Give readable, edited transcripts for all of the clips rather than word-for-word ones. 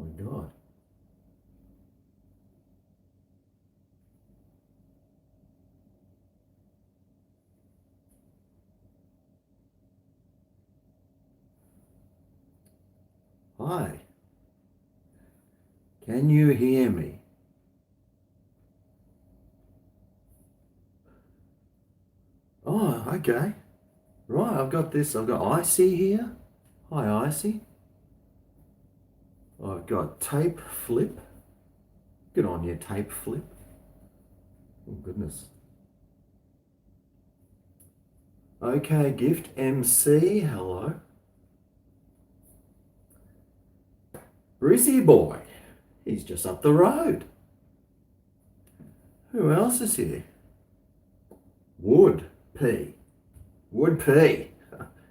my God. Hi. Can you hear me? Oh, okay. Right, I've got this. I've got Icy here. Hi, Icy. I've got Tape Flip. Good on you, Tape Flip. Oh, goodness. Okay, Gift MC. Hello. Brizzy Boy. He's just up the road. Who else is here? Wood P. Wood P.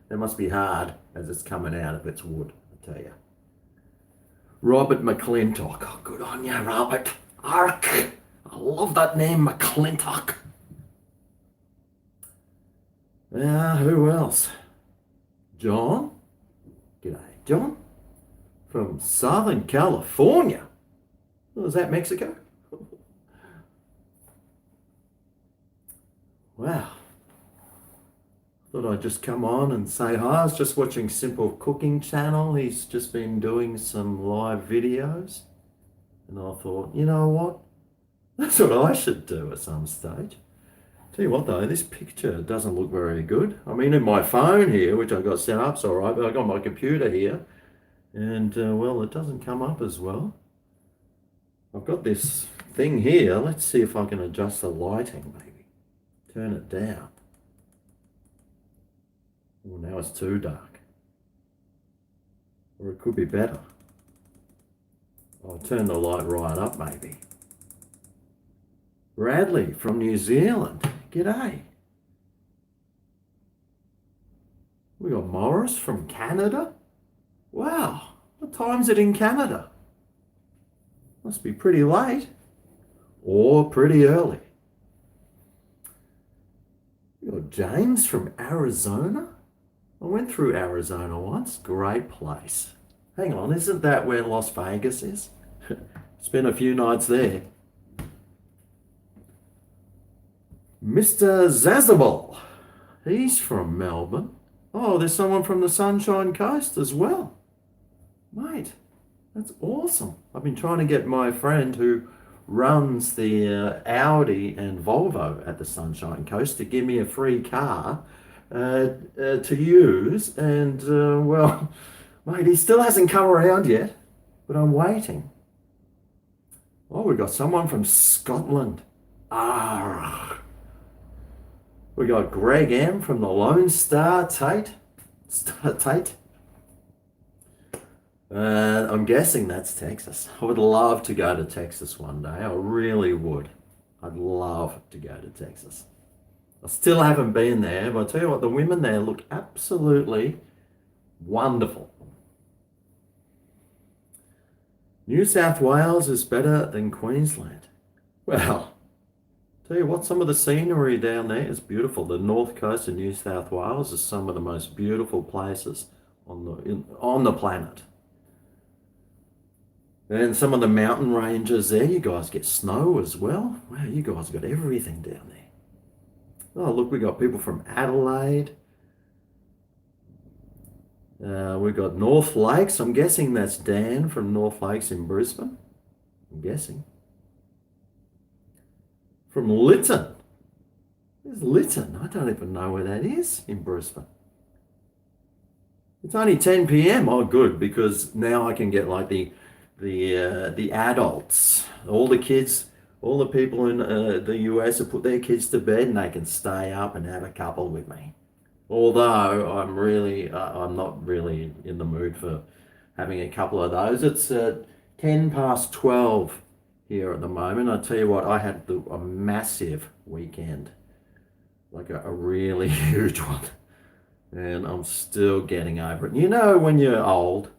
That must be hard as it's coming out if it's wood, I tell you. Robert McClintock. Oh, good on you, Robert. Ark. I love that name, McClintock. Who else? John. G'day, John. From Southern California. Oh, is that Mexico? Wow. Thought I'd just come on and say hi. I was just watching Simple Cooking Channel. He's just been doing some live videos. And I thought, you know what? That's what I should do at some stage. Tell you what though, this picture doesn't look very good. I mean, in my phone here, which I got set up's all right, but I got my computer here. And well, it doesn't come up as well. I've got this thing here. Let's see if I can adjust the lighting maybe. Turn it down. Oh, now it's too dark. Or it could be better. I'll turn the light right up maybe. Bradley from New Zealand. G'day. We got Morris from Canada. Wow, what time's it in Canada? Must be pretty late or pretty early. We got James from Arizona. I went through Arizona once. Great place. Hang on, isn't that where Las Vegas is? Spent a few nights there. Mr. Zazabal. He's from Melbourne. Oh, there's someone from the Sunshine Coast as well. Mate, that's awesome. I've been trying to get my friend who runs the Audi and Volvo at the Sunshine Coast to give me a free car to use. And, well, mate, he still hasn't come around yet, but I'm waiting. Oh, we've got someone from Scotland. Ah, we got Greg M from the Lone Star Tate. Tate. I'm guessing that's Texas. I would love to go to Texas one day. I really would. I'd love to go to Texas. I still haven't been there, but I tell you what, the women there look absolutely wonderful. New South Wales is better than Queensland. Well, tell you what, some of the scenery down there is beautiful. The north coast of New South Wales is some of the most beautiful places on the planet. And some of the mountain ranges there, you guys get snow as well. Wow, you guys got everything down there. Oh, look, we got people from Adelaide. We've got North Lakes. I'm guessing that's Dan from North Lakes in Brisbane. I'm guessing. From Lytton. Where's Lytton? I don't even know where that is in Brisbane. It's only 10 p.m. Oh, good, because now I can get like the adults, all the kids, all the people in the US have put their kids to bed and they can stay up and have a couple with me. Although I'm not really in the mood for having a couple of those. It's 10 past 12 here at the moment. I tell you what, I had a massive weekend, like a really huge one, and I'm still getting over it. You know, when you're old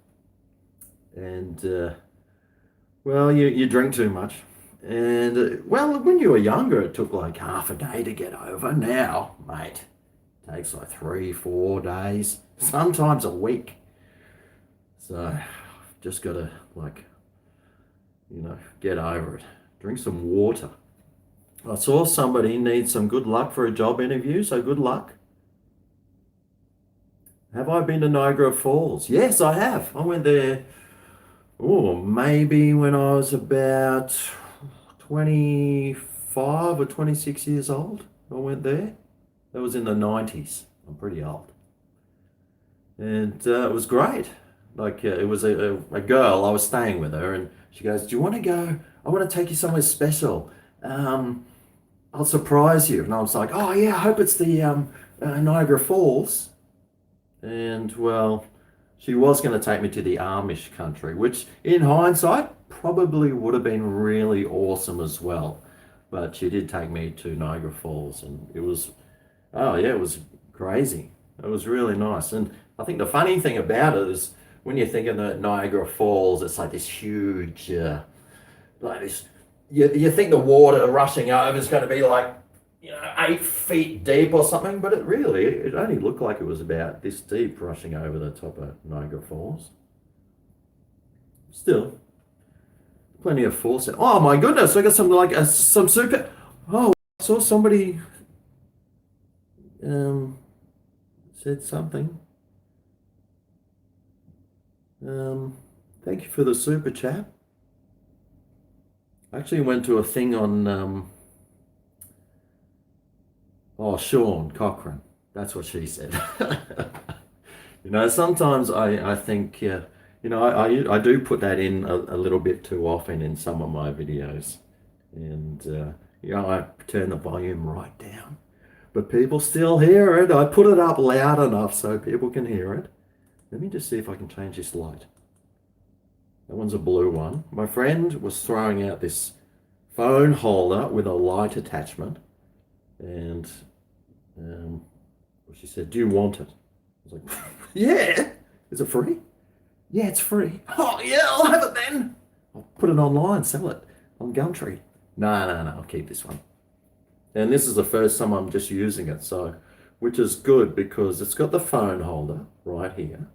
and well, you drink too much. And well, when you were younger, it took like half a day to get over. Now, mate, it takes like 3-4 days, sometimes a week. So, just got to like get over it. Drink some water. I saw somebody need some good luck for a job interview, so good luck. Have I been to Niagara Falls? Yes, I have. I went there, oh, maybe when I was about 25 or 26 years old. I went there. That was in the 90s. I'm pretty old. And it was great. Like, it was a girl, I was staying with her, and she goes, "Do you want to go? I want to take you somewhere special. Um, I'll surprise you." And I was like, "Oh, yeah, I hope it's the Niagara Falls." And well, she was going to take me to the Amish country, which in hindsight probably would have been really awesome as well. But she did take me to Niagara Falls, and it was, oh yeah, it was crazy. It was really nice. And I think the funny thing about it is when you think of the Niagara Falls, it's like this huge, like this, you think the water rushing over is going to be like, 8 feet deep or something, but it only looked like it was about this deep rushing over the top of Niagara Falls. Still, plenty of force. Oh my goodness, I got some like some super. Oh, I saw somebody um said something. Thank you for the super chat. I actually went to a thing on oh, Sean Cochran. That's what she said. Sometimes I think, I do put that in a little bit too often in some of my videos. And, I turn the volume right down. But people still hear it. I put it up loud enough so people can hear it. Let me just see if I can change this light. That one's a blue one. My friend was throwing out this phone holder with a light attachment. And she said, "Do you want it?" I was like, "Yeah." "Is it free?" "Yeah, it's free." "Oh, yeah, I'll have it then." "I'll put it online, sell it on Gumtree." No, no, no, I'll keep this one. And this is the first time I'm just using it, so, which is good because it's got the phone holder right here.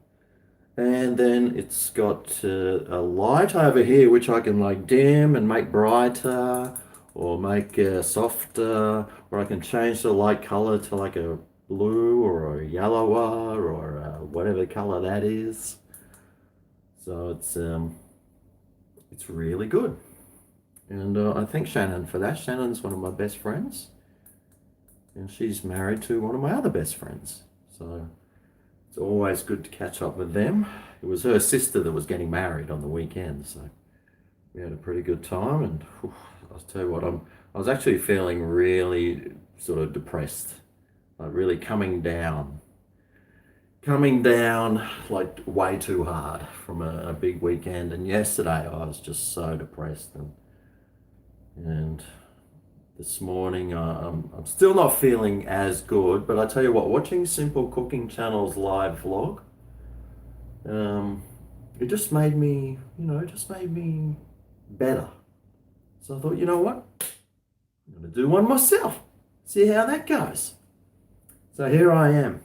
And then it's got a light over here, which I can like dim and make brighter or make softer, or I can change the light color to like a blue or a yellower or whatever color that is. So it's really good. And I thank Shannon for that. Shannon's one of my best friends, and she's married to one of my other best friends. So it's always good to catch up with them. It was her sister that was getting married on the weekend, so we had a pretty good time. And whew, I'll tell you what, I was actually feeling really sort of depressed, like really coming down like way too hard from a big weekend. And yesterday I was just so depressed, and this morning I'm still not feeling as good. But I tell you what, watching Simple Cooking Channel's live vlog, it just made me, better. So I thought, you know what? I'm going to do one myself. See how that goes. So here I am.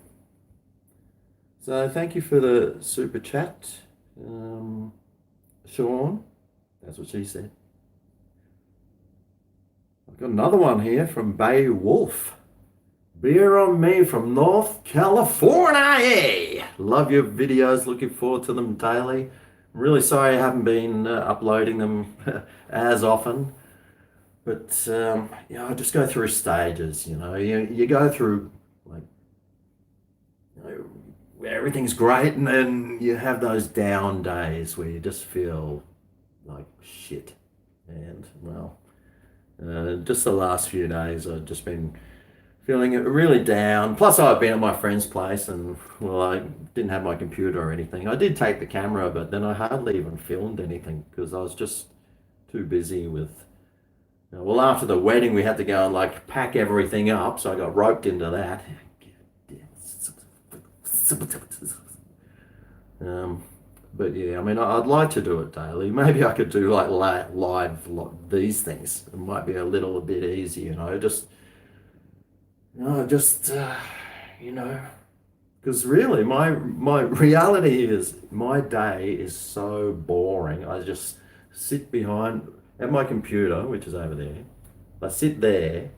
So thank you for the super chat, Sean. That's what she said. I've got another one here from Bay Wolf. "Beer on me from North California. Love your videos. Looking forward to them daily. I'm really sorry I haven't been uploading them as often. But, I just go through stages, You go through, like, where everything's great, and then you have those down days where you just feel like shit. And, well, just the last few days I've just been feeling really down. Plus, I've been at my friend's place, and well, I didn't have my computer or anything. I did take the camera, but then I hardly even filmed anything because I was just too busy with. Well, after the wedding, we had to go and like pack everything up, so I got roped into that. But yeah, I mean, I'd like to do it daily. Maybe I could do like live these things. It might be a little bit easy, just because really my reality is my day is so boring. I just sit behind at my computer, which is over there. I sit there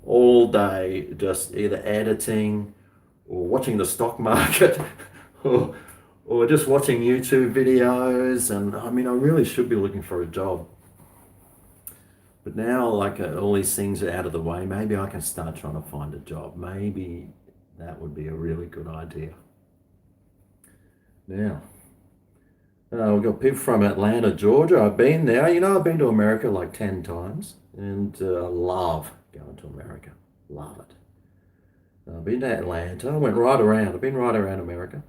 all day, just either editing or watching the stock market, or or just watching YouTube videos. And I mean, I really should be looking for a job. But now, like all these things are out of the way, maybe I can start trying to find a job. Maybe that would be a really good idea. Now, we've got people from Atlanta, Georgia. I've been there. I've been to America like 10 times and love going to America. Love it. I've been to Atlanta. I went right around. I've been right around America.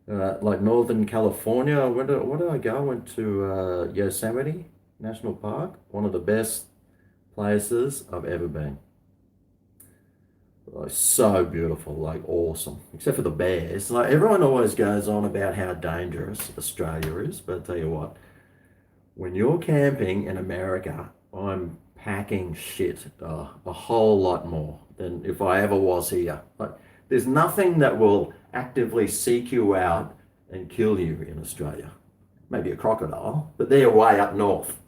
Like Northern California. Where did I go? I went to Yosemite National Park. One of the best places I've ever been. Like, so beautiful, like awesome. Except for the bears. Like everyone always goes on about how dangerous Australia is, but I tell you what, when you're camping in America, I'm packing shit a whole lot more than if I ever was here. Like, there's nothing that will actively seek you out and kill you in Australia. Maybe a crocodile, but they're way up north.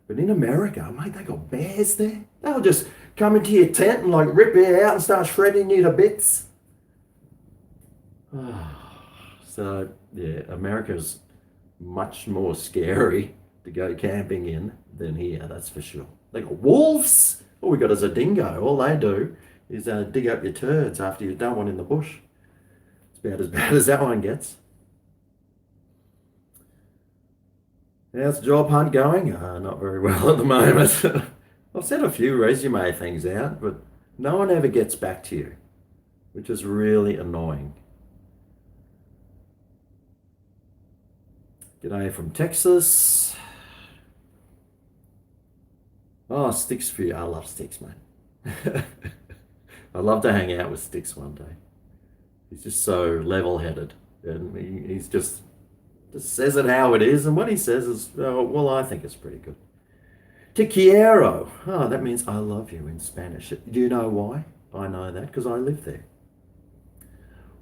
But in America, mate, they got bears there. They'll just come into your tent and like rip you out and start shredding you to bits. So yeah, America's much more scary to go camping in than here, that's for sure. They got wolves. All we got is a dingo. All they do is dig up your turds after you've done one in the bush. It's about as bad as that one gets. How's the job hunt going? Not very well at the moment. I've sent a few resume things out, but no one ever gets back to you, which is really annoying. G'day from Texas. Oh, Sticks for you. I love Sticks, mate. I'd love to hang out with Sticks one day. He's just so level-headed, and he's just says it how it is, and what he says is, oh, well, I think it's pretty good. Te quiero. Oh, that means I love you in Spanish. Do you know why? I know that because I live there.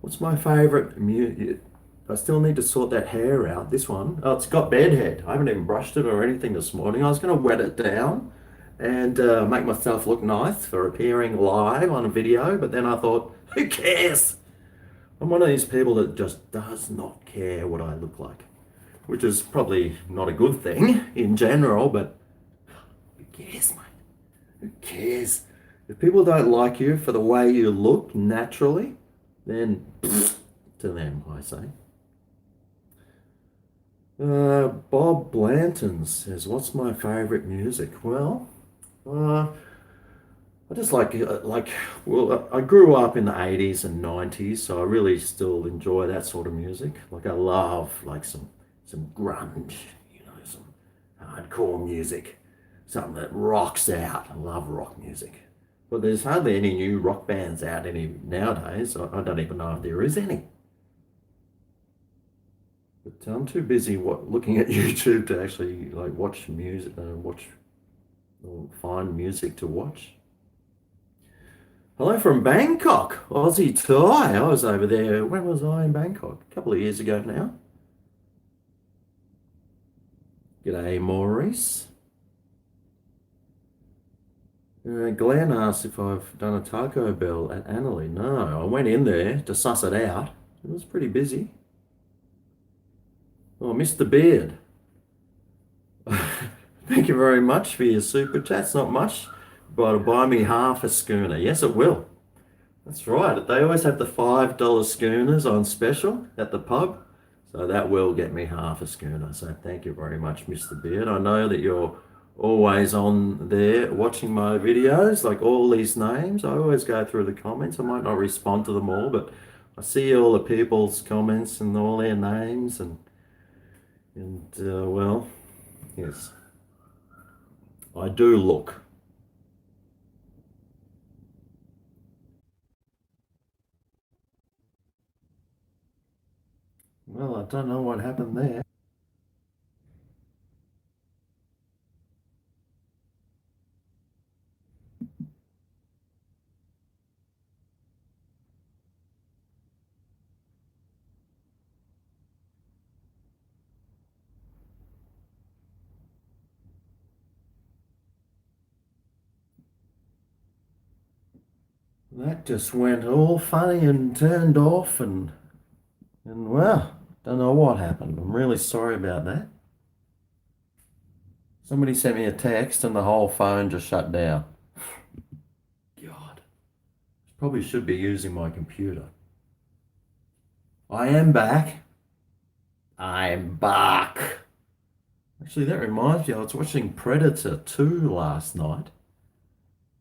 What's my favorite music? I still need to sort that hair out. This one, oh, it's got bedhead. I haven't even brushed it or anything this morning. I was going to wet it down and make myself look nice for appearing live on a video, but then I thought, who cares? I'm one of these people that just does not care what I look like, which is probably not a good thing in general, but who cares, mate? Who cares? If people don't like you for the way you look naturally, then to them, I say. Bob Blanton says, "What's my favorite music?" Well, uh, I just well, I grew up in the 80s and 90s, so I really still enjoy that sort of music. Like I love like some grunge, some hardcore music, something that rocks out. I love rock music. But there's hardly any new rock bands out any nowadays. I don't even know if there is any. But I'm too busy looking at YouTube to actually like watch music, watch or find music to watch. Hello from Bangkok, Aussie Thai. I was over there. When was I in Bangkok? A couple of years ago now. G'day, Maurice. Glenn asked if I've done a Taco Bell at Annalee. No, I went in there to suss it out. It was pretty busy. Oh, Mr. Beard. Thank you very much for your super chats. Not much, but it'll buy me half a schooner. Yes, it will. That's right. They always have the $5 schooners on special at the pub. So that will get me half a schooner. So thank you very much, Mr. Beard. I know that you're always on there watching my videos, like all these names. I always go through the comments. I might not respond to them all, but I see all the people's comments and all their names and well, yes, I do look. Well, I don't know what happened there. That just went all funny and turned off and well, don't know what happened. I'm really sorry about that. Somebody sent me a text and the whole phone just shut down. God, probably should be using my computer. I am back. I'm back. Actually, that reminds me, I was watching Predator 2 last night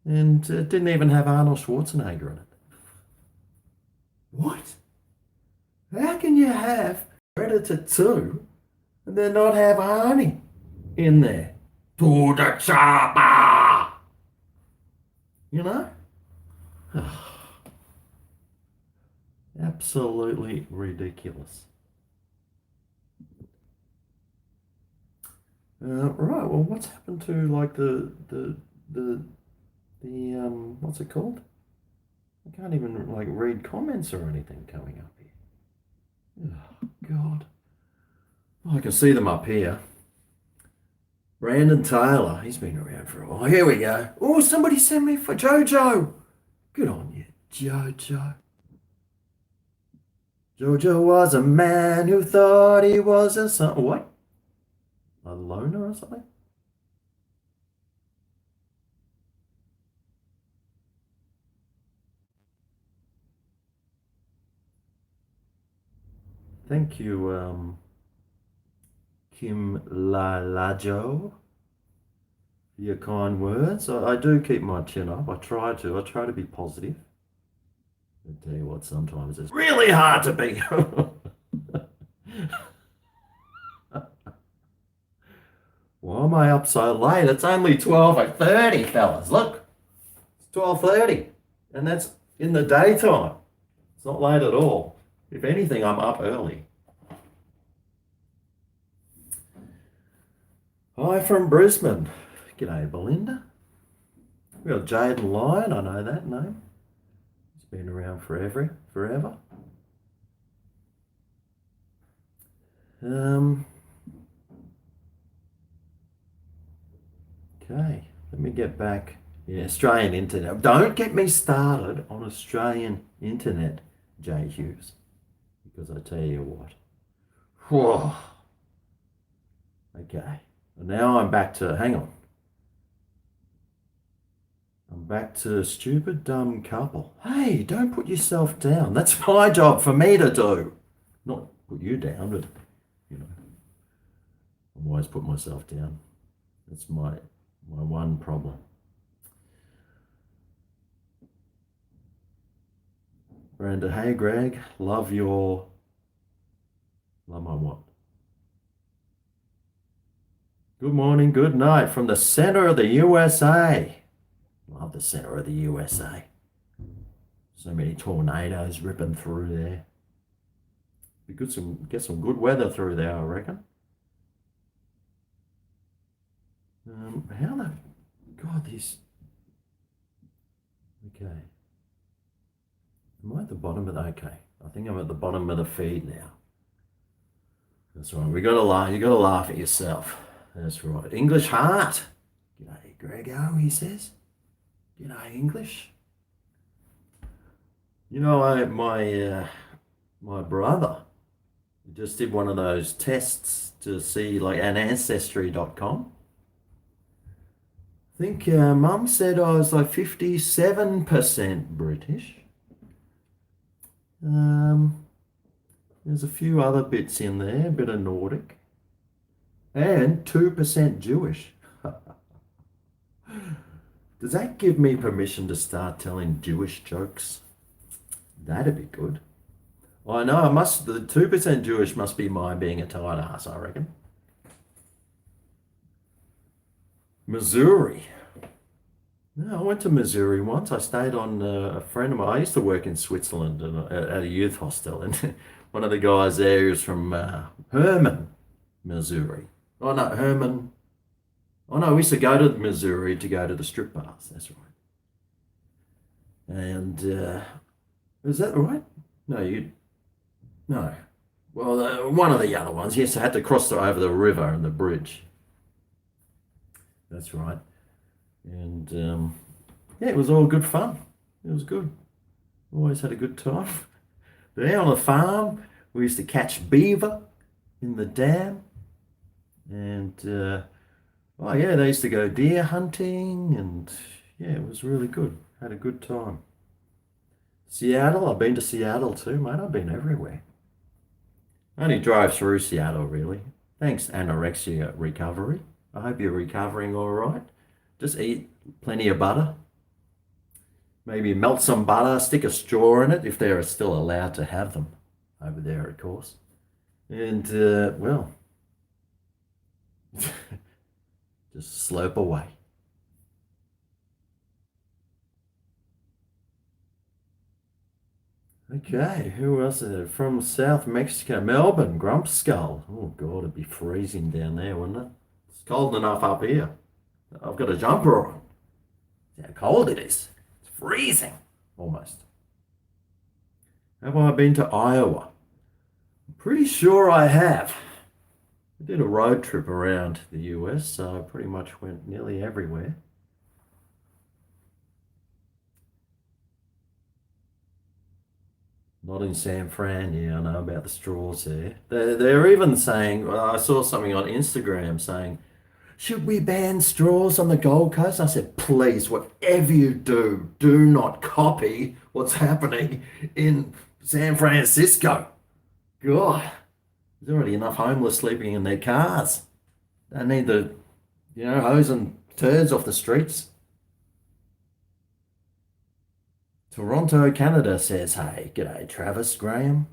and it didn't even have Arnold Schwarzenegger in it. What? How can you have Predator 2 and then not have Arnie in there? To the chopper! You know? Absolutely ridiculous. Right, well, what's happened to like the what's it called? I can't even like read comments or anything coming up here. Oh, God. Well, I can see them up here. Brandon Taylor, he's been around for a while. Here we go. Oh, somebody sent me for Jojo. Good on you, Jojo. Jojo was a man who thought he was a son. What? A loner or something? Thank you, Kim Lalajo, for your kind words. I do keep my chin up. I try to. I try to be positive. I tell you what, sometimes it's really hard to be. Why am I up so late? It's only 12:30, fellas. Look, it's 12:30, and that's in the daytime. It's not late at all. If anything, I'm up early. Hi from Brisbane. G'day, Belinda. We got Jaden Lyon. I know that name. He's been around forever. Okay, let me get back. Yeah, Australian internet. Don't get me started on Australian internet, Jay Hughes, because I tell you what. Whoa. Okay, now I'm back to, hang on. I'm back to stupid, dumb couple. Hey, don't put yourself down. That's my job for me to do. Not put you down, but, you know, I always put myself down. That's my one problem. Brenda, hey Greg, love my what? Good morning, good night from the center of the USA. Love the center of the USA. So many tornadoes ripping through there. Be good get some good weather through there, I reckon. How the God these okay. Am I at the bottom of the okay? I think I'm at the bottom of the feed now. That's right. We gotta laugh. You gotta laugh at yourself. That's right. English heart. G'day, Grego, he says. G'day, English. You know, my brother just did one of those tests to see like an ancestry.com. I think Mum said I was like 57% British. There's a few other bits in there, a bit of Nordic, and 2% Jewish. Does that give me permission to start telling Jewish jokes? That'd be good. Well, I know the 2% Jewish must be my being a tight ass, I reckon. Missouri. No, I went to Missouri once. I stayed on a friend of mine. I used to work in Switzerland at a youth hostel, and one of the guys there is from Herman, Missouri. Oh no, Herman. Oh no, we used to go to Missouri to go to the strip bars. That's right. And is that right? No, no. Well, one of the other ones. Yes, I had to cross over the river and the bridge. That's right. And yeah, it was all good fun. It was good. Always had a good time. There on the farm, we used to catch beaver in the dam, and oh yeah, they used to go deer hunting, and yeah, it was really good. Had a good time. Seattle, I've been to Seattle too, mate. I've been everywhere. I only drive through Seattle, really. Thanks, anorexia recovery. I hope you're recovering all right. Just eat plenty of butter. Maybe melt some butter, stick a straw in it if they're still allowed to have them over there, of course. And, well, just slope away. Okay, who else is it? From South Mexico, Melbourne, Grump Skull. Oh, God, it'd be freezing down there, wouldn't it? It's cold enough up here. I've got a jumper on. See how cold it is. It's freezing, almost. Have I been to Iowa? I'm pretty sure I have. I did a road trip around the US, so I pretty much went nearly everywhere. Not in San Fran, yeah, I know about the straws there. They're even saying, well, I saw something on Instagram saying, should we ban straws on the Gold Coast? I said, please, whatever you do, do not copy what's happening in San Francisco. God, there's already enough homeless sleeping in their cars. They need the, hosing turds off the streets. Toronto, Canada says, hey, g'day, Travis Graham.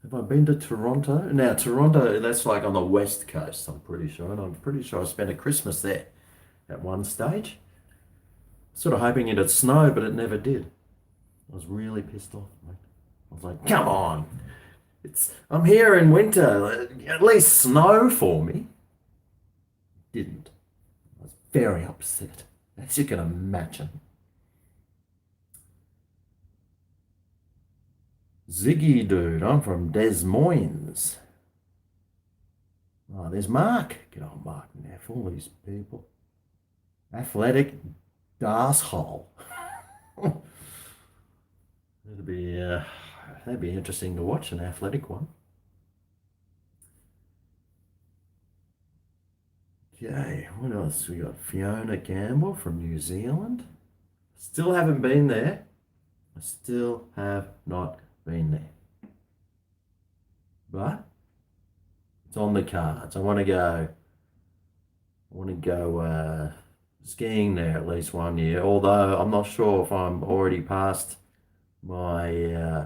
Have I been to Toronto? Now, Toronto, that's like on the west coast, I'm pretty sure. And I'm pretty sure I spent a Christmas there at one stage. Sort of hoping it'd snow, but it never did. I was really pissed off, mate. I was like, come on. I'm here in winter. At least snow for me. Didn't. I was very upset, as you can imagine. Ziggy dude, I'm from Des Moines. Oh, there's Mark. Get on, Mark Neff, all these people. Athletic Darshole. That'd be that'd be interesting to watch, an athletic one. Okay, what else? We got Fiona Gamble from New Zealand. Still haven't been there. I still have not been there. But it's on the cards. I want to go. I want to go skiing there at least one year. Although I'm not sure if I'm already past my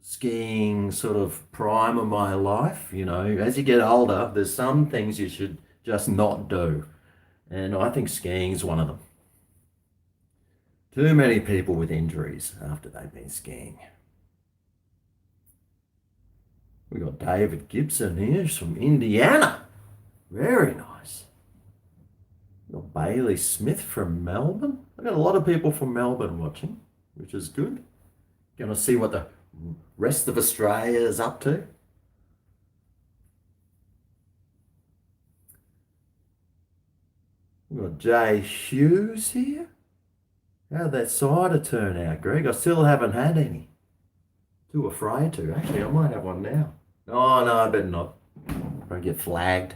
skiing sort of prime of my life. As you get older, there's some things you should just not do, and I think skiing's one of them. Too many people with injuries after they've been skiing. We got David Gibson here from Indiana. Very nice. We got Bailey Smith from Melbourne. I've got a lot of people from Melbourne watching, which is good. Gonna see what the rest of Australia is up to. We've got Jay Hughes here. How'd that cider turn out, Greg? I still haven't had any. Too afraid to. Actually, I might have one now. Oh, no, I better not. I get flagged.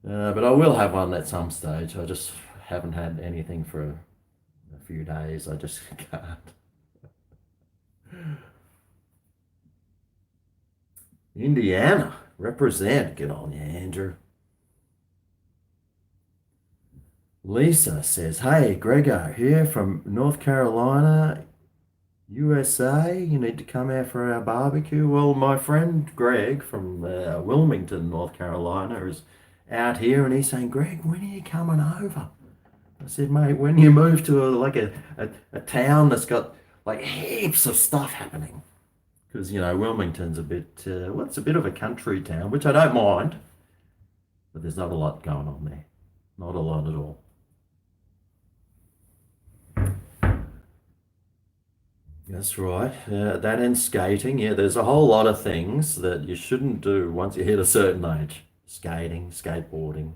But I will have one at some stage. I just haven't had anything for a few days. I just can't. Indiana, represent. Get on you, Andrew. Lisa says, hey, Grego here from North Carolina, USA. You need to come out for our barbecue. Well, my friend Greg from Wilmington, North Carolina, is out here, and he's saying, Greg, when are you coming over? I said, mate, when you move to a town that's got like heaps of stuff happening. Because, Wilmington's a bit, well, it's a bit of a country town, which I don't mind, but there's not a lot going on there. Not a lot at all. That's right. That and skating. Yeah, there's a whole lot of things that you shouldn't do once you hit a certain age. Skating, skateboarding.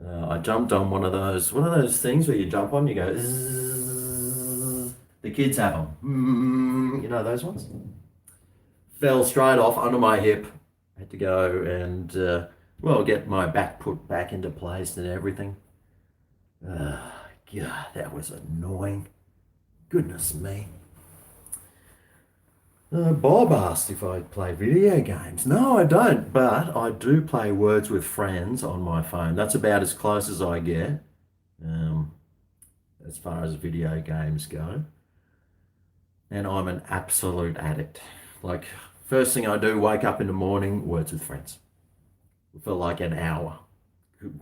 I jumped on one of those things where you jump on, you go. Zzz. The kids have them. You know those ones? Fell straight off under my hip. Had to go and well get my back put back into place and everything. Uh, God, that was annoying. Goodness me. Bob asked if I play video games. No, I don't, but I do play Words with Friends on my phone. That's about as close as I get, um, as far as video games go. And I'm an absolute addict. Like, first thing I do, wake up in the morning, Words with Friends for like an hour,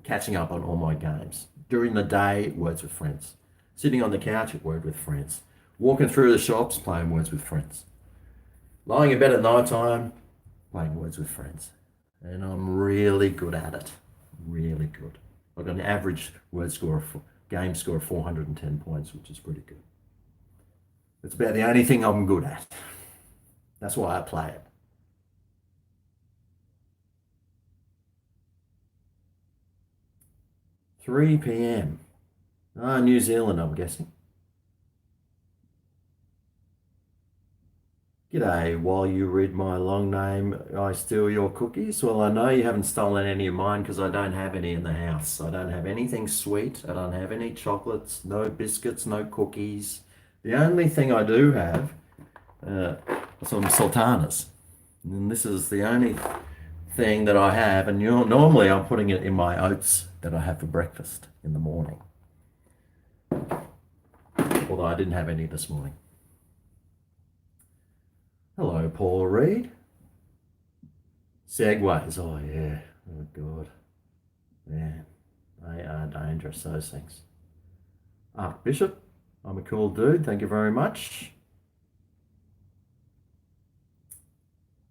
catching up on all my games. During the day, Words with Friends. Sitting on the couch, Word with Friends. Walking through the shops, playing Words with Friends. Lying in bed at night time, playing Words with Friends. And I'm really good at it. Really good. I've got an average game score of 410 points, which is pretty good. It's about the only thing I'm good at. That's why I play it. 3 p.m. Ah, New Zealand, I'm guessing. G'day, while you read my long name, I steal your cookies. Well, I know you haven't stolen any of mine because I don't have any in the house. I don't have anything sweet. I don't have any chocolates, no biscuits, no cookies. The only thing I do have uh, are some sultanas. And this is the only thing that I have. And normally I'm putting it in my oats that I have for breakfast in the morning. Although I didn't have any this morning. Hello, Paul Reed. Segways. Oh, yeah. Oh, God. Man, they are dangerous, those things. Archbishop, I'm a cool dude. Thank you very much.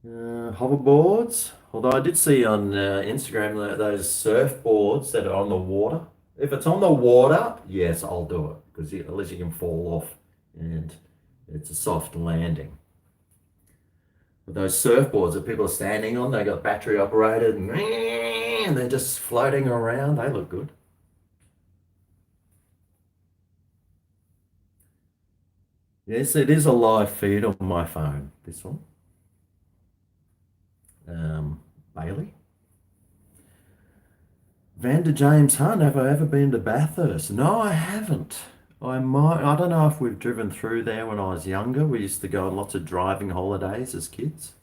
Hoverboards. Although I did see on Instagram those surfboards that are on the water. If it's on the water, yes, I'll do it because at least you can fall off and it's a soft landing. But those surfboards that people are standing on, they got battery operated and they're just floating around. They look good. Yes, it is a live feed on my phone, this one. Bailey. Vander James Hunt, have I ever been to Bathurst? No, I haven't. I don't know if we've driven through there when I was younger. We used to go on lots of driving holidays as kids.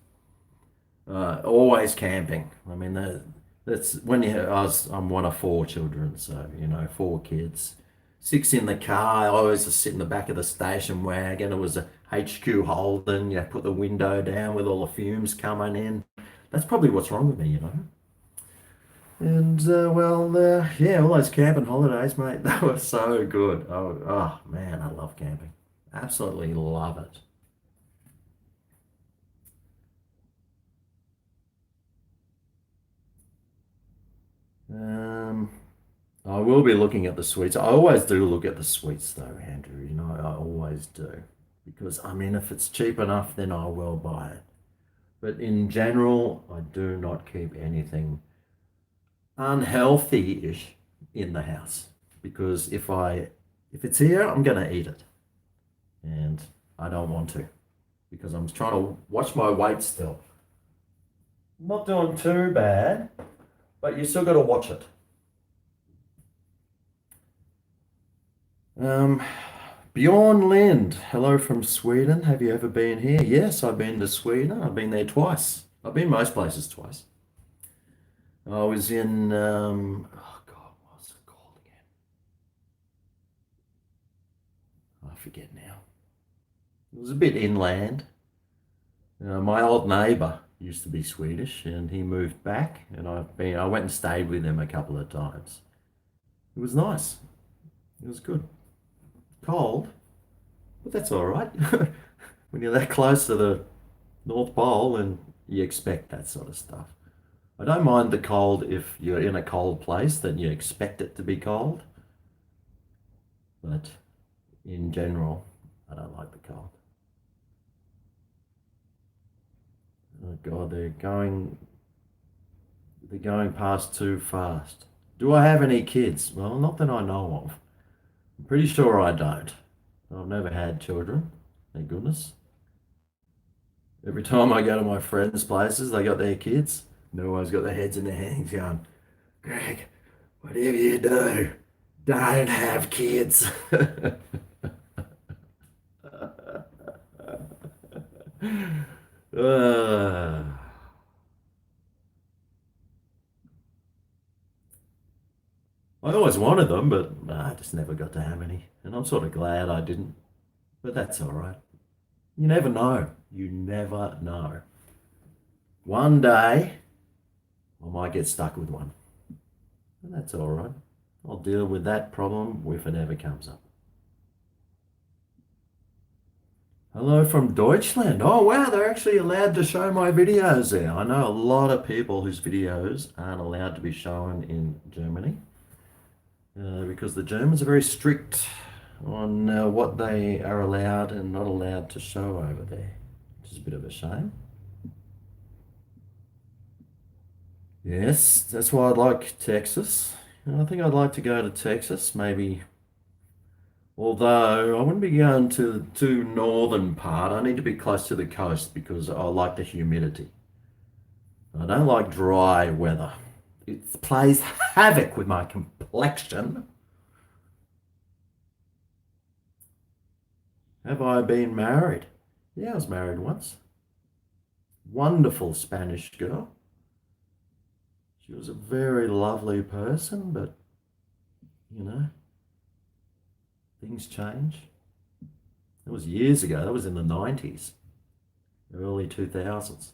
Always camping. I mean, that's when I'm one of four children, so four kids, six in the car. I always just sit in the back of the station wagon. It was a HQ Holden. You put the window down with all the fumes coming in. That's probably what's wrong with me. And yeah, all those camping holidays, mate, they were so good. Oh man, I love camping. Absolutely love it. Um, I will be looking at the sweets. I always do look at the sweets though, Andrew. I always do. Because I mean, if it's cheap enough, then I will buy it. But in general, I do not keep anything unhealthy-ish in the house. Because if it's here, I'm gonna eat it. And I don't want to. Because I'm trying to watch my weight still. Not doing too bad, but you still got to watch it. Um, Bjorn Lind, hello from Sweden. Have you ever been here? Yes, I've been to Sweden. I've been there twice. I've been most places twice. I was in, oh God, what's it called again? I forget now. It was a bit inland. My old neighbour used to be Swedish, and he moved back, and I went and stayed with him a couple of times. It was nice. It was good. Cold, but that's all right. When you're that close to the North Pole, and you expect that sort of stuff. I don't mind the cold if you're in a cold place, then you expect it to be cold. But in general, I don't like the cold. Oh God, they're going past too fast. Do I have any kids? Well, not that I know of. I'm pretty sure I don't. I've never had children, thank goodness. Every time I go to my friends' places, they got their kids. No one's got their heads in their hands going, Greg, whatever you do, don't have kids. uh, I always wanted them, but I just never got to have any. And I'm sort of glad I didn't. But that's all right. You never know. You never know. One day, I might get stuck with one. And that's all right. I'll deal with that problem if it ever comes up. Hello from Deutschland. Oh, wow, they're actually allowed to show my videos there. I know a lot of people whose videos aren't allowed to be shown in Germany because the Germans are very strict on what they are allowed and not allowed to show over there, which is a bit of a shame. Yes, that's why I like Texas. I think I'd like to go to Texas, maybe. Although I wouldn't be going to too northern part. I need to be close to the coast because I like the humidity. I don't like dry weather. It plays havoc with my complexion. Have I been married? Yeah, I was married once. Wonderful Spanish girl. She was a very lovely person, but you know, things change. That was years ago. That was in the 90s, early 2000s.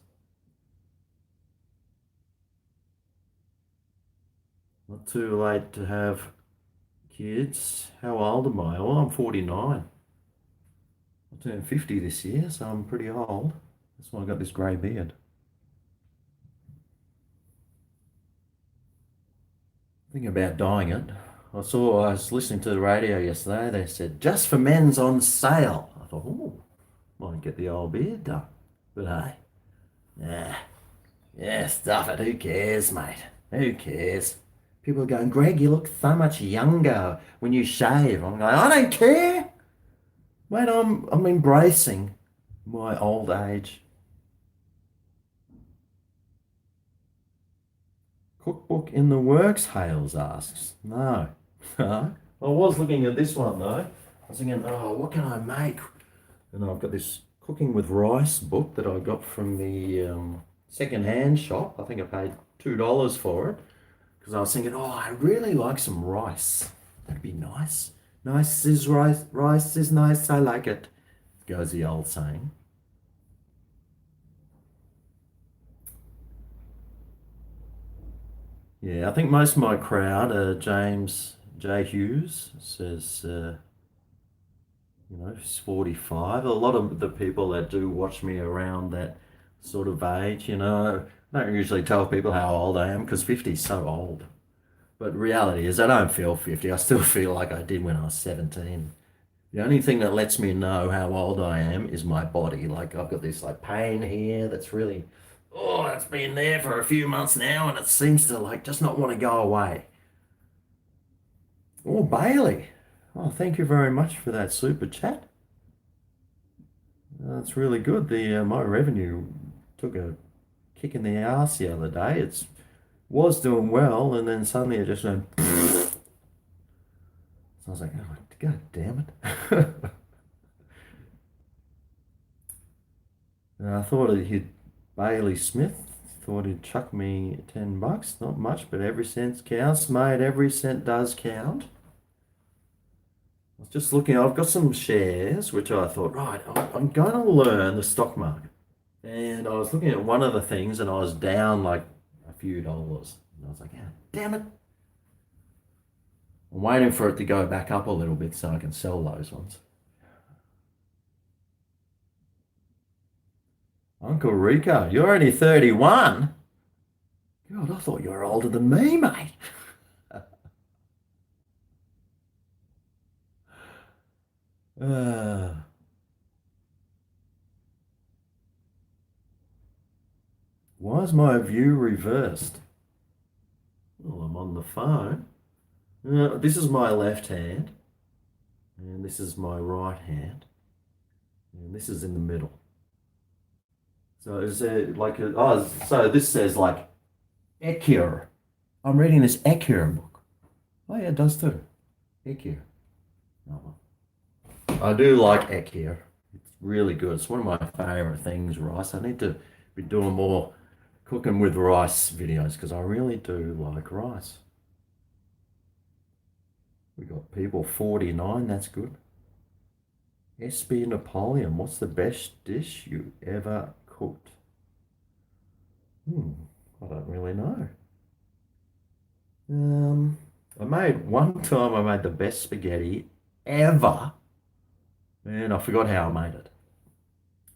Not too late to have kids. How old am I? Well, I'm 49. I'll turn 50 this year, so I'm pretty old. That's why I got this grey beard. Thinking about dyeing it. I was listening to the radio yesterday. They said, just for men's on sale. I thought, oh, might get the old beard done. But hey, yeah, yeah, stuff it. Who cares, mate? Who cares? People are going, Greg, you look so much younger when you shave. I'm going, I don't care. Mate, I'm embracing my old age. Cookbook in the works, Hales asks. No. No. I was looking at this one though. I was thinking, oh, what can I make? And I've got this cooking with rice book that I got from the second-hand shop. I think I paid $2 for it because I was thinking, oh, I really like some rice. That'd be nice. Nice is rice. Rice is nice. I like it. Goes the old saying. Yeah, I think most of my crowd, James J. Hughes says, he's 45. A lot of the people that do watch me around that sort of age, I don't usually tell people how old I am because 50 is so old. But reality is, I don't feel 50. I still feel like I did when I was 17. The only thing that lets me know how old I am is my body. Like I've got this like pain here that's really, oh, it's been there for a few months now and it seems to like just not want to go away. Oh, Bailey. Oh, thank you very much for that super chat. That's really good. The my revenue took a kick in the ass the other day. It was doing well, and then suddenly it just went. So I was like, oh, God damn it. And I thought he'd Bailey Smith thought he'd chuck me $10. Not much, but every cent counts, mate. Every cent does count. I was just looking, I've got some shares which I thought, right, I'm going to learn the stock market. And I was looking at one of the things and I was down like a few dollars. And I was like, yeah, damn it. I'm waiting for it to go back up a little bit so I can sell those ones. Uncle Rico, you're only 31. God, I thought you were older than me, mate. Uh, why is my view reversed? Well, I on the phone. This is my left hand, and this is my right hand, and this is in the middle. So is there like so this says like Ecure. I'm reading this Ecure book. Oh yeah, it does too. Ecure. Oh, well. I do like Ecure. It's really good. It's one of my favorite things, rice. I need to be doing more cooking with rice videos because I really do like rice. We got people 49, that's good. SB Napoleon, what's the best dish you ever cooked? I don't really know. I made the best spaghetti ever, and I forgot how I made it.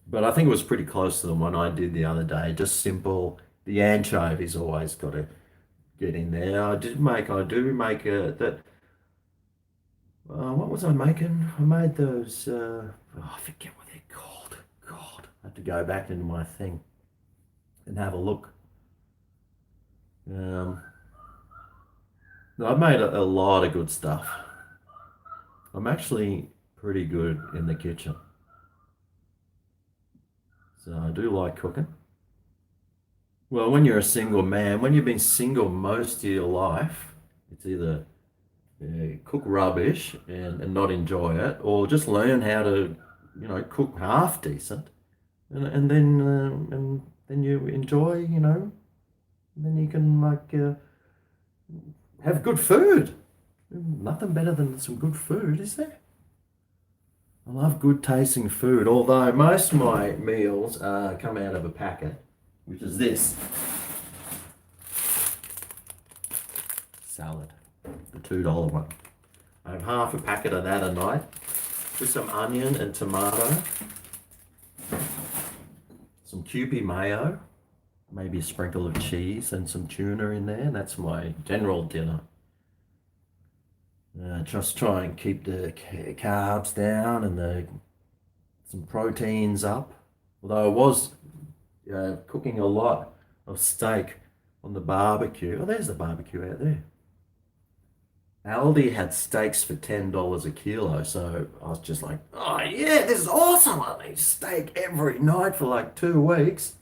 But I think it was pretty close to the one I did the other day. Just simple. The anchovies always got to get in there. I do make that. What was I making? I made those. I forget what they're called. God, I have to go back into my thing and have a look. Um, no, I've made a lot of good stuff. I'm actually pretty good in the kitchen. So I do like cooking. Well, when you're a single man, when you've been single most of your life, it's either cook rubbish and not enjoy it, or just learn how to, cook half decent, and then you enjoy, and then you can have good food. Nothing better than some good food, is there? I love good tasting food, although most of my meals come out of a packet, which is this salad, the $2 one. I have half a packet of that a night with some onion and tomato, some Kewpie mayo, maybe a sprinkle of cheese and some tuna in there. And that's my general dinner. Just try and keep the carbs down and some proteins up. Although I was cooking a lot of steak on the barbecue. Oh, there's the barbecue out there. Aldi had steaks for $10 a kilo, so I was just like, oh yeah, this is awesome. I eat steak every night for like 2 weeks.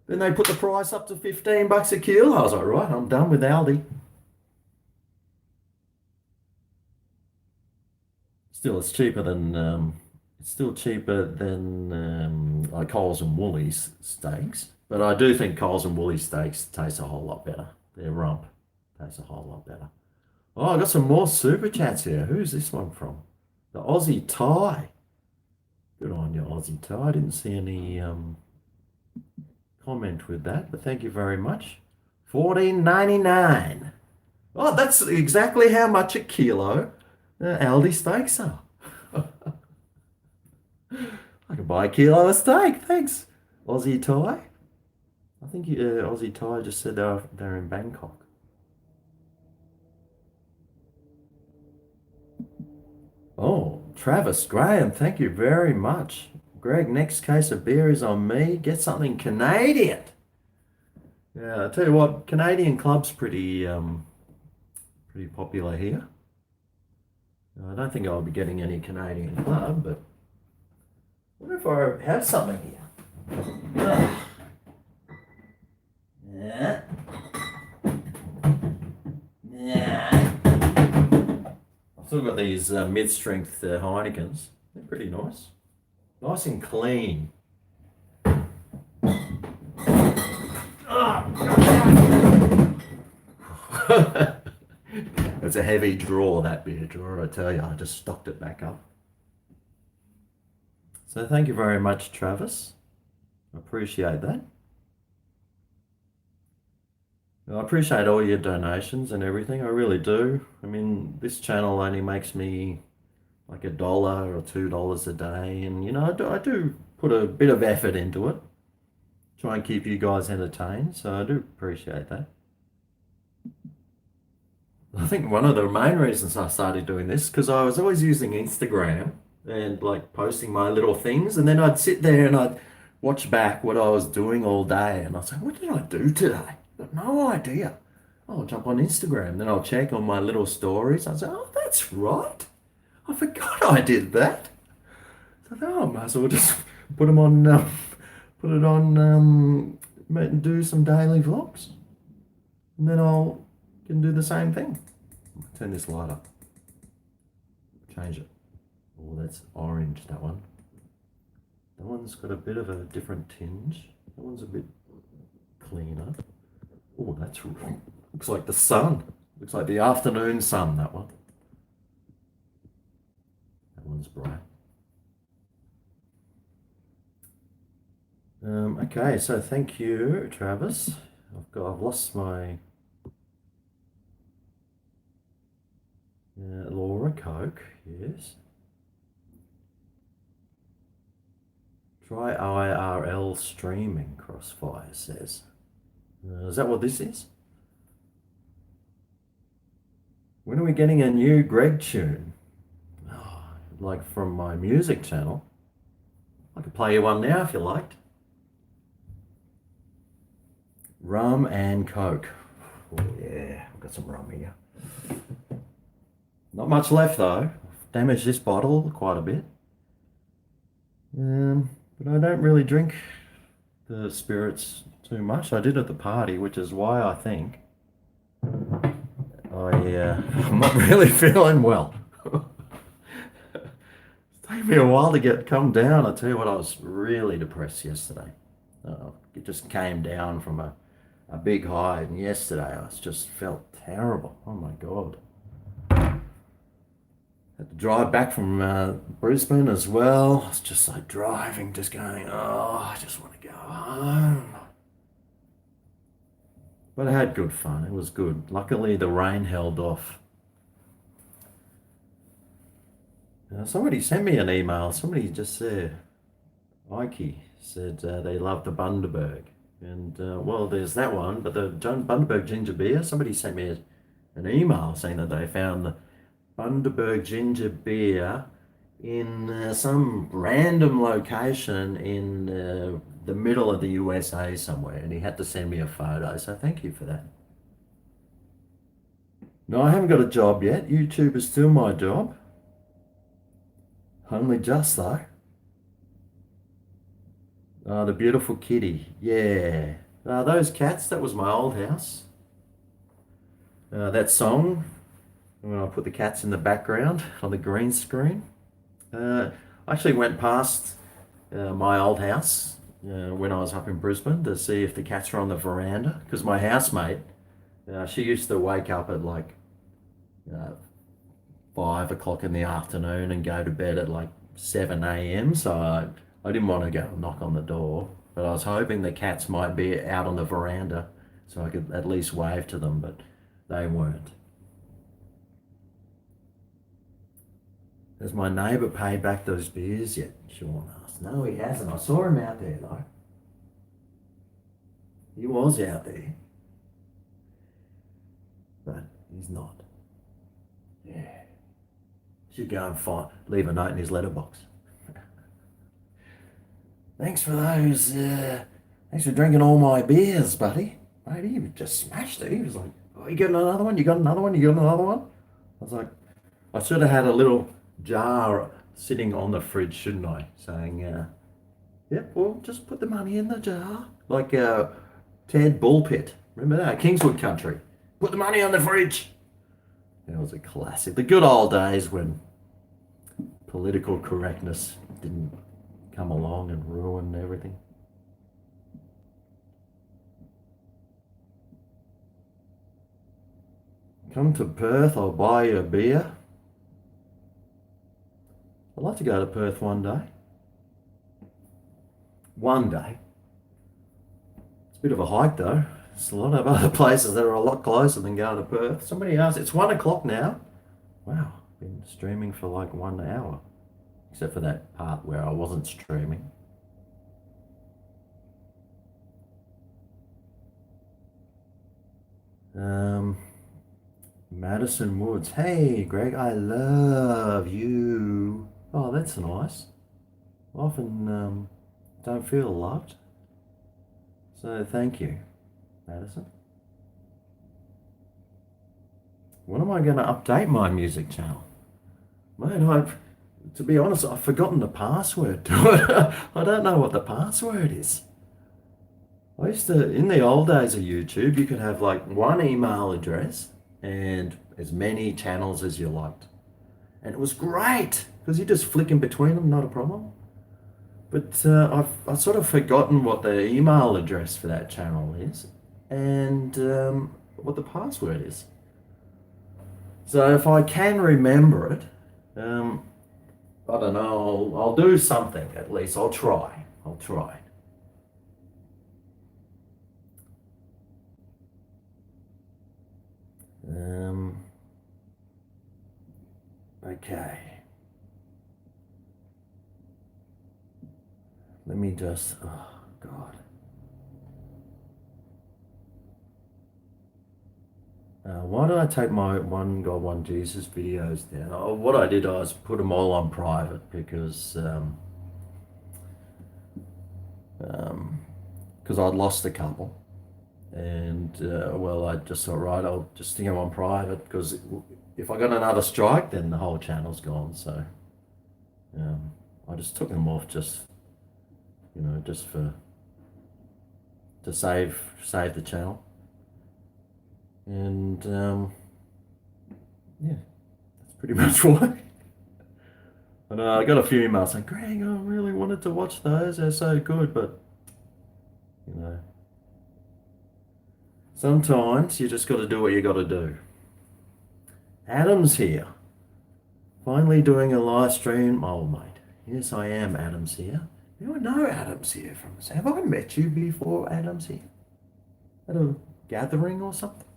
Then they put the price up to $15 a kilo. I was like, right, I'm done with Aldi. Still, it's still cheaper than like Coles and Woolies steaks. But I do think Coles and Woolies steaks taste a whole lot better. Their rump tastes a whole lot better. Oh, I got some more super chats here. Who's this one from? The Aussie Thai. Good on you, Aussie Thai. I didn't see any comment with that, but thank you very much. 14.99. Oh, that's exactly how much a kilo Aldi steaks are. I could buy a kilo of steak. Thanks, Aussie Thai. I think Aussie Thai just said they're in Bangkok. Oh, Travis Graham, thank you very much. Greg, next case of beer is on me. Get something Canadian. Yeah, I tell you what, Canadian club's pretty popular here. I don't think I'll be getting any Canadian club, but what if I have something here? Yeah. Yeah. I've still got these mid-strength Heinekens. They're pretty nice. Nice and clean. It's a heavy draw, that beer drawer, I tell you. I just stocked it back up. So thank you very much, Travis. I appreciate that. I appreciate all your donations and everything. I really do. I mean, this channel only makes me like $1 or $2 a day. And, I do put a bit of effort into it. Try and keep you guys entertained. So I do appreciate that. I think one of the main reasons I started doing this, because I was always using Instagram and like posting my little things. And then I'd sit there and I'd watch back what I was doing all day. And I'd say, what did I do today? I've got no idea. I'll jump on Instagram. Then I'll check on my little stories. I say, oh, that's right. I forgot I did that. So I thought, oh, I might as well just put them on, put it on, and do some daily vlogs. And then I'll can do the same thing. Turn this light up. Change it. Oh, that's orange, that one. That one's got a bit of a different tinge. That one's a bit cleaner. Oh, that's wrong. Looks like the sun. Looks like the afternoon sun, that one. That one's bright. Okay, so thank you, Travis. I've lost my Laura Coke, yes. Try IRL streaming, Crossfire says. Is that what this is? When are we getting a new Greg tune? Oh, like from my music channel? I could play you one now if you liked. Rum and Coke. Oh yeah, I've got some rum here. Not much left though. Damaged this bottle quite a bit. But I don't really drink the spirits too much. I did at the party, which is why I think I'm not really feeling well. It's taken me a while to come down. I tell you what, I was really depressed yesterday. It just came down from a big high, and yesterday I just felt terrible. Oh my God. Had to drive back from Brisbane as well. It's just like driving, just going, oh, I just want to go home. But I had good fun. It was good. Luckily, the rain held off. Somebody sent me an email. Somebody just said, Ike said they love the Bundaberg. And, well, there's that one. But the Bundaberg ginger beer, somebody sent me an email saying that they found the Bundaberg ginger beer in some random location in the middle of the USA somewhere, and he had to send me a photo, so thank you for that. No, I haven't got a job yet. YouTube is still my job. Only just though. The beautiful kitty, yeah. Those cats, that was my old house. That song, when I put the cats in the background on the green screen. I actually went past my old house when I was up in Brisbane to see if the cats were on the veranda, because my housemate, she used to wake up at like 5 o'clock in the afternoon and go to bed at like 7 a.m. So I didn't want to go knock on the door, but I was hoping the cats might be out on the veranda so I could at least wave to them, but they weren't. Has my neighbour paid back those beers yet? Sean asked. No, he hasn't. I saw him out there though. He was out there. But he's not. Yeah. Should go and leave a note in his letterbox. Thanks for those, thanks for drinking all my beers, buddy. Mate, he just smashed it. He was like, oh, you got another one? You got another one? You got another one? I was like, I should have had a little jar sitting on the fridge, shouldn't I? Saying, yep, well, just put the money in the jar. Like Ted Bullpit. Remember that? Kingswood Country. Put the money on the fridge. That was a classic. The good old days when political correctness didn't come along and ruin everything. Come to Perth, I'll buy you a beer. I'd like to go to Perth one day. One day. It's a bit of a hike though. There's a lot of other places that are a lot closer than going to Perth. Somebody asked, it's 1 o'clock now. Wow, been streaming for like 1 hour. Except for that part where I wasn't streaming. Madison Woods. Hey, Greg, I love you. Oh, that's nice. Often don't feel loved. So thank you, Madison. When am I going to update my music channel? Mate, to be honest, I've forgotten the password to it. I don't know what the password is. I used to, in the old days of YouTube, you could have like one email address and as many channels as you liked. And it was great because you just flick in between them, not a problem. But I've sort of forgotten what the email address for that channel is and what the password is. So if I can remember it, I don't know, I'll do something at least. I'll try. I'll try. Um, okay. Let me just, oh God. Why did I take my One God, One Jesus videos down? Oh, what I did, I was put them all on private because I'd lost a couple. And well, I just thought, right, I'll just stick them on private because if I got another strike, then the whole channel's gone. So I just took them off just, just to save the channel. And yeah, that's pretty much why. And I got a few emails saying, Greg, I really wanted to watch those. They're so good, but you know, sometimes you just got to do what you got to do. Adam's here, finally doing a live stream. Oh, mate, yes, I am. Adam's here. You know Adam's here from. Have I met you before? Adam's here at a gathering or something.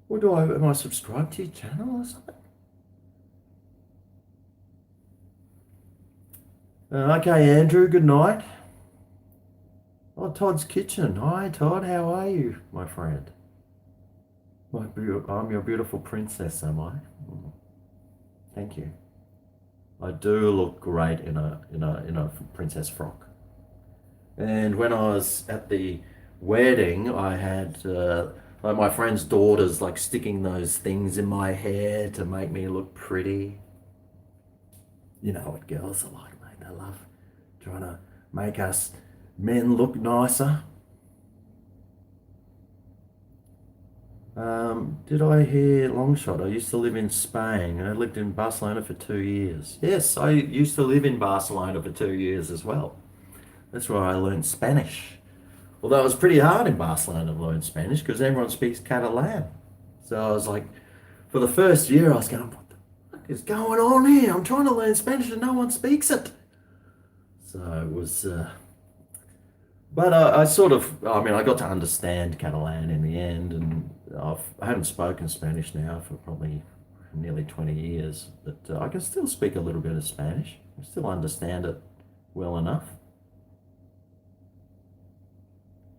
Or am I subscribed to your channel or something? Okay, Andrew, good night. Oh, Todd's Kitchen. Hi, Todd, how are you, my friend? I'm your beautiful princess, am I? Thank you. I do look great in a princess frock. And when I was at the wedding, I had like my friend's daughters like sticking those things in my hair to make me look pretty. You know what girls are like, mate. They love trying to make us men look nicer. Did I hear long shot? I used to live in Spain. I lived in Barcelona for 2 years. Yes, I used to live in Barcelona for 2 years as well. That's where I learned Spanish. Although it was pretty hard in Barcelona to learn Spanish because everyone speaks Catalan. So I was like, for the first year, I was going, what the fuck is going on here? I'm trying to learn Spanish and no one speaks it. So it was, but I sort of, I mean, I got to understand Catalan in the end, and I haven't spoken Spanish now for probably nearly 20 years, but I can still speak a little bit of Spanish. I still understand it well enough.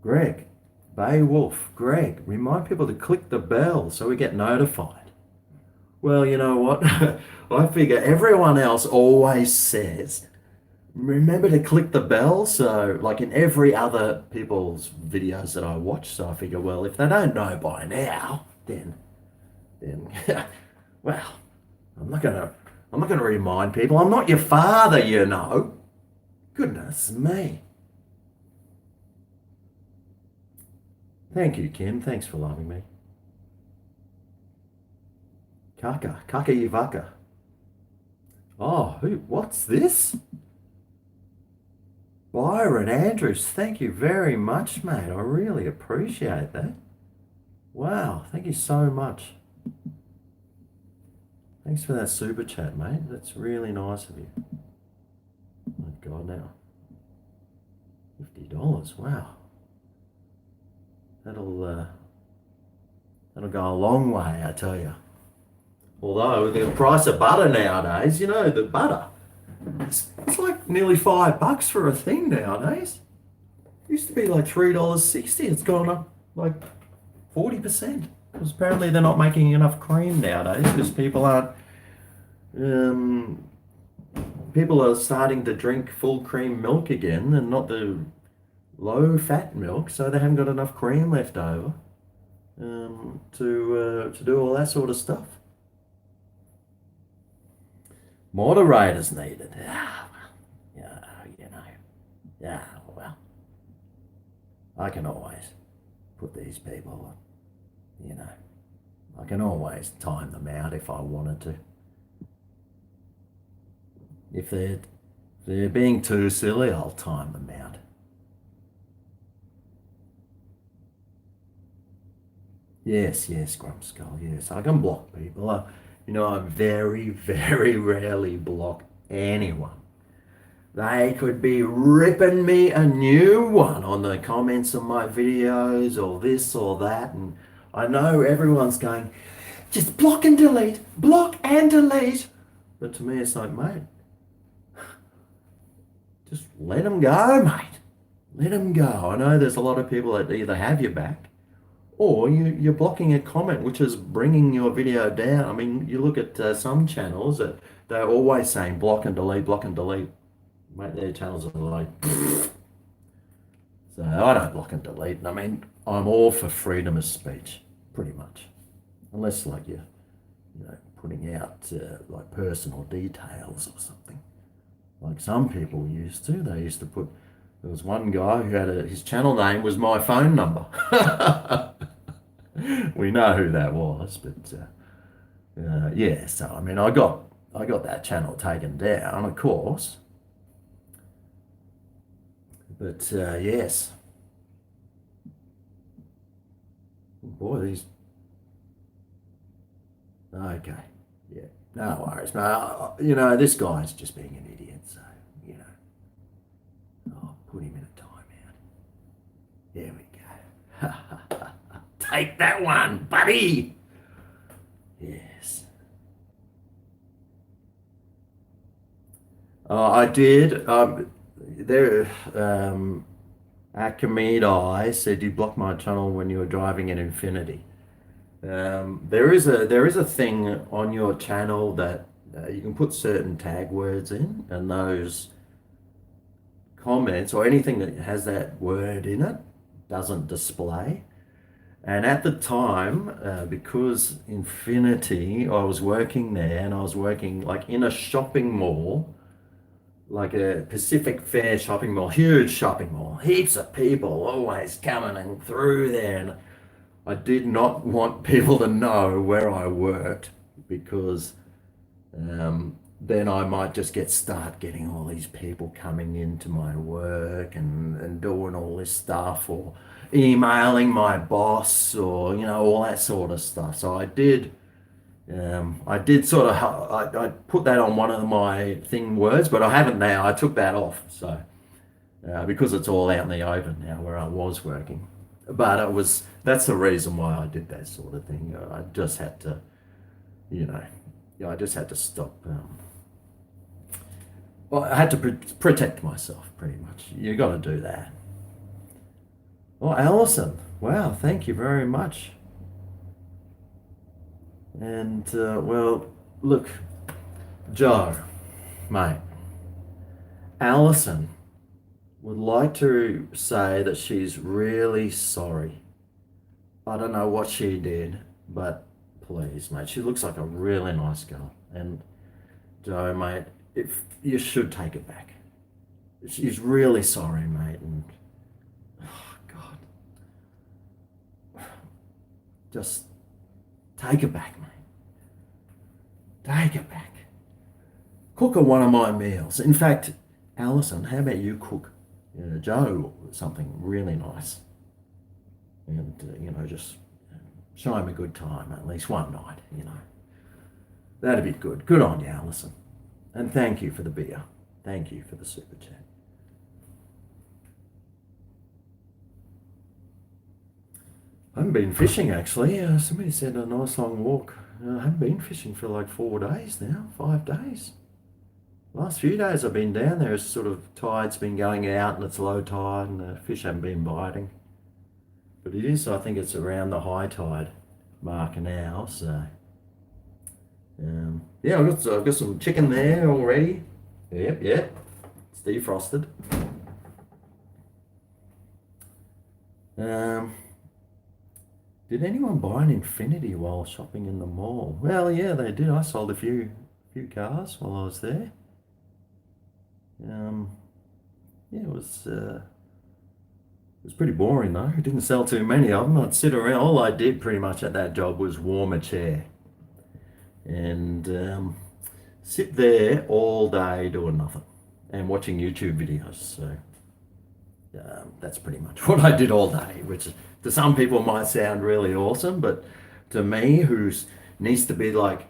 Greg, Beowulf, Greg, remind people to click the bell so we get notified. Well, you know what? I figure everyone else always says, remember to click the bell. So, like in every other people's videos that I watch, so I figure, well, if they don't know by now, then, well, I'm not gonna remind people. I'm not your father, you know. Goodness me. Thank you, Kim. Thanks for loving me. Kaka, Kaka Yivaka. Oh, what's this? Byron Andrews, thank you very much, mate. I really appreciate that. Wow, thank you so much. Thanks for that super chat, mate. That's really nice of you. My God, now. $50, wow. That'll go a long way, I tell you. Although the price of butter nowadays, you know, the butter, it's like nearly $5 for a thing nowadays. It used to be like $3.60. It's gone up like 40%. Because apparently they're not making enough cream nowadays because people are starting to drink full cream milk again and not the low fat milk, so they haven't got enough cream left over. to do all that sort of stuff. Moderators needed. Yeah, you know. Yeah, well, I can always put these people on, you know. I can always time them out if I wanted to. If they're being too silly, I'll time them out. Yes, Grumpskull, yes. I can block people. I very, very rarely block anyone. They could be ripping me a new one on the comments of my videos or this or that. And I know everyone's going, just block and delete. But to me, it's like, mate, just let them go, mate. Let them go. I know there's a lot of people that either have your back or you're blocking a comment, which is bringing your video down. I mean, you look at some channels that they're always saying block and delete, block and delete. Mate, their channels are like, so I don't block and delete. And I mean, I'm all for freedom of speech, pretty much, unless like you're putting out like personal details or something. Like some people used to. They used to put. There was one guy who had his channel name was my phone number. We know who that was, but yeah. So I mean, I got that channel taken down, of course. But yes, boy, these. Okay, yeah, no worries, mate. This guy's just being an idiot, so I'll put him in a timeout. There we go. Take that one, buddy. Yes. I did. Akamid said you blocked my channel when you were driving an Infinity. There is a thing on your channel that you can put certain tag words in, and those comments or anything that has that word in it doesn't display. And at the time, because Infinity, I was working there, and I was working like in a shopping mall, like a Pacific Fair shopping mall, huge shopping mall, heaps of people always coming and through there. And I did not want people to know where I worked because then I might just start getting all these people coming into my work and doing all this stuff or emailing my boss or all that sort of stuff. So I did sort of I put that on one of my thing words, but I haven't now. I took that off, so because it's all out in the open now where I was working. But that's the reason why I did that sort of thing. I just had to, I just had to stop. Well, I had to protect myself, pretty much. You got to do that. Well, Allison, wow, thank you very much. And well, look, Joe, mate, Allison would like to say that she's really sorry. I don't know what she did, but please, mate, she looks like a really nice girl. And Joe, mate, if you should take it back. She's really sorry, mate, and oh God, just take it back, mate. Take it back. Cook her one of my meals. In fact, Allison, how about you cook Joe something really nice, and just show him a good time at least one night. That'd be good. Good on you, Allison, and thank you for the beer. Thank you for the super chat. I haven't been fishing actually. Somebody said a nice long walk. I haven't been fishing for like 4 days now, 5 days. Last few days I've been down there. It's sort of tide's been going out and it's low tide and the fish haven't been biting. But it is, I think it's around the high tide mark now. So yeah, I've got some chicken there already. Yep, it's defrosted. Did anyone buy an Infinity while shopping in the mall? Well, yeah, they did. I sold a few cars while I was there. Um, yeah, it was pretty boring though. I didn't sell too many of them. I'd sit around. All I did pretty much at that job was warm a chair and sit there all day doing nothing and watching YouTube videos. So that's pretty much what I did all day, which to some people might sound really awesome, but to me, who needs to be like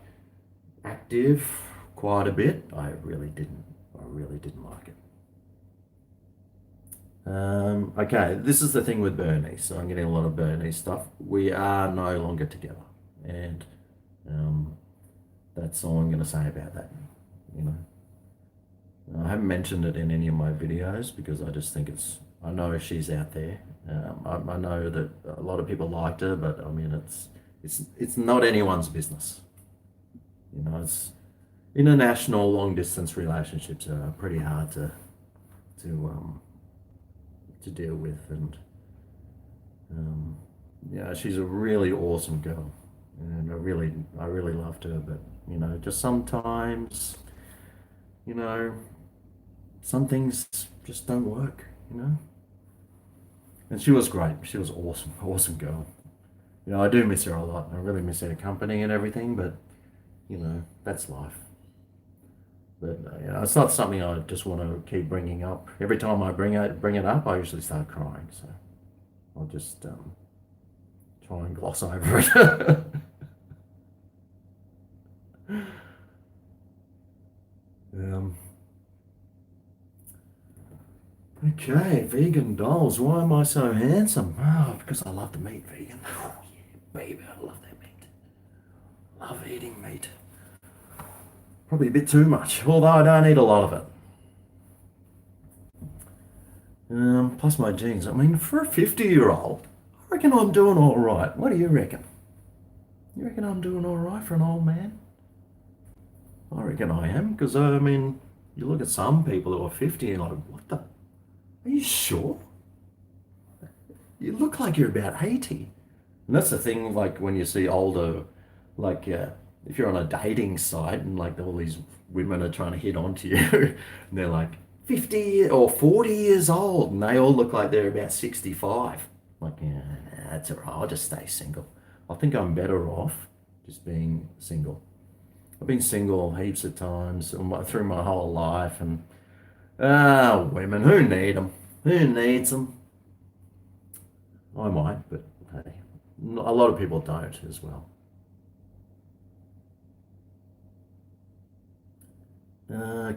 active quite a bit, I really didn't. I really didn't like it. Okay, this is the thing with Bernie. So I'm getting a lot of Bernie stuff. We are no longer together, and um, that's all I'm going to say about that. You know, I haven't mentioned it in any of my videos because I just think it's. I know she's out there. I know that a lot of people liked her, but I mean, it's not anyone's business. You know, it's international long distance relationships are pretty hard to um, to deal with, and um, yeah, she's a really awesome girl, and I really loved her. But you know, just sometimes, you know, some things just don't work. You know, and she was great. She was awesome, awesome girl. You know, I do miss her a lot. I really miss her company and everything. But you know, that's life. But you know, it's not something I just want to keep bringing up. Every time I bring it up, I usually start crying. So I'll just try and gloss over it. um, okay, vegan dolls. Why am I so handsome? Oh, because I love to meat vegan. Oh, yeah, baby, I love that meat. Love eating meat. Probably a bit too much, although I don't eat a lot of it. Plus my genes. I mean, for a 50-year-old, I reckon I'm doing all right. What do you reckon? You reckon I'm doing all right for an old man? I reckon I am, because I mean, you look at some people who are 50 and like, what the? Are you sure? You look like you're about 80. And that's the thing, like when you see older, like if you're on a dating site and like all these women are trying to hit onto you, and they're like 50 or 40 years old, and they all look like they're about 65. Like, yeah, nah, that's all right. I'll just stay single. I think I'm better off just being single. I've been single heaps of times through my whole life, and women, who need them? Who needs them? I might, but hey, a lot of people don't as well.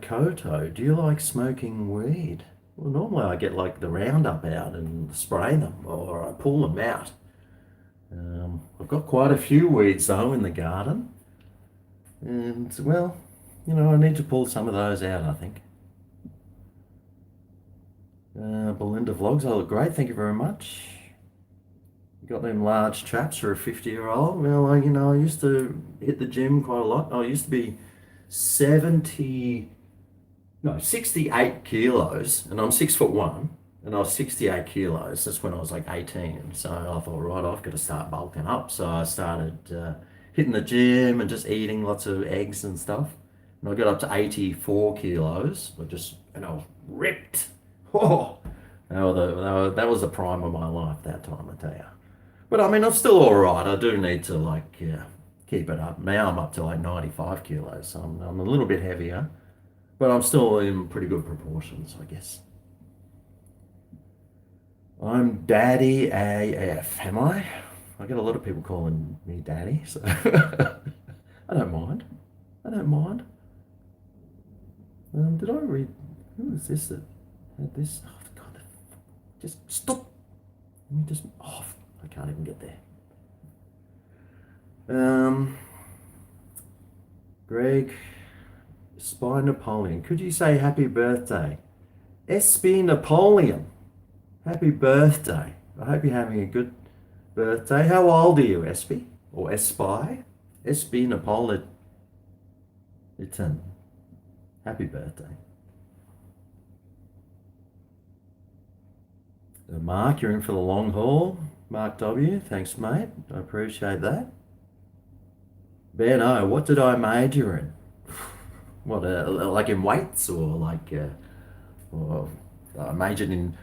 Koto, do you like smoking weed? Well, normally I get like the Roundup out and spray them, or I pull them out. I've got quite a few weeds though in the garden, and well, you know, I need to pull some of those out, I think. Belinda Vlogs, they look great, thank you very much. You got them large traps for a 50-year-old. Well, you know, I used to hit the gym quite a lot. I used to be 70, no, 68 kilos, and I'm 6'1", and I was 68 kilos. That's when I was like 18. So I thought, right, I've got to start bulking up. So I started hitting the gym and just eating lots of eggs and stuff. And I got up to 84 kilos. And I was ripped. Oh, that was the prime of my life that time, I tell you. But I mean, I'm still all right. I do need to like, yeah, keep it up. Now I'm up to like 95 kilos. So I'm a little bit heavier. But I'm still in pretty good proportions, I guess. I'm Daddy AF, am I? I get a lot of people calling me Daddy, so I don't mind. I don't mind. Did I read? Who is this that had this? Oh, God, just stop. Let me just. Oh, I can't even get there. Greg, Spy Napoleon. Could you say happy birthday? SB Napoleon. Happy birthday. I hope you're having a good birthday. How old are you, SB? Or SPY? SB Napoleon. Happy birthday. Mark, you're in for the long haul. Mark W, thanks, mate. I appreciate that. Ben O, what did I major in? What, like in weights or or I majored in.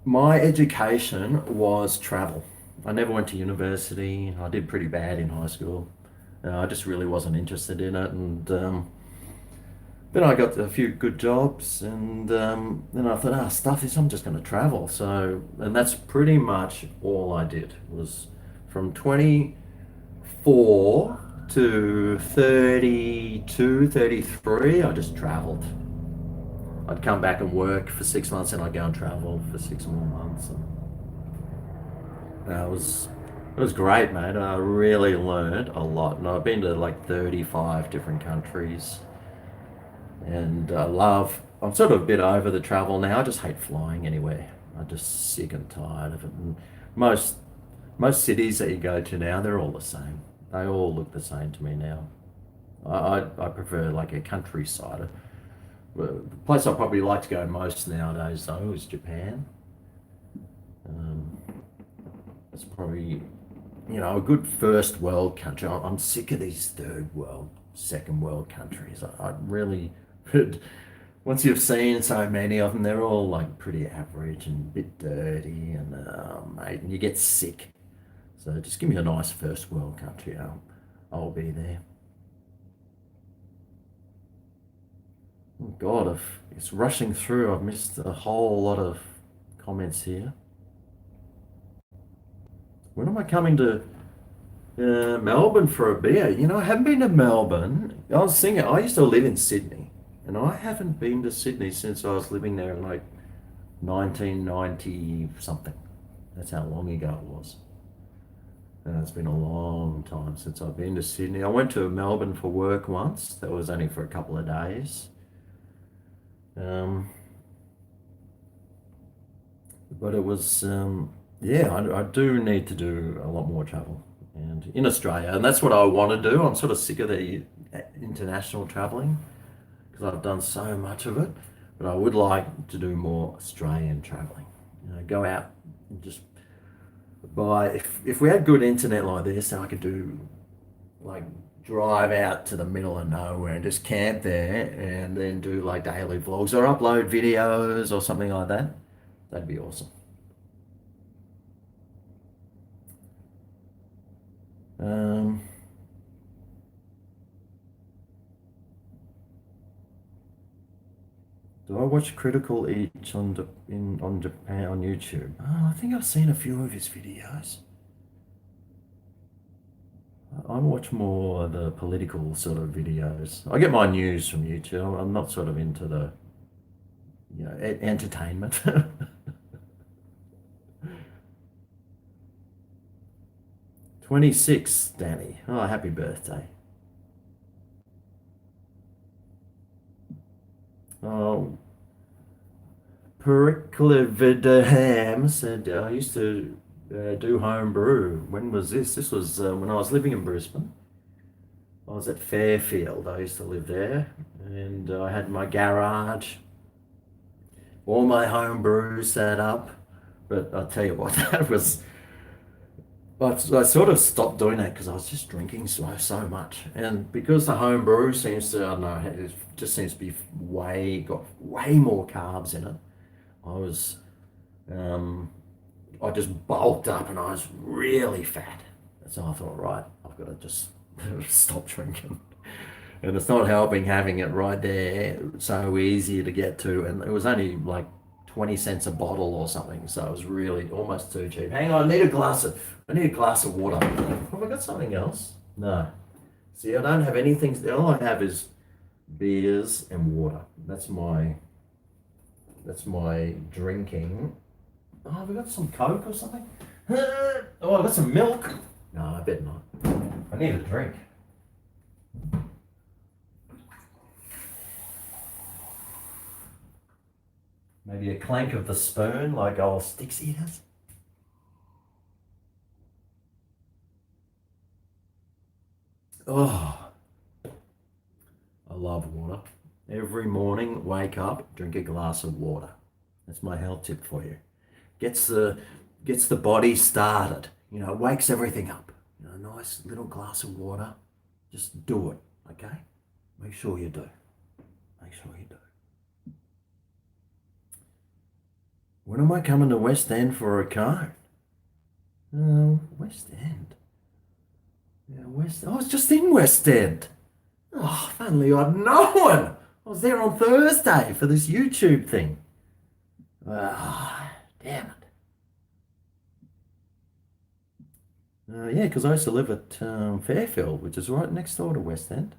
My education was travel. I never went to university. I did pretty bad in high school. I just really wasn't interested in it, and then I got a few good jobs, and then I thought, stuff this, I'm just going to travel. So, and that's pretty much all I did was from 24 to 32, 33. I just traveled. I'd come back and work for 6 months, and I'd go and travel for 6 more months. And it was great, mate. I really learned a lot, and I've been to like 35 different countries, and I love. I'm sort of a bit over the travel now. I just hate flying anywhere. I'm just sick and tired of it. And most most cities that you go to now, they're all the same. They all look the same to me now. I prefer like a countryside. The place I probably like to go most nowadays though is Japan. Um, it's probably a good first world country. I'm sick of these third world, second world countries. I really, once you've seen so many of them, they're all like pretty average and a bit dirty, and mate, and you get sick. So just give me a nice first world country. I'll be there. Oh God, if it's rushing through, I've missed a whole lot of comments here. When am I coming to Melbourne for a beer? I haven't been to Melbourne. I was thinking, I used to live in Sydney, and I haven't been to Sydney since I was living there in like 1990 something. That's how long ago it was. And it's been a long time since I've been to Sydney. I went to Melbourne for work once. That was only for a couple of days. Um, but it was, yeah, I do need to do a lot more travel and in Australia. And that's what I want to do. I'm sort of sick of the international traveling because I've done so much of it. But I would like to do more Australian traveling. Go out and just buy. If we had good internet like this, then I could do like drive out to the middle of nowhere and just camp there and then do like daily vlogs or upload videos or something like that. That'd be awesome. Um, do I watch Critical Each on Japan on YouTube? Oh, I think I've seen a few of his videos. I watch more the political sort of videos. I get my news from YouTube. I'm not sort of into the entertainment. 26, Danny. Oh, happy birthday. Oh, Periclividham said, I used to do home brew. When was this? This was when I was living in Brisbane. I was at Fairfield. I used to live there, and I had my garage, all my home brew set up. But I'll tell you what, that was. I sort of stopped doing that because I was just drinking so much, and because the home brew seems to, I don't know, it just seems to be got way more carbs in it. I was um, I just bulked up and I was really fat. So I thought, right, I've got to just stop drinking. And it's not helping having it right there, so easy to get to. And it was only like 20 cents a bottle or something. So it was really almost too cheap. Hang on, I need a glass of water. Have I got something else? No. See, I don't have anything. All I have is beers and water. That's my drinking. Oh, have we got some Coke or something? Oh, I've got some milk. No, I bet not. I need a drink. Maybe a clank of the spoon like old Stixie does. Oh, I love water. Every morning, wake up, drink a glass of water. That's my health tip for you. Gets gets the body started. Wakes everything up. Nice little glass of water. Just do it, okay? Make sure you do. Make sure you do. When am I coming to West End for a cone? West End. Yeah, I was just in West End. Oh, if only I'd known. I was there on Thursday for this YouTube thing. Ah, damn it. Yeah, because I used to live at Fairfield, which is right next door to West End.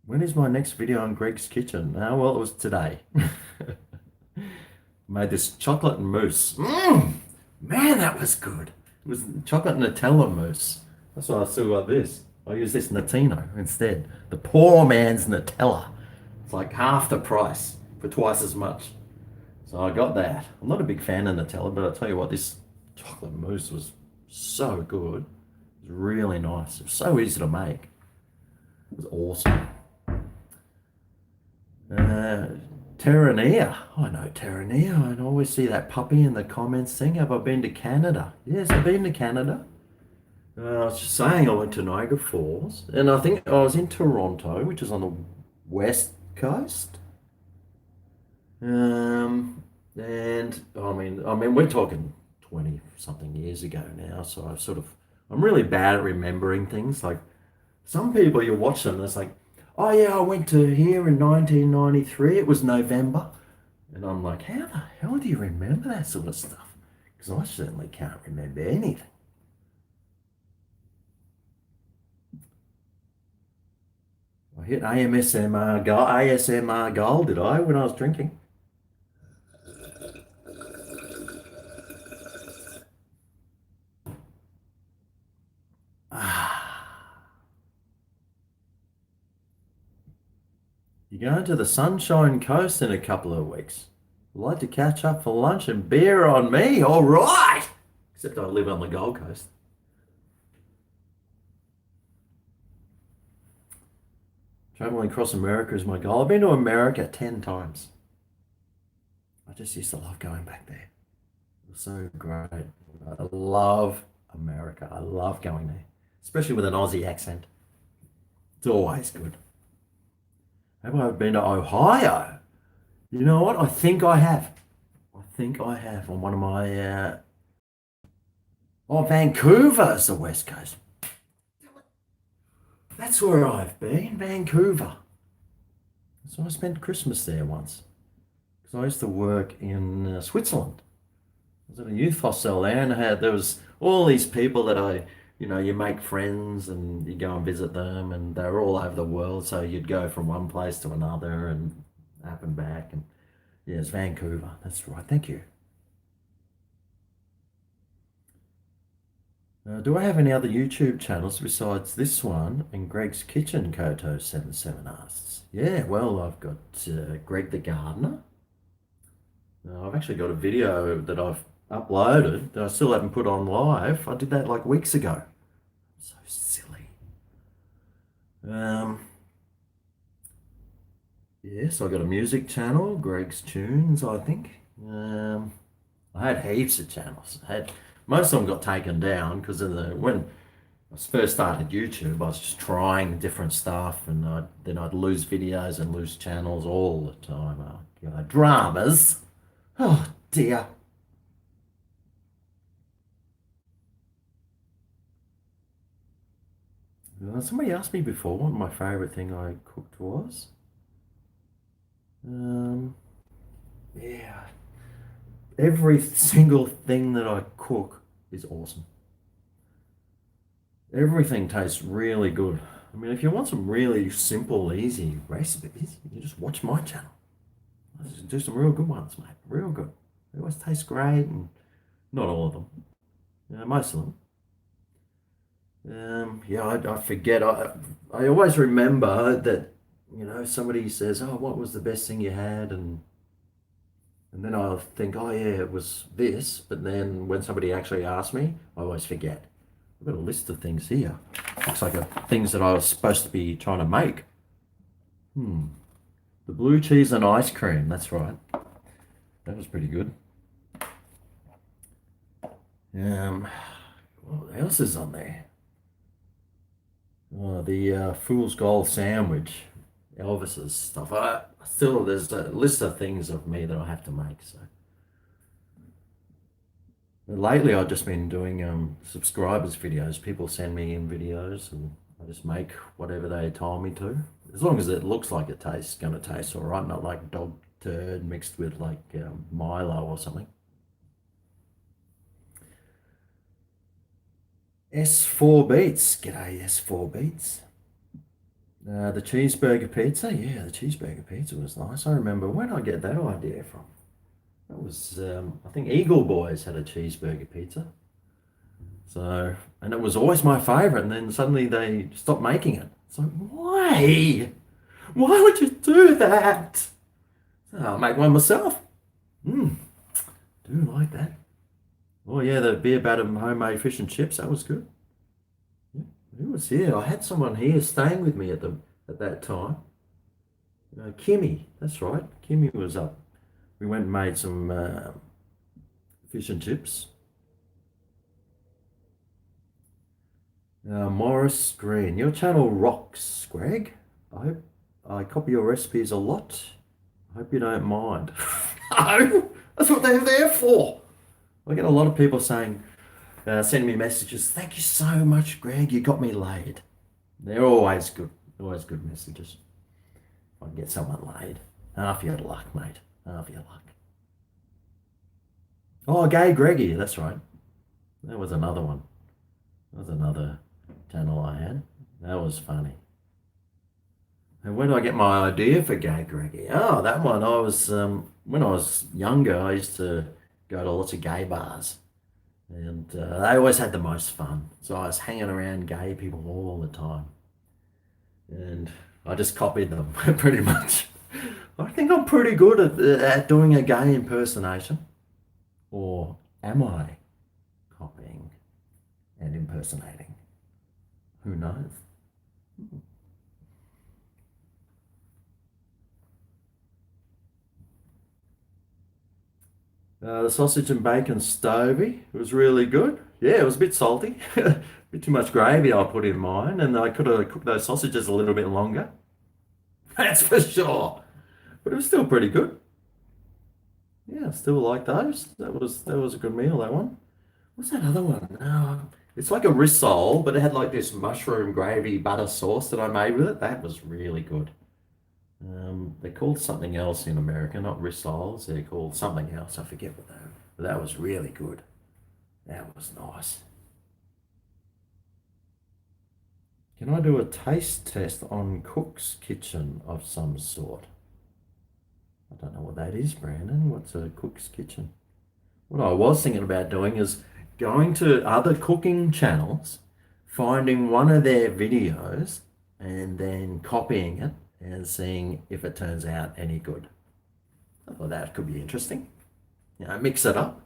When is my next video on Greg's Kitchen? Well, it was today. Made this chocolate mousse. Man, that was good. It was chocolate Nutella mousse. That's why I still got this. I use this Nutino instead. The poor man's Nutella. It's like half the price for twice as much. So I got that. I'm not a big fan of Nutella, but I'll tell you what, this chocolate mousse was so good. It was really nice. It was so easy to make. It was awesome. Terranea. I know Terranea. I always see that puppy in the comments saying, have I been to Canada? Yes, I've been to Canada. I was just saying I went to Niagara Falls, and I think I was in Toronto, which is on the west coast. And I mean, we're talking 20 something years ago now, so I'm really bad at remembering things. Like some people, you watch them, and it's like, oh yeah, I went to here in 1993. It was November, and I'm like, how the hell do you remember that sort of stuff? Because I certainly can't remember anything. I hit ASMR goal, did I, when I was drinking? You're going to the Sunshine Coast in a couple of weeks. I'd like to catch up for lunch and beer on me. All right. Except I live on the Gold Coast. Traveling across America is my goal. I've been to America 10 times. I just used to love going back there. It was so great. I love America. I love going there, especially with an Aussie accent. It's always good. Have I been to Ohio? You know what? I think I have. I think I have on one of my. Vancouver's the West Coast. That's where I've been, Vancouver. So I spent Christmas there once. Because I used to work in Switzerland. I was at a youth hostel there, and there was all these people that you make friends and you go and visit them, and they're all over the world. So you'd go from one place to another and up and back. And yeah, it's Vancouver. That's right. Thank you. Do I have any other YouTube channels besides this one and Greg's Kitchen, Koto77 asks? Yeah, well, I've got Greg the Gardener. I've actually got a video that I've uploaded that I still haven't put on live. I did that like weeks ago. So silly. Yes, I got a music channel, Greg's Tunes, I think. I had heaps of channels. Most of them got taken down because when I first started YouTube, I was just trying different stuff, and then I'd lose videos and lose channels all the time. Oh, God. Dramas. Oh, dear. Somebody asked me before what my favorite thing I cooked was. Yeah. Every single thing that I cook is awesome. Everything tastes really good. I mean, if you want some really simple, easy recipes, you just watch my channel. I just do some real good ones, mate. Real good. They always taste great, and not all of them. Most of them. Yeah, I forget. I always remember that, somebody says, oh, what was the best thing you had? And then I'll think, oh yeah, it was this. But then when somebody actually asks me, I always forget. I've got a list of things here. Looks like things that I was supposed to be trying to make. The blue cheese and ice cream. That's right. That was pretty good. Um, what else is on there? Oh, the Fool's Gold sandwich, Elvis's stuff. Still, there's a list of things of me that I have to make. So lately, I've just been doing subscribers videos. People send me in videos, and I just make whatever they tell me to. As long as it looks like it tastes, gonna taste all right, not like dog turd mixed with like Milo or something. S4 Beats. G'day, S4 Beats. The cheeseburger pizza. Yeah, the cheeseburger pizza was nice. I remember when I get that idea from. That was, I think Eagle Boys had a cheeseburger pizza. So, and it was always my favorite. And then suddenly they stopped making it. So, why? Why would you do that? So I'll make one myself. Hmm, do like that. Oh, yeah, the beer battered homemade fish and chips. That was good. Yeah, who was here? I had someone here staying with me at that time. Kimmy, that's right. Kimmy was up. We went and made some fish and chips. Morris Green, your channel rocks, Greg. I hope I copy your recipes a lot. I hope you don't mind. No, that's what they're there for. I get a lot of people saying, sending me messages. Thank you so much, Greg. You got me laid. They're always good messages. If I can get someone laid, half your luck, mate. Half your luck. Oh, Gay Greggy, that's right. That was another one. That was another channel I had. That was funny. And where did I get my idea for Gay Greggy? Oh, that one. I was when I was younger, I used to go to lots of gay bars, and they always had the most fun. So I was hanging around gay people all the time, and I just copied them pretty much. I think I'm pretty good at doing a gay impersonation. Or am I copying and impersonating? Who knows? The sausage and bacon stovey was really good. Yeah, it was a bit salty. A bit too much gravy I put in mine, and I could have cooked those sausages a little bit longer. That's for sure. But it was still pretty good. Yeah, I still like those. That was a good meal, that one. What's that other one? It's like a rissole, but it had like this mushroom gravy butter sauce that I made with it. That was really good. They're called something else in America, not rissoles. They're called something else. I forget what they are. But that was really good. That was nice. Can I do a taste test on Cook's Kitchen of some sort? I don't know what that is, Brandon. What's a Cook's Kitchen? What I was thinking about doing is going to other cooking channels, finding one of their videos, and then copying it and seeing if it turns out any good. I thought that could be interesting. Mix it up.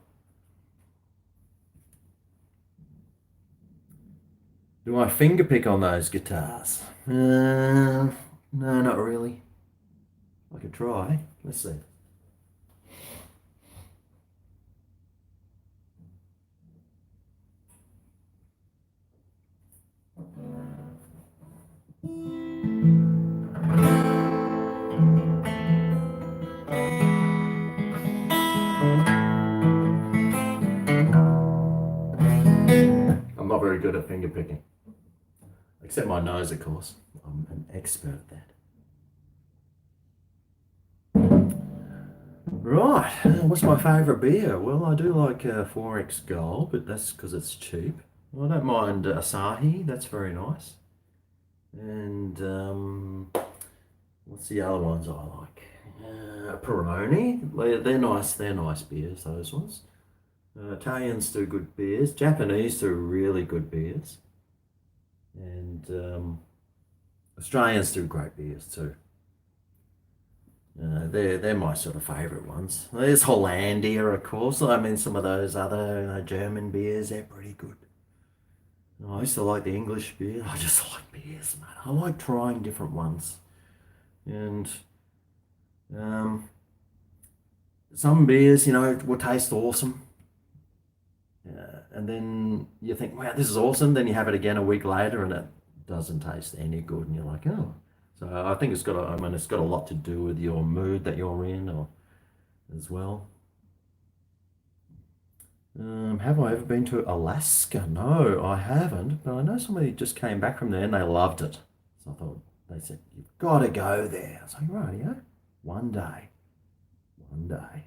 Do I finger pick on those guitars? No, not really. I could try. Let's see. I'm not very good at finger picking. Except my nose, of course. I'm an expert at that. Right, what's my favourite beer? Well, I do like 4X Gold, but that's because it's cheap. I don't mind Asahi, that's very nice. And what's the other ones I like? Peroni, they're nice beers, those ones. Italians do good beers. Japanese do really good beers. And Australians do great beers too. They're my sort of favourite ones. There's Hollandia, of course. I mean, some of those other German beers, they're pretty good. I used to like the English beer. I just like beers, man. I like trying different ones. And Um, some beers, will taste awesome. And then you think, wow, this is awesome. Then you have it again a week later and it doesn't taste any good. And you're like, oh. So I think it's got a lot to do with your mood that you're in or as well. Have I ever been to Alaska? No, I haven't. But I know somebody just came back from there and they loved it. So I thought, they said, you've got to go there. I was like, right, yeah, one day, one day.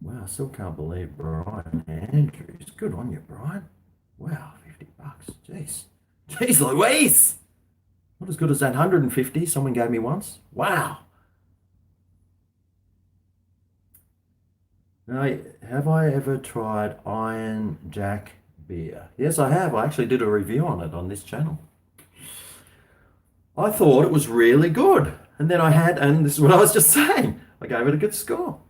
Wow, I still can't believe Brian Andrews. Good on you, Brian. Wow, $50. Jeez. Jeez Louise! Not as good as that 150 someone gave me once. Wow. Now, have I ever tried Iron Jack beer? Yes, I have. I actually did a review on it on this channel. I thought it was really good. And then and this is what I was just saying, I gave it a good score.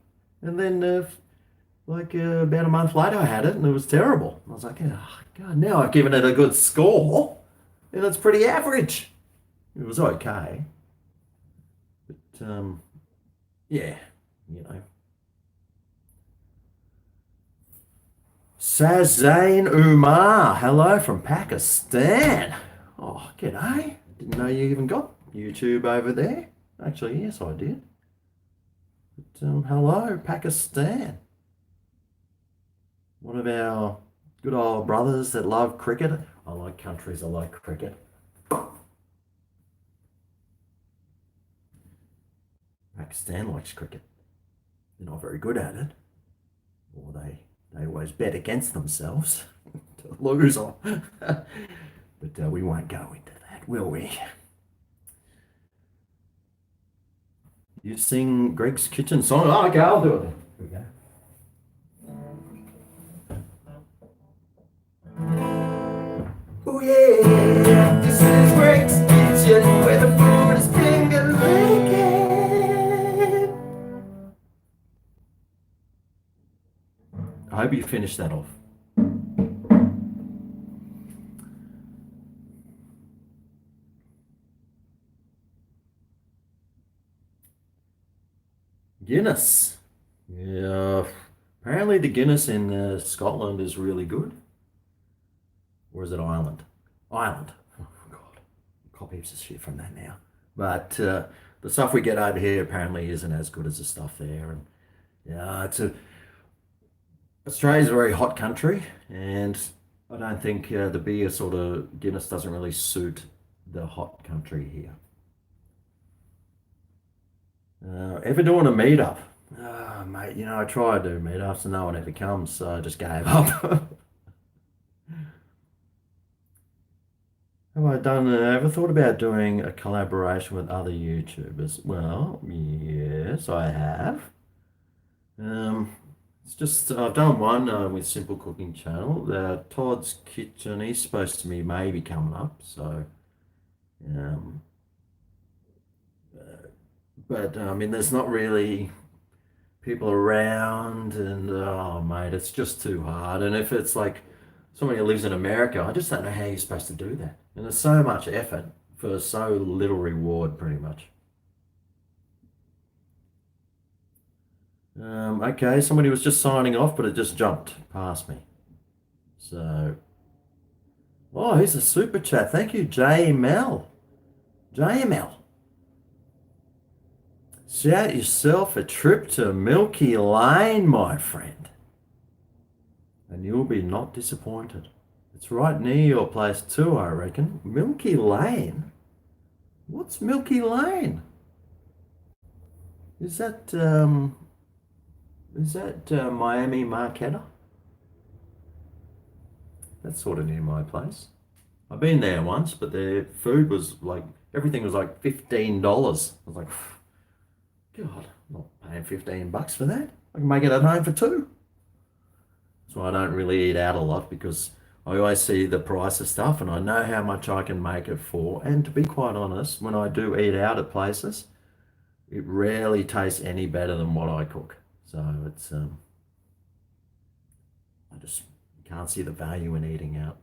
And then, about a month later, I had it and it was terrible. I was like, oh, God, now I've given it a good score and it's pretty average. It was okay. But, yeah, you know. Sazain Umar, hello from Pakistan. Oh, g'day. Didn't know you even got YouTube over there. Actually, yes, I did. But, hello, Pakistan. One of our good old brothers that love cricket. I like countries that like cricket. Pakistan likes cricket. They're not very good at it. Or they always bet against themselves to lose on. But we won't go into that, will we? You sing Greg's Kitchen song? Oh, okay, I'll do it then. Here we go. Oh yeah, this is Greg's Kitchen where the food is finger licking. I hope you finished that off. Guinness. Yeah, apparently the Guinness in Scotland is really good. Or is it Ireland? Ireland. Oh, God. Copy heaps of shit from that now. But the stuff we get over here apparently isn't as good as the stuff there. And yeah, Australia's a very hot country, and I don't think the beer sort of Guinness doesn't really suit the hot country here. Ever doing a meetup? Oh, mate, I tried to do meetups and no one ever comes, so I just gave up. Have I ever thought about doing a collaboration with other YouTubers? Well, yes, I have. It's just, I've done one with Simple Cooking Channel. Todd's Kitchen, he's supposed to be maybe coming up, so, um, but I mean, there's not really people around, and oh, mate, it's just too hard. And if it's like somebody who lives in America, I just don't know how you're supposed to do that. And there's so much effort for so little reward, pretty much. Okay, somebody was just signing off, but it just jumped past me. So, oh, here's a super chat. Thank you, JML. JML. Shout yourself a trip to Milky Lane, my friend. And you'll be not disappointed. It's right near your place too, I reckon. Milky Lane? What's Milky Lane? Is that Miami Marquetta? That's sort of near my place. I've been there once, but their food was like, everything was like $15. I was like, God, I'm not paying $15 for that. I can make it at home for two. So I don't really eat out a lot because I always see the price of stuff and I know how much I can make it for. And to be quite honest, when I do eat out at places, it rarely tastes any better than what I cook. So it's, I just can't see the value in eating out.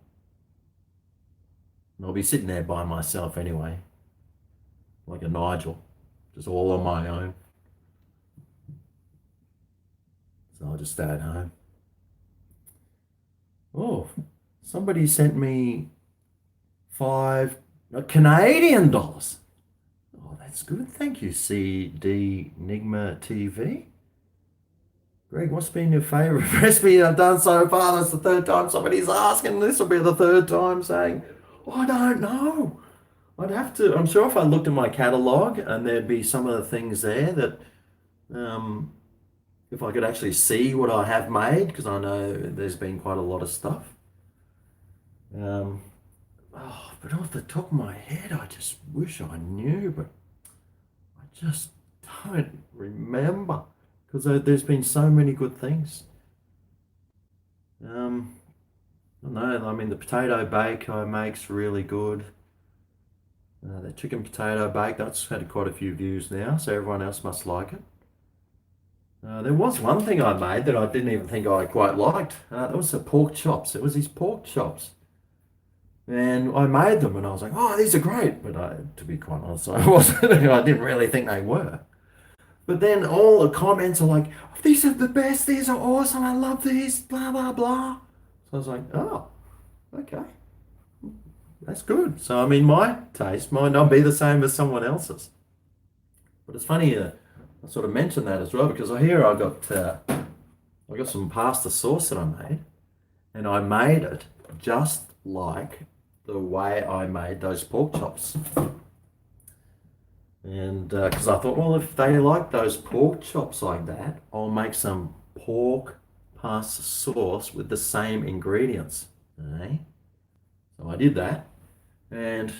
And I'll be sitting there by myself anyway, like a Nigel. just all on my own. So I just stay at home. Oh, somebody sent me five Canadian dollars. Oh, that's good. Thank you, CD Nigma TV. Greg, what's been your favourite recipe I've done so far? That's the third time somebody's asking. This will be the third time saying, oh, I don't know. I'd have to. I'm sure if I looked at my catalogue and there'd be some of the things there that, um, if I could actually see what I have made, because I know there's been quite a lot of stuff. Um, but off the top of my head, I just wish I knew, but I just don't remember because there's been so many good things. Um, I don't know. I mean, the potato bake I make's really good. The chicken potato bake, that's had quite a few views now, so everyone else must like it. There was one thing I made that I didn't even think I quite liked. That was the pork chops. It was these pork chops. And I made them and I was like, oh, these are great. But to be quite honest, I wasn't, I didn't really think they were. But then all the comments are like, these are the best, these are awesome, I love these, blah, blah, blah. So I was like, oh, okay, that's good. So, I mean, my taste might not be the same as someone else's. But it's funny, I sort of mentioned that as well because I got some pasta sauce that I made and I made it just like the way I made those pork chops. And because I thought, well, if they like those pork chops like that, I'll make some pork pasta sauce with the same ingredients. Okay? So I did that, and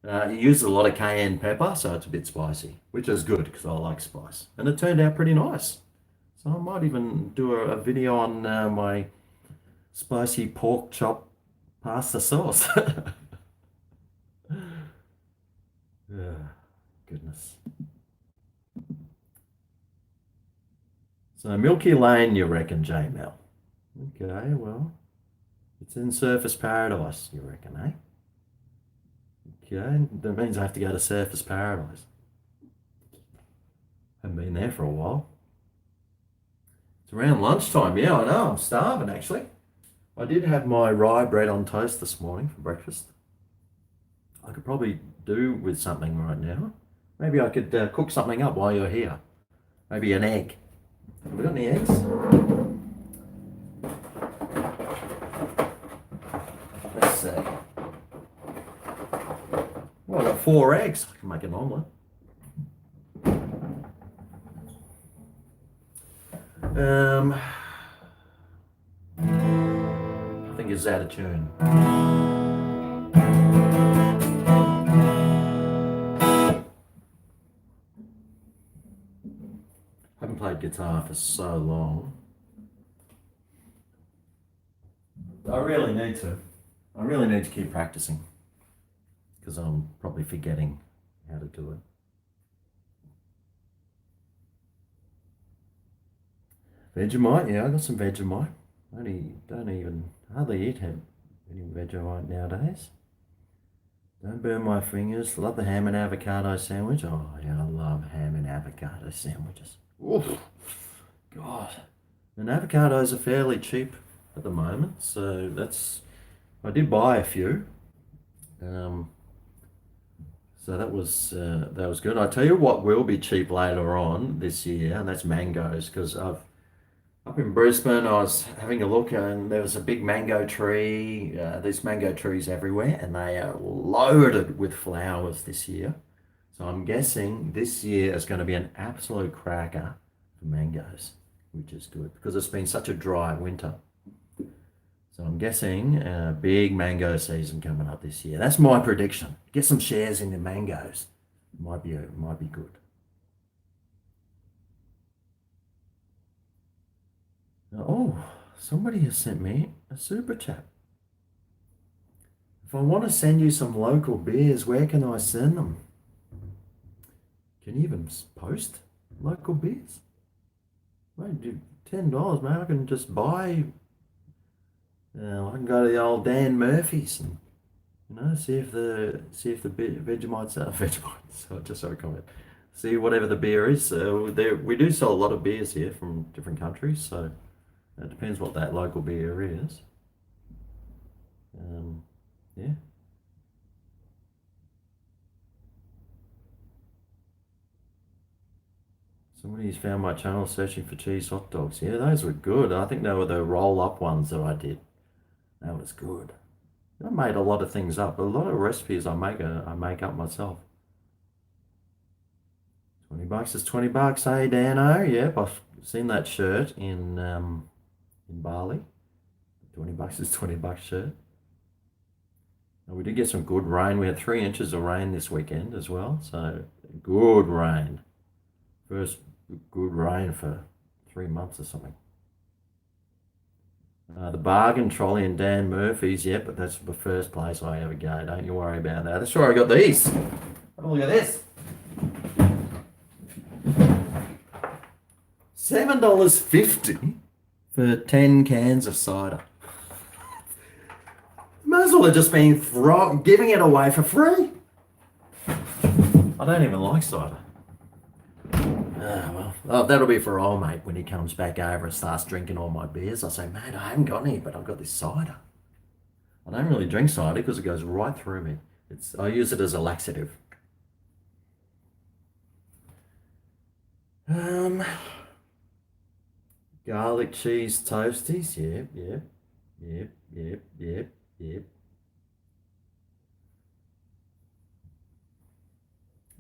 it used a lot of cayenne pepper, so it's a bit spicy, which is good because I like spice. And it turned out pretty nice. So I might even do a video on my spicy pork chop pasta sauce. Yeah, goodness. So Milky Lane, you reckon, J Mel? Okay, well, it's in Surface Paradise, you reckon, eh? Okay, that means I have to go to Surface Paradise. Haven't been there for a while. It's around lunchtime. Yeah, I know. I'm starving, actually. I did have my rye bread on toast this morning for breakfast. I could probably do with something right now. Maybe I could cook something up while you're here. Maybe an egg. Have we got any eggs? Let's see. Well, I've got 4 eggs. I can make an omelette. I think it's out of tune. I haven't played guitar for so long. I really need to. I really need to keep practicing because I'm probably forgetting how to do it. Vegemite, yeah, I got some Vegemite. Don't even hardly eat any Vegemite nowadays. Don't burn my fingers. Love the ham and avocado sandwich. Oh yeah, I love ham and avocado sandwiches. Oof, God. And avocados are fairly cheap at the moment, so I did buy a few. Um, so that was good. I tell you what will be cheap later on this year, and that's mangoes, because up in Brisbane, I was having a look and there was a big mango tree. There's mango trees everywhere and they are loaded with flowers this year. So I'm guessing this year is going to be an absolute cracker for mangoes, which is good because it's been such a dry winter. So I'm guessing a big mango season coming up this year. That's my prediction. Get some shares in the mangoes. Might be good. Oh, somebody has sent me a super chat. If I want to send you some local beers, where can I send them? Can you even post local beers? Mate, do $10, man. I can just buy. I can go to the old Dan Murphy's and see if the Vegemites are Vegemites. So just so I comment. see whatever the beer is. We do sell a lot of beers here from different countries, so it depends what that local beer is. Um, yeah. Somebody's found my channel searching for cheese hot dogs. Yeah, those were good. I think they were the roll up ones that I did. That was good. I made a lot of things up. A lot of recipes I make up myself. 20 bucks is 20 bucks, hey Dano? Yep, I've seen that shirt in Bali. 20 bucks is 20 bucks shirt. And we did get some good rain. We had 3 inches of rain this weekend as well. So good rain. First good rain for 3 months or something. The bargain trolley in Dan Murphy's, yep, but that's the first place I ever go. Don't you worry about that. That's where I got these. Oh, look at this. $7.50 for 10 cans of cider. Might as well have just been giving it away for free. I don't even like cider. That'll be for old mate when he comes back over and starts drinking all my beers. I say, mate, I haven't got any, but I've got this cider. I don't really drink cider because it goes right through me. I use it as a laxative. Garlic cheese toasties. Yep, yep, yep, yep, yep, yep.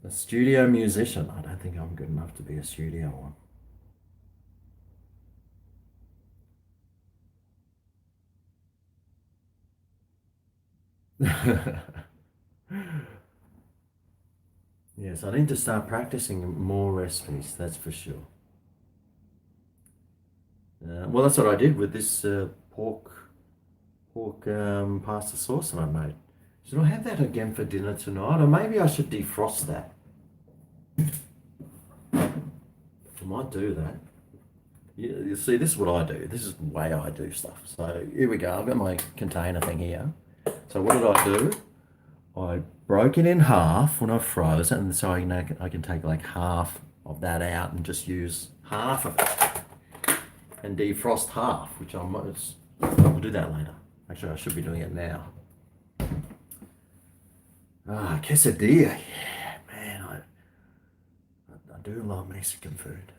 A studio musician. I don't think I'm good enough to be a studio one. Yes, I need to start practicing more recipes, that's for sure. Well, that's what I did with this pork pasta sauce that I made. Should I have that again for dinner tonight? Or maybe I should defrost that. I might do that. You see, this is what I do. This is the way I do stuff. So here we go. I've got my container thing here. So what did I do? I broke it in half when I froze it, and so I can take like half of that out and just use half of it and defrost half, which I'll do that later. Actually, I should be doing it now. Quesadilla. Yeah, man, I do love Mexican food.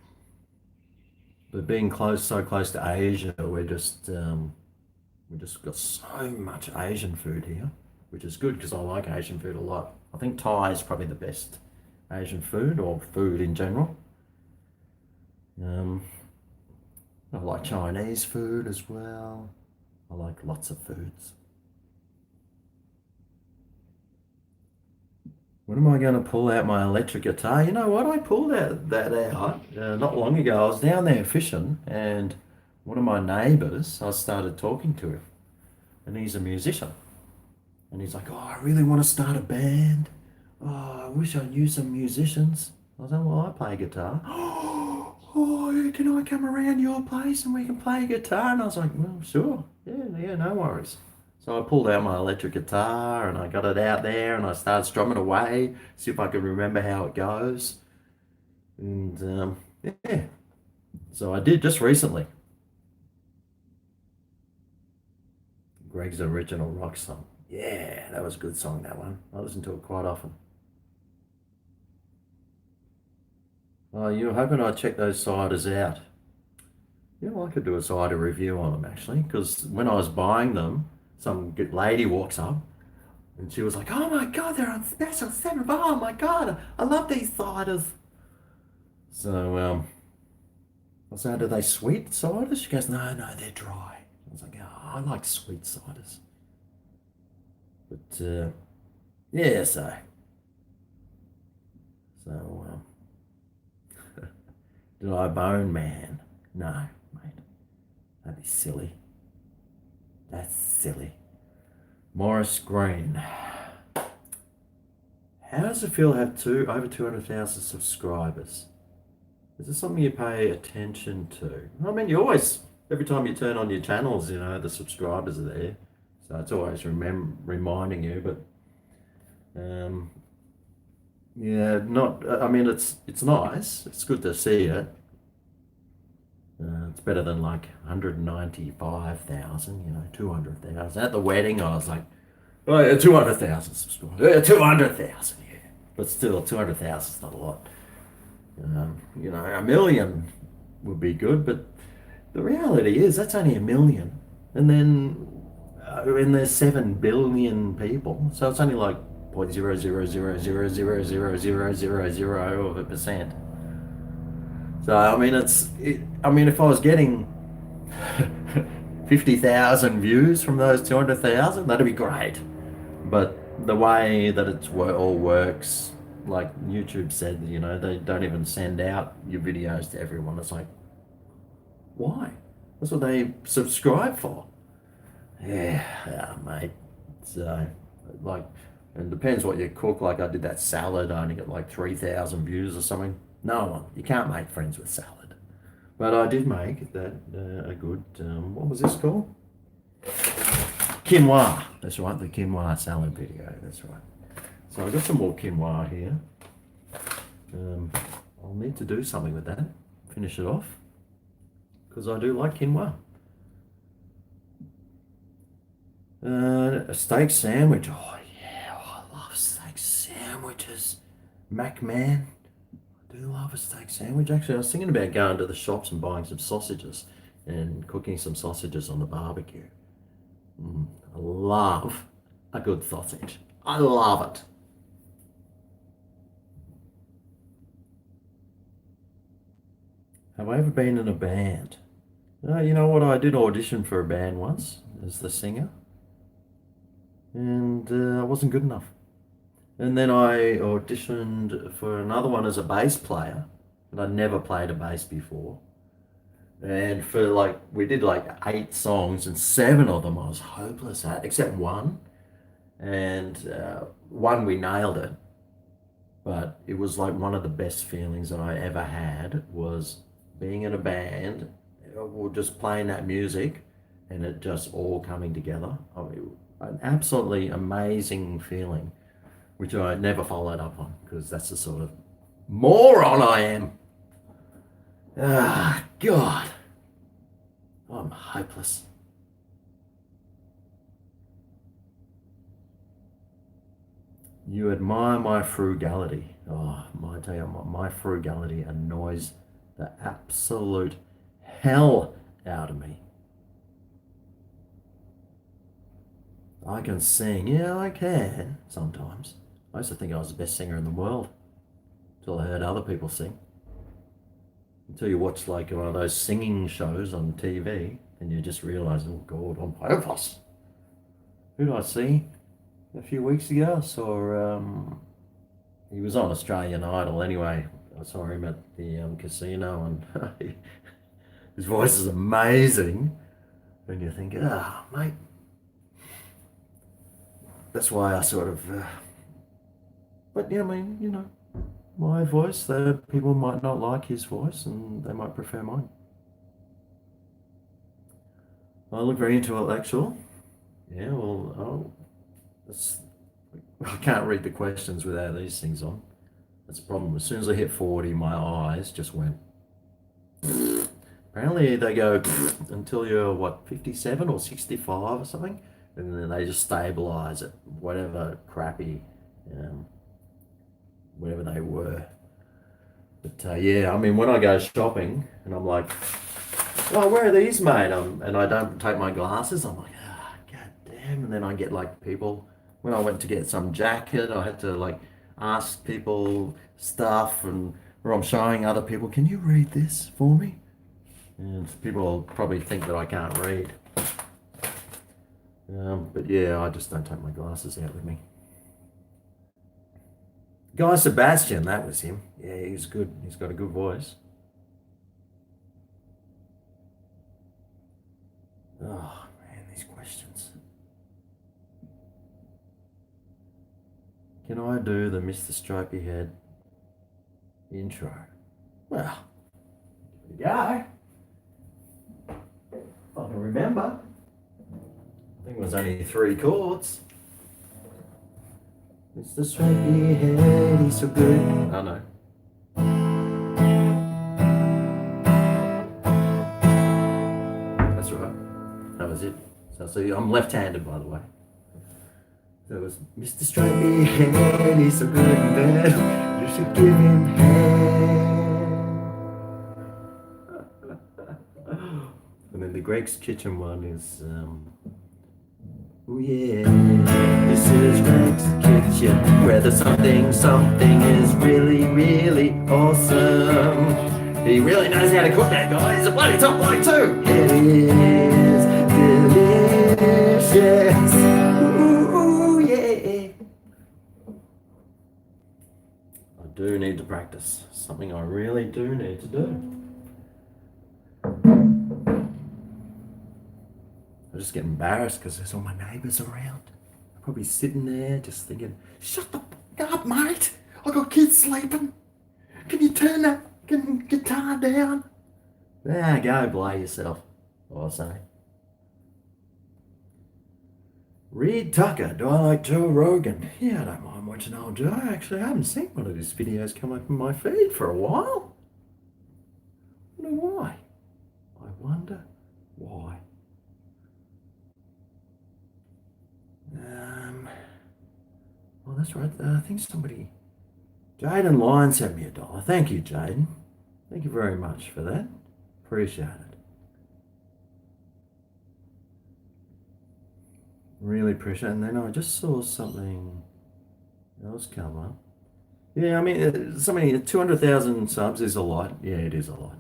But being so close to Asia, we just got so much Asian food here, which is good because I like Asian food a lot. I think Thai is probably the best Asian food or food in general. Um, I like Chinese food as well. I like lots of foods. When am I going to pull out my electric guitar? You know what? I pulled that out not long ago. I was down there fishing, and one of my neighbours, I started talking to him, and he's a musician. And he's like, "Oh, I really want to start a band. Oh, I wish I knew some musicians." I was like, "Well, I play guitar." "Oh, can I come around your place and we can play guitar?" And I was like, "Well, sure. Yeah, no worries." So I pulled out my electric guitar and I got it out there and I started strumming away, see if I could remember how it goes. And yeah, so I did just recently. Greg's original rock song. Yeah, that was a good song, that one. I listen to it quite often. Oh, you were hoping I'd check those ciders out. Yeah, well, I could do a cider review on them actually, because when I was buying them, some good lady walks up and she was like, "Oh my God, they're on special 7. Oh my God, I love these ciders." So I said, "Are they sweet ciders?" She goes, "No, they're dry." I was like, "Oh, I like sweet ciders." But yeah, so did I bone man? No, mate. That'd be silly. That's silly. Morris Green. How does it feel to have over 200,000 subscribers? Is this something you pay attention to? I mean, you always, every time you turn on your channels, the subscribers are there. So it's always reminding you. But Yeah, not. I mean, it's nice. It's good to see it. It's better than like 195,000, 200,000. At the wedding, I was like, oh, yeah, 200,000 subscribers. Yeah, 200,000, yeah. But still, 200,000 is not a lot. A million would be good, but the reality is that's only a million. And there's 7 billion people. So it's only like 0.000000000 of a percent. So, I mean, I mean, if I was getting 50,000 views from those 200,000, that'd be great. But the way that all works, like YouTube said, they don't even send out your videos to everyone. It's like, why? That's what they subscribe for. Yeah, mate. So, like, it depends what you cook. Like, I did that salad, I only got like 3,000 views or something. No one, you can't make friends with salad. But I did make that a good, what was this called? Quinoa. That's right, the quinoa salad video. That's right. So I got some more quinoa here. Um, I'll need to do something with that. Finish it off because I do like quinoa. A steak sandwich. Oh yeah, I love steak sandwiches. Mac man, I do love a steak sandwich. Actually, I was thinking about going to the shops and buying some sausages and cooking some sausages on the barbecue. I love a good sausage. I love it. Have I ever been in a band? You know what? I did audition for a band once as the singer, and I wasn't good enough. And then I auditioned for another one as a bass player, and I'd never played a bass before. And for like, we did like 8 songs, and 7 of them I was hopeless at, except one. And one we nailed it, but it was like one of the best feelings that I ever had was being in a band or just playing that music and it just all coming together. I mean, an absolutely amazing feeling, which I never followed up on because that's the sort of moron I am. Ah, God, I'm hopeless. You admire my frugality. Oh, I tell you, my frugality annoys the absolute hell out of me. I can sing. Yeah, I can sometimes. I used to think I was the best singer in the world until I heard other people sing. Until you watch like one of those singing shows on TV and you just realize, oh God, I'm hopeless. Who did I see a few weeks ago? I saw, he was on Australian Idol anyway. I saw him at the casino and his voice is amazing. And you think, ah, mate, that's why I sort of, but yeah, I mean, my voice, people might not like his voice and they might prefer mine. I look very intellectual. Yeah, well, that's, I can't read the questions without these things on. That's a problem. As soon as I hit 40, my eyes just went. Apparently, they go until you're what, 57 or 65 or something, and then they just stabilize at whatever crappy, um, whatever they were. But yeah, I mean, when I go shopping and I'm like, oh, where are these, mate? And I don't take my glasses, I'm like, ah, god damn. And then I get like people, when I went to get some jacket, I had to like ask people stuff and, or I'm showing other people, can you read this for me? And people will probably think that I can't read. But yeah, I just don't take my glasses out with me. Guy Sebastian, that was him. Yeah, he's good. He's got a good voice. Oh man, these questions. Can I do the Mr. Stripey Head intro? Well, here we go. If I can remember. I think it was only 3 chords. It's the stripy head, he's so good. I know. That's right. That was it. So see, I'm left-handed, by the way. So it was Mr. Stripy Head, he's so good and bad. You should give him head. And then the Greg's Kitchen one is, oh yeah, this is Greg's Kitchen, where the something is really, really awesome. He really knows how to cook that guy. He's a bloody top bloke too. It is delicious. Ooh, yeah. I do need to practice. Something I really do need to do. I just get embarrassed because there's all my neighbours around. They're probably sitting there just thinking, shut the fuck up, mate. I got kids sleeping. Can you turn that guitar down? Ah, go play yourself, I say. Reed Tucker, do I like Joe Rogan? Yeah, I don't mind watching old Joe. Actually, I haven't seen one of his videos come up in my feed for a while. I wonder why. I wonder why. Well, that's right. I think somebody... Jaden Lyon sent me $1. Thank you, Jaden. Thank you very much for that. Appreciate it. Really appreciate it. And then I just saw something else come up. Yeah, I mean, somebody, 200,000 subs is a lot. Yeah, it is a lot.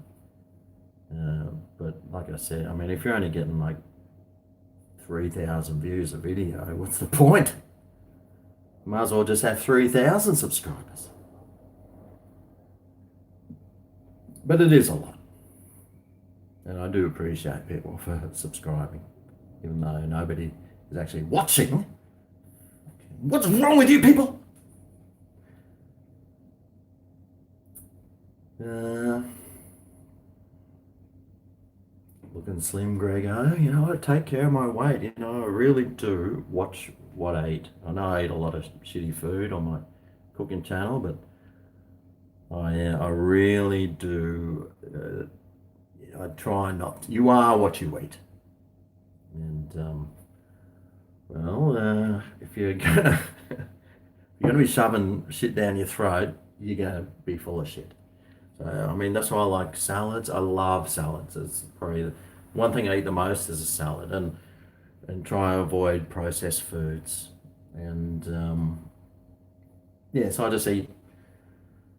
But like I said, I mean, if you're only getting like 3,000 views a video, what's the point? Might as well just have 3,000 subscribers. But it is a lot. And I do appreciate people for subscribing, even though nobody is actually watching. What's wrong with you people? Looking slim, Grego. You know, I take care of my weight. You know, I really do watch what I eat. I know I eat a lot of shitty food on my cooking channel, but I really do. I try not to. You are what you eat. And well, if you're gonna be shoving shit down your throat, you're gonna be full of shit. So I mean, that's why I like salads. I love salads. It's probably the one thing I eat the most is a salad, and try and avoid processed foods. And yeah, so I just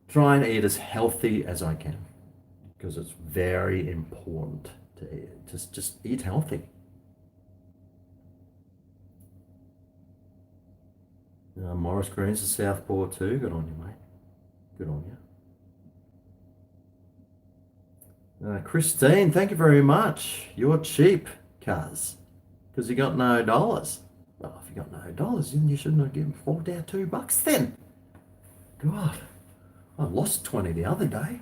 try and eat as healthy as I can, because it's very important to eat. Just eat healthy. Morris Green's a southpaw too. Good on you, mate. Good on you. Christine, thank you very much. You're cheap, cuz. Because you got no dollars. Well, if you got no dollars, then you shouldn't have given forked out $2 then. God, I lost 20 the other day.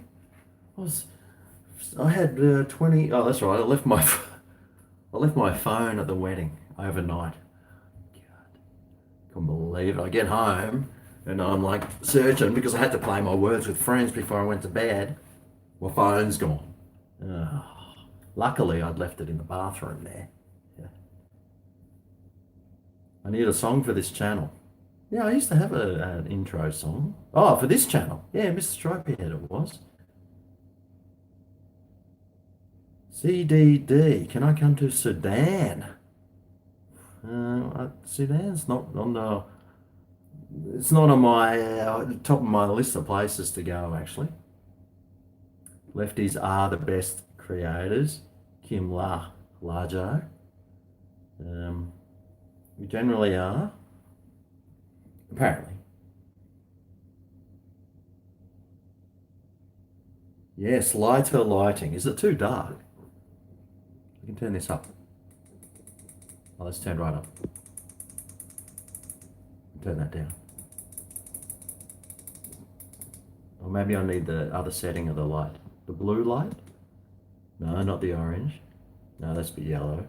I had 20. Oh, that's right. I left my phone at the wedding overnight. God, couldn't believe it. I get home and I'm like searching because I had to play my words with friends before I went to bed. My phone's gone. Luckily, I'd left it in the bathroom there. Yeah. I need a song for this channel. Yeah, I used to have an intro song. Oh, for this channel. Yeah, Mr. Stripeyhead it was. CDD, can I come to Sudan? Sudan's not on the... It's not on my top of my list of places to go, actually. Lefties are the best creators. Kim Lajo. We generally are. Apparently. Yes, lighter lighting. Is it too dark? You can turn this up. Oh, let's turn right up. Turn that down. Or maybe I need the other setting of the light. The blue light? No, not the orange. No, that's a bit yellow.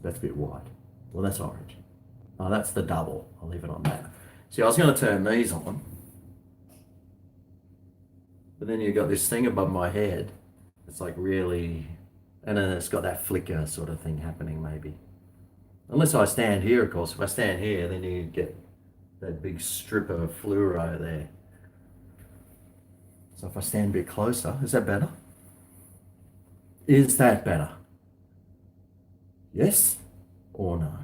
That's a bit white. Well, that's orange. Oh, that's the double. I'll leave it on that. See, I was going to turn these on, but then you've got this thing above my head. It's like really, and then it's got that flicker sort of thing happening maybe. Unless I stand here, of course. If I stand here, then you get that big strip of fluoro there. So if I stand a bit closer, is that better? Is that better? Yes or no?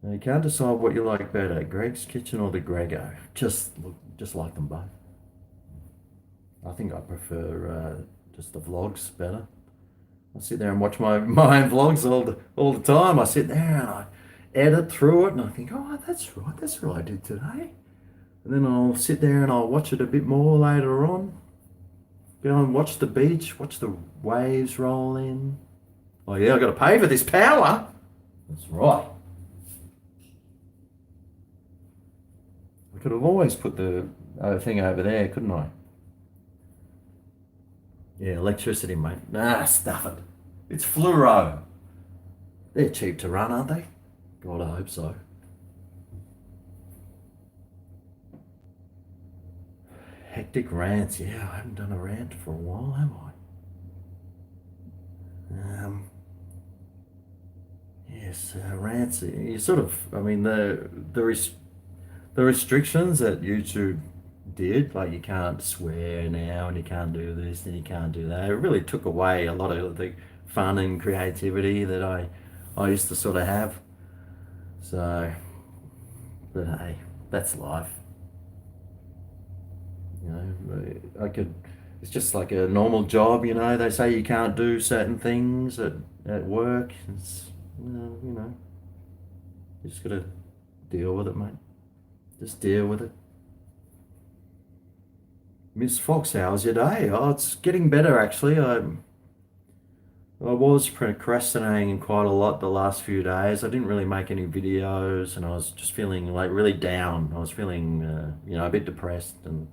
Now you can't decide what you like better, Greg's Kitchen or the Grego. Just like them both. I think I prefer just the vlogs better. I sit there and watch my own vlogs all the time. I sit there and I edit through it and I think, oh, that's right, that's what I did today. And then I'll sit there and I'll watch it a bit more later on. Go and watch the beach, watch the waves roll in. Oh yeah, I've got to pay for this power. That's right. I could have always put the thing over there, couldn't I? Yeah, electricity, mate. Nah, stuff it. It's fluoro. They're cheap to run, aren't they? God, I hope so. Hectic rants. Yeah, I haven't done a rant for a while, have I? Yes, rants. You sort of. I mean, the restrictions that YouTube did, like you can't swear now and you can't do this and you can't do that. It really took away a lot of the fun and creativity that I used to sort of have. So, but hey, that's life. You know, I could. It's just like a normal job. You know, they say you can't do certain things at work. It's you know, you just gotta deal with it, mate. Just deal with it. Miss Fox, how's your day? Oh, it's getting better actually. I was procrastinating quite a lot the last few days. I didn't really make any videos, and I was just feeling like really down. I was feeling, a bit depressed, and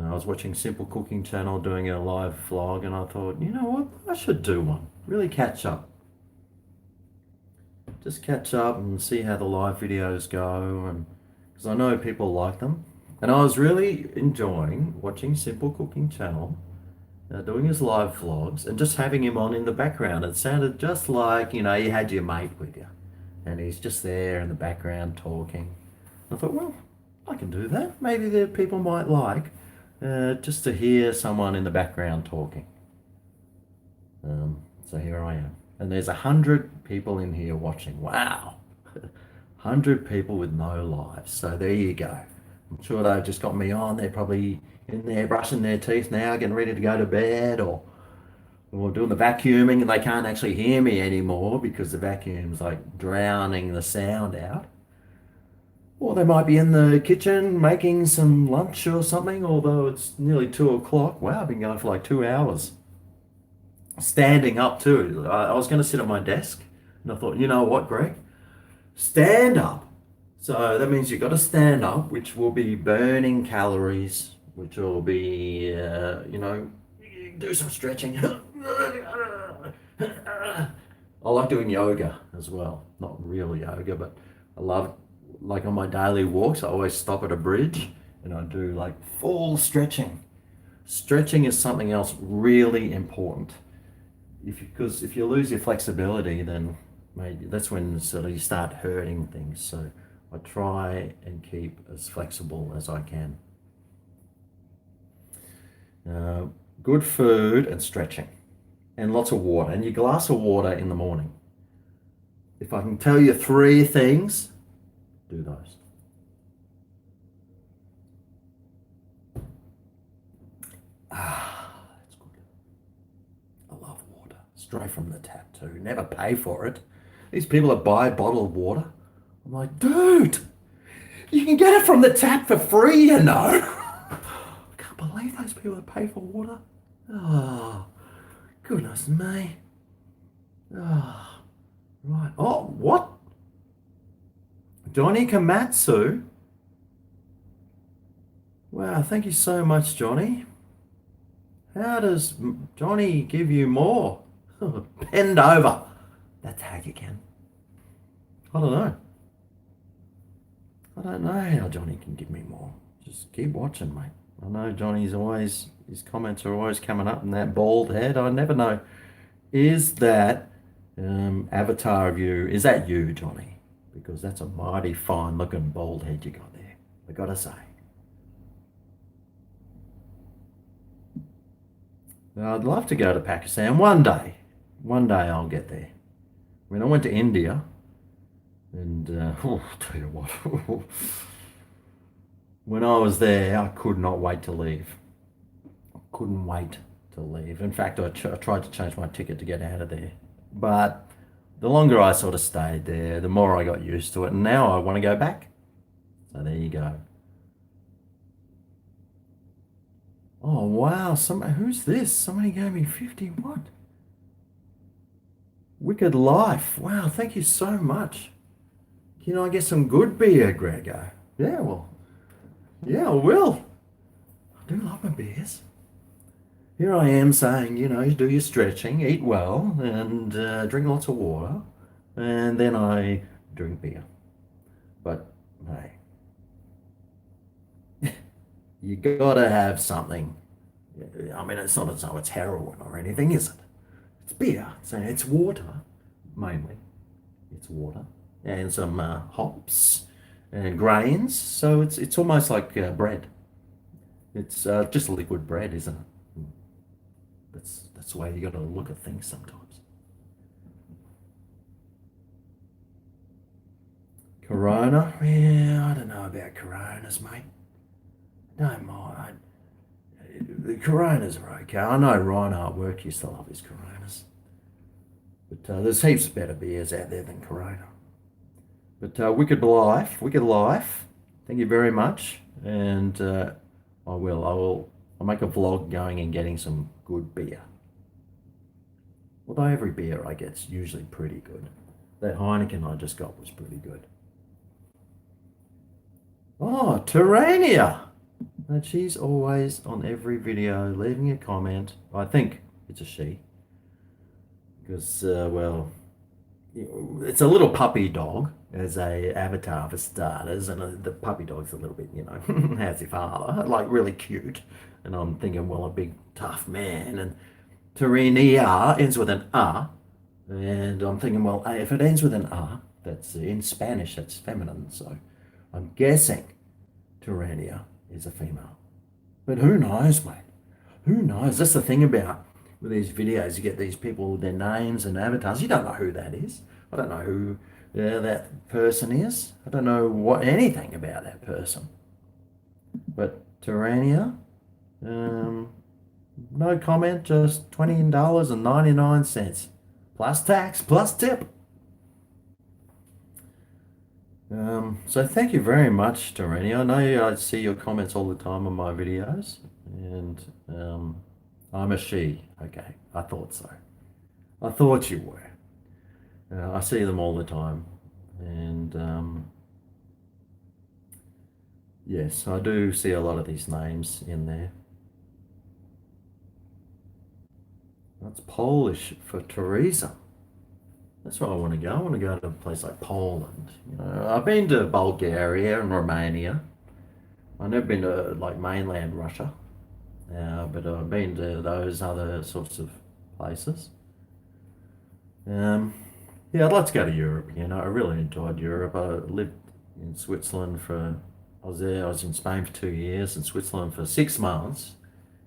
I was watching Simple Cooking Channel doing a live vlog, and I thought, you know what, I should do one. Really catch up. Just catch up and see how the live videos go, and because I know people like them. And I was really enjoying watching Simple Cooking Channel, doing his live vlogs and just having him on in the background. It sounded just like, you had your mate with you and he's just there in the background talking. I thought, well, I can do that. Maybe the people might like just to hear someone in the background talking. So here I am. And there's 100 people in here watching. Wow. 100 people with no lives. So there you go. I'm sure they've just got me on. They're probably in there brushing their teeth now, getting ready to go to bed, or doing the vacuuming, and they can't actually hear me anymore because the vacuum's like drowning the sound out. Or they might be in the kitchen making some lunch or something, although it's nearly 2 o'clock. Wow, I've been going for like 2 hours. Standing up too. I was going to sit at my desk, and I thought, you know what, Greg? Stand up. So that means you've got to stand up, which will be burning calories, which will be, do some stretching. I like doing yoga as well. Not real yoga, but I love, like on my daily walks, I always stop at a bridge and I do like full stretching. Stretching is something else really important. Because if you lose your flexibility, then maybe that's when sort of you start hurting things. So I try and keep as flexible as I can. Good food and stretching and lots of water, and your glass of water in the morning. If I can tell you 3 things, do those. That's good. I love water. Straight from the tap too. Never pay for it. These people that buy bottled water, I'm like, dude, you can get it from the tap for free, you know. I can't believe those people that pay for water. Oh, goodness me. Oh, right. Oh, what? Johnny Komatsu? Wow, thank you so much, Johnny. How does Johnny give you more? Bend over. that tag again? I don't know. I don't know how Johnny can give me more. Just keep watching, mate. I know Johnny's always, his comments are always coming up in that bald head. I never know. Is that avatar of you, is that you, Johnny? Because that's a mighty fine looking bald head you got there. I gotta say. Now, I'd love to go to Pakistan one day. One day I'll get there. I mean, I went to India and, oh, tell you what, when I was there, I could not wait to leave. I couldn't wait to leave. In fact, I tried to change my ticket to get out of there. But the longer I sort of stayed there, the more I got used to it. And now I want to go back. So there you go. Oh, wow. Who's this? Somebody gave me 50 what? Wicked Life. Wow, thank you so much. Can I get some good beer, Grego? Yeah, well, yeah, I will. I do love my beers. Here I am saying, do your stretching, eat well, and drink lots of water, and then I drink beer. But hey, you gotta have something. I mean, it's not as though it's heroin or anything, is it? It's beer. It's water, mainly. It's water and some hops and grains. So it's almost like bread. It's just liquid bread, isn't it? That's the way you got to look at things sometimes. Corona, yeah, I don't know about Coronas, mate. Don't mind. The Coronas are okay. I know Rhino at work used to love his Coronas, but there's heaps of better beers out there than Corona. But Wicked Life, Wicked Life. Thank you very much, and I'll make a vlog going and getting some good beer. Although every beer I get's usually pretty good. That Heineken I just got was pretty good. Oh, Terrania! And she's always on every video leaving a comment. I think it's a she. Because, well, it's a little puppy dog as a avatar for starters, and the puppy dog's a little bit, how's your father? Like really cute. And I'm thinking, well, a big tough man. And Terrania ends with an A. And I'm thinking, well, if it ends with an A, that's in Spanish, that's feminine. So I'm guessing Terrania is a female. But who knows, mate? Who knows? That's the thing about with these videos. You get these people with their names and avatars. You don't know who that is. I don't know who that person is. I don't know anything about that person. But Terrania, no comment, just $20.99 plus tax plus tip. So thank you very much, Terrania. I know I see your comments all the time on my videos, and I'm a she. Okay, I thought so. I thought you were. I see them all the time, and yes, I do see a lot of these names in there. That's Polish for Teresa. That's where I want to go. I want to go to a place like Poland. I've been to Bulgaria and Romania. I've never been to like mainland Russia, but I've been to those other sorts of places. Yeah, I'd like to go to Europe. I really enjoyed Europe. I lived in Switzerland I was there. I was in Spain for 2 years, in Switzerland for 6 months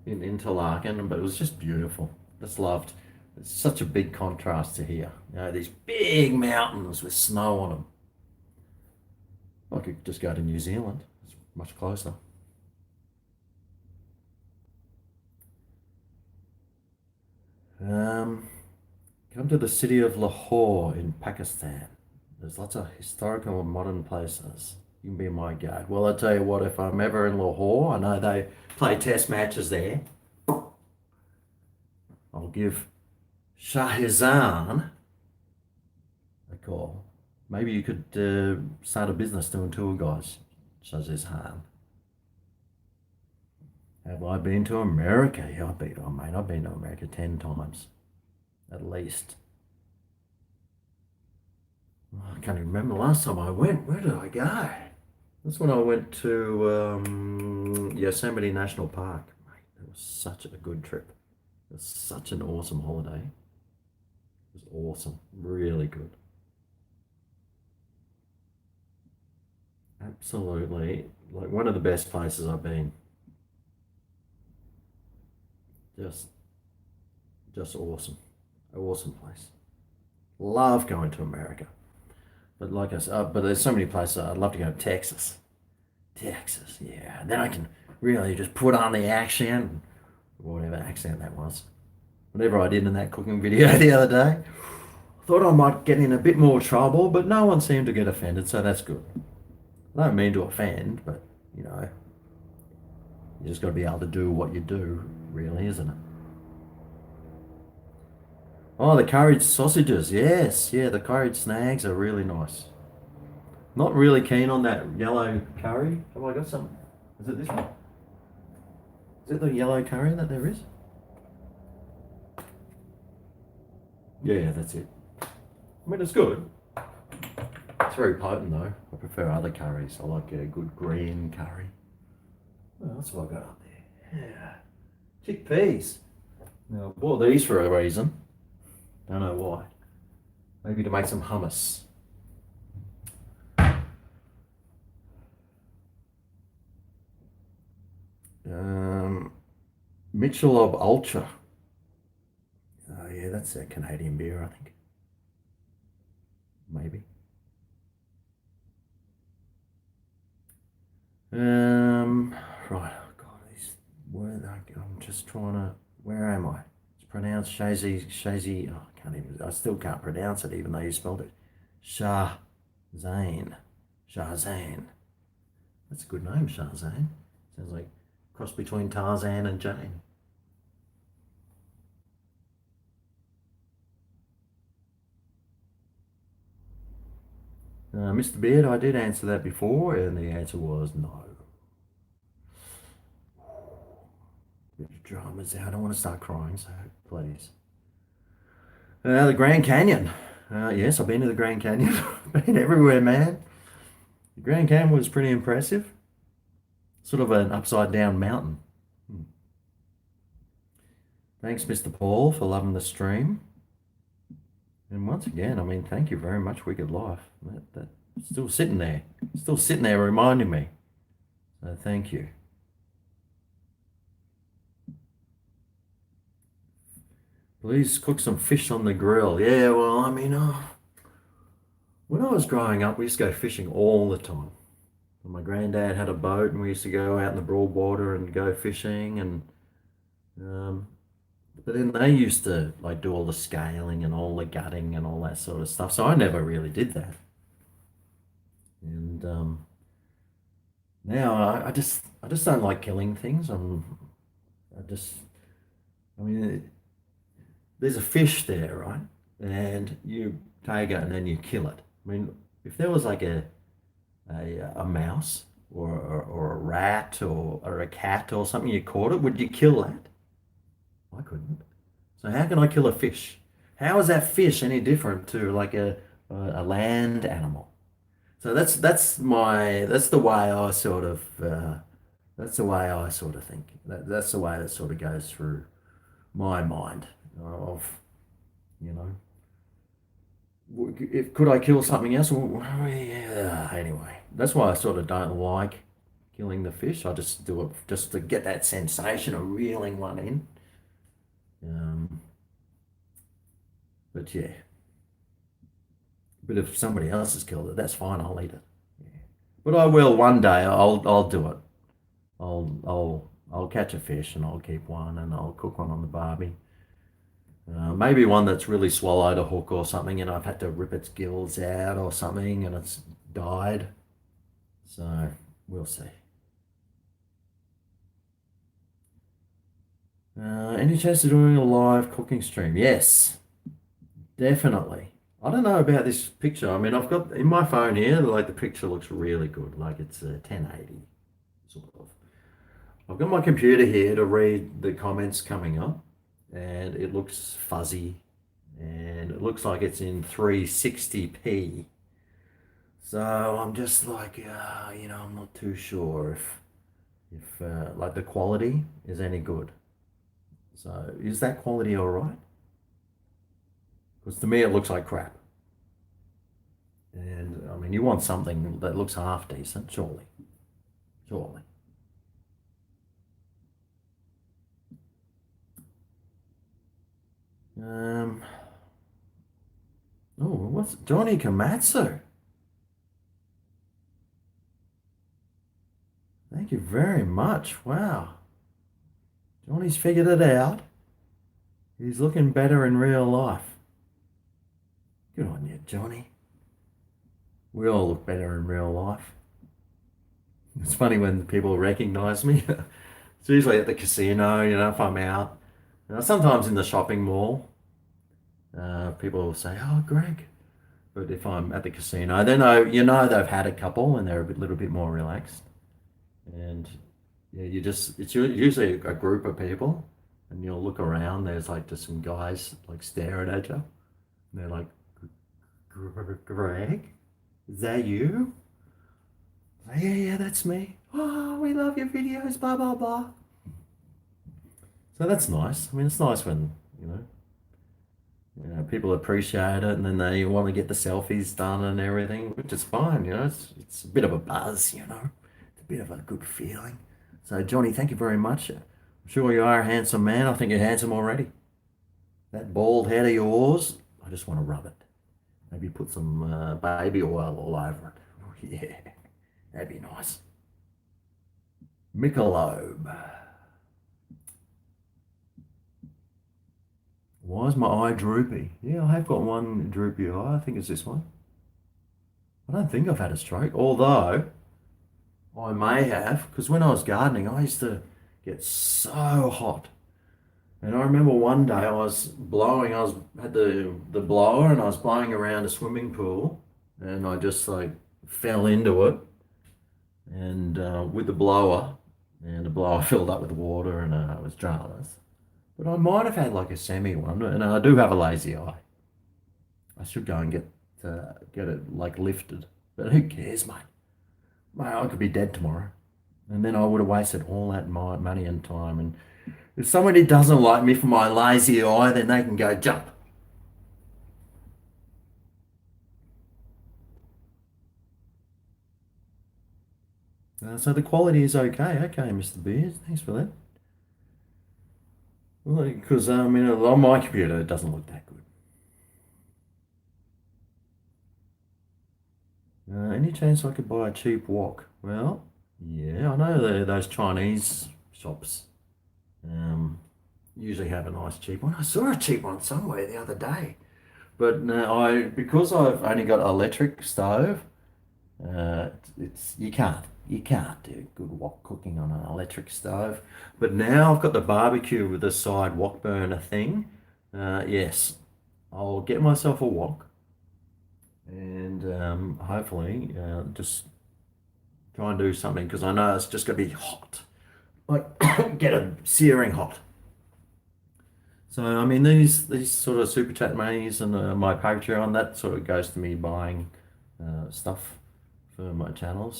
in Interlaken, but it was just beautiful. Just loved. It's such a big contrast to here. These big mountains with snow on them. I could just go to New Zealand. It's much closer. Um, Come to the city of Lahore in Pakistan. There's lots of historical and modern places. You can be my guide. Well, I tell you what, if I'm ever in Lahore, I know they play test matches there. I'll give Shahizan a call. Maybe you could start a business doing tour guides, Shahizan. Have I been to America? Yeah, I've been to America 10 times, at least. I can't even remember the last time I went. Where did I go? That's when I went to Yosemite National Park. Mate, that was such a good trip. It was such an awesome holiday. It was awesome. Really good. Absolutely. Like one of the best places I've been. Just just awesome. Awesome place. Love going to America. But like I said, but there's so many places I'd love to go to Texas. Texas, yeah. And then I can really just put on the accent, whatever accent that was. Whatever I did in that cooking video the other day. I thought I might get in a bit more trouble, but no one seemed to get offended, so that's good. I don't mean to offend, but you know, you just got to be able to do what you do, really, isn't it? Oh, the curried sausages, yes, yeah, the curried snags are really nice. Not really keen on that yellow curry. Have I got some? Is it this one? Is it the yellow curry that there is? Yeah, that's it. I mean, it's good. It's very potent though. I prefer other curries. I like a good green curry. Well, that's what I got up there. Yeah. Chickpeas. Now, I bought these for a reason. Don't know why. Maybe to make some hummus. Um, Michelob Ultra. Oh yeah, that's a Canadian beer, I think. Maybe. Um, right. Oh God, these word. I'm just trying to. Where am I? It's pronounced Shazy. Oh, I can't even. I still can't pronounce it, even though you spelled it. Shah Zane. Shah Zane. That's a good name, Shah Zane. Sounds like a cross between Tarzan and Jane. Mr. Beard, I did answer that before, and the answer was no. Bit of drama's out. I don't want to start crying, so please. The Grand Canyon. Yes, I've been to the Grand Canyon. Been everywhere, man. The Grand Canyon was pretty impressive. Sort of an upside down mountain. Hmm. Thanks, Mr. Paul, for loving the stream. And once again, I mean, thank you very much, Wicked Life. That still sitting there, reminding me. So thank you. Please cook some fish on the grill. Yeah, well, I mean, when I was growing up, we used to go fishing all the time. My granddad had a boat, and we used to go out in the broad water and go fishing. And um, but then they used to like do all the scaling and all the gutting and all that sort of stuff. So I never really did that. And now I just don't like killing things. I just I mean there's a fish there, right? And you take it and then you kill it. I mean, if there was like a mouse or a rat or a cat or something, you caught it, would you kill that? I couldn't. So how can I kill a fish? How is that fish any different to like a land animal? So that's the way I sort of that's the way I sort of think. That's the way that sort of goes through my mind of, you know, if could I kill something else? Well, yeah. Anyway, that's why I sort of don't like killing the fish. I just do it just to get that sensation of reeling one in. Um, but yeah, but if somebody else has killed it, that's fine. I'll eat it. Yeah. But I will one day. I'll do it. I'll catch a fish and I'll keep one and I'll cook one on the barbie. Maybe one that's really swallowed a hook or something, and I've had to rip its gills out or something, and it's died. So we'll see. Any chance of doing a live cooking stream? Yes, definitely. I don't know about this picture. I mean, I've got in my phone here, like the picture looks really good, like it's a 1080 sort of. I've got my computer here to read the comments coming up, and it looks fuzzy, and it looks like it's in 360p. So I'm just like, I'm not too sure if like the quality is any good. So is that quality all right? Because to me it looks like crap. And I mean, you want something that looks half decent, surely, surely. Um, oh, what's Johnny Komatsu? Thank you very much. Wow, Johnny's figured it out. He's looking better in real life. Good on you, Johnny. We all look better in real life. It's funny when people recognize me. It's usually at the casino, if I'm out. Sometimes in the shopping mall, people will say, "Oh, Greg." But if I'm at the casino, they know, they've had a couple and they're little bit more relaxed. And yeah, it's usually a group of people, and you'll look around. There's like just some guys like staring at you. And they're like, Greg, is that you? Yeah, yeah, that's me. Oh, we love your videos, blah, blah, blah. So that's nice. I mean, it's nice when, people appreciate it and then they want to get the selfies done and everything, which is fine, it's a bit of a buzz, it's a bit of a good feeling. So, Johnny, thank you very much. I'm sure you are a handsome man. I think you're handsome already. That bald head of yours, I just want to rub it. Maybe put some baby oil all over it. Oh, yeah, that'd be nice. Michelob. Why is my eye droopy? Yeah, I have got one droopy eye. I think it's this one. I don't think I've had a stroke, although I may have, because when I was gardening, I used to get so hot. And I remember one day I was had the blower and I was blowing around a swimming pool and I just like fell into it and with the blower and the blower filled up with water and I was drainless. But I might have had like a semi one and I do have a lazy eye. I should go and get it like lifted. But who cares, mate? Mate, I could be dead tomorrow. And then I would have wasted all that money and time. And if somebody doesn't like me for my lazy eye, then they can go jump. So the quality is okay. Okay, Mr. Beers. Thanks for that. Well, because I mean, on my computer, it doesn't look that good. Any chance I could buy a cheap wok? Well, yeah, I know those Chinese shops usually have a nice cheap one. I saw a cheap one somewhere the other day. But no, because I've only got electric stove, it's you can't do good wok cooking on an electric stove. But now I've got the barbecue with the side wok burner thing. Yes, I'll get myself a wok and hopefully just try and do something because I know it's just gonna be hot, like get it searing hot. So I mean these sort of super chat monies and my Patreon that sort of goes to me buying stuff for my channel.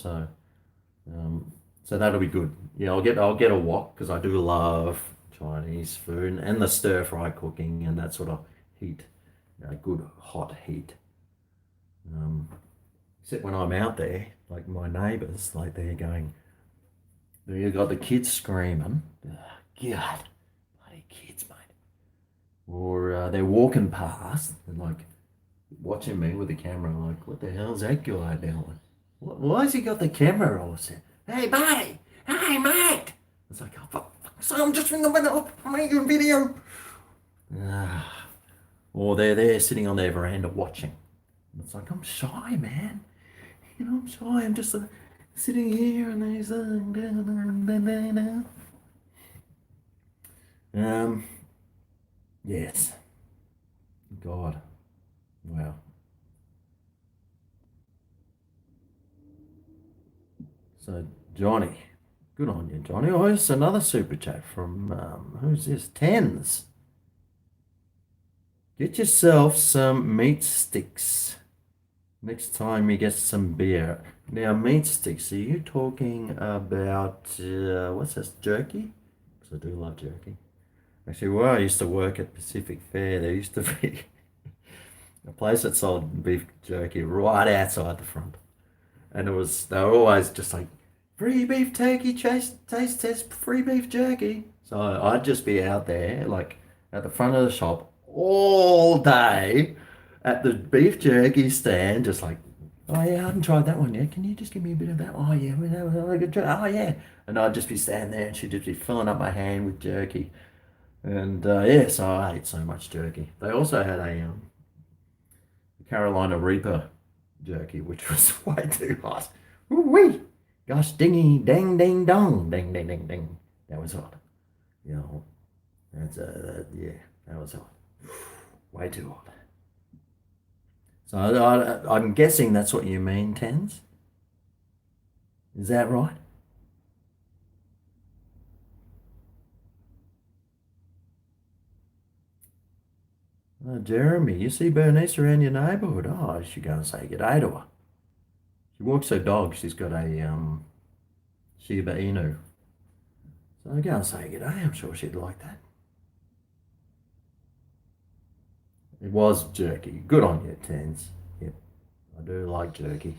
Um, so that'll be good. Yeah, I'll get a wok because I do love Chinese food and the stir fry cooking and that sort of heat, good hot heat. Um, Except when I'm out there, like my neighbours, like they're going, you got the kids screaming, God, bloody kids, mate. Or they're walking past and like watching me with the camera, like, what the hell's that guy doing? Why has he got the camera all set? Hey, buddy! Hey, mate! It's like, oh, fuck, so I'm just ringing up, I'm making a video. Ah. Or they're there sitting on their veranda watching. It's like, I'm shy, man. I'm shy. I'm just sitting here and there's yes. God. Wow. So Johnny, good on you, Johnny. Oh, here's another super chat from who's this? Tens. Get yourself some meat sticks. Next time you get some beer. Now, meat sticks, are you talking about, what's this, jerky? Because I do love jerky. Actually, where I used to work at Pacific Fair, there used to be a place that sold beef jerky right outside the front. And they were always just like, free beef turkey, taste test, free beef jerky. So I'd just be out there, like at the front of the shop all day at the beef jerky stand, just like, oh yeah, I haven't tried that one yet. Can you just give me a bit of that? Oh yeah, well, that was a good try. Oh yeah. And I'd just be standing there and she'd just be filling up my hand with jerky. And yeah, so I ate so much jerky. They also had a Carolina Reaper jerky, which was way too hot. Ooh wee! Gosh, dingy, ding, ding, dong, ding, ding, ding, ding. That was hot. You know, yeah, that was hot. Way too hot. So I'm guessing that's what you mean, Tens. Is that right? Oh, Jeremy, you see Bernice around your neighbourhood? Oh, I should go and say good day to her. She walks her dog. She's got a Shiba Inu. So I go and say good day. I'm sure she'd like that. It was jerky. Good on you, Tens. Yep, I do like jerky.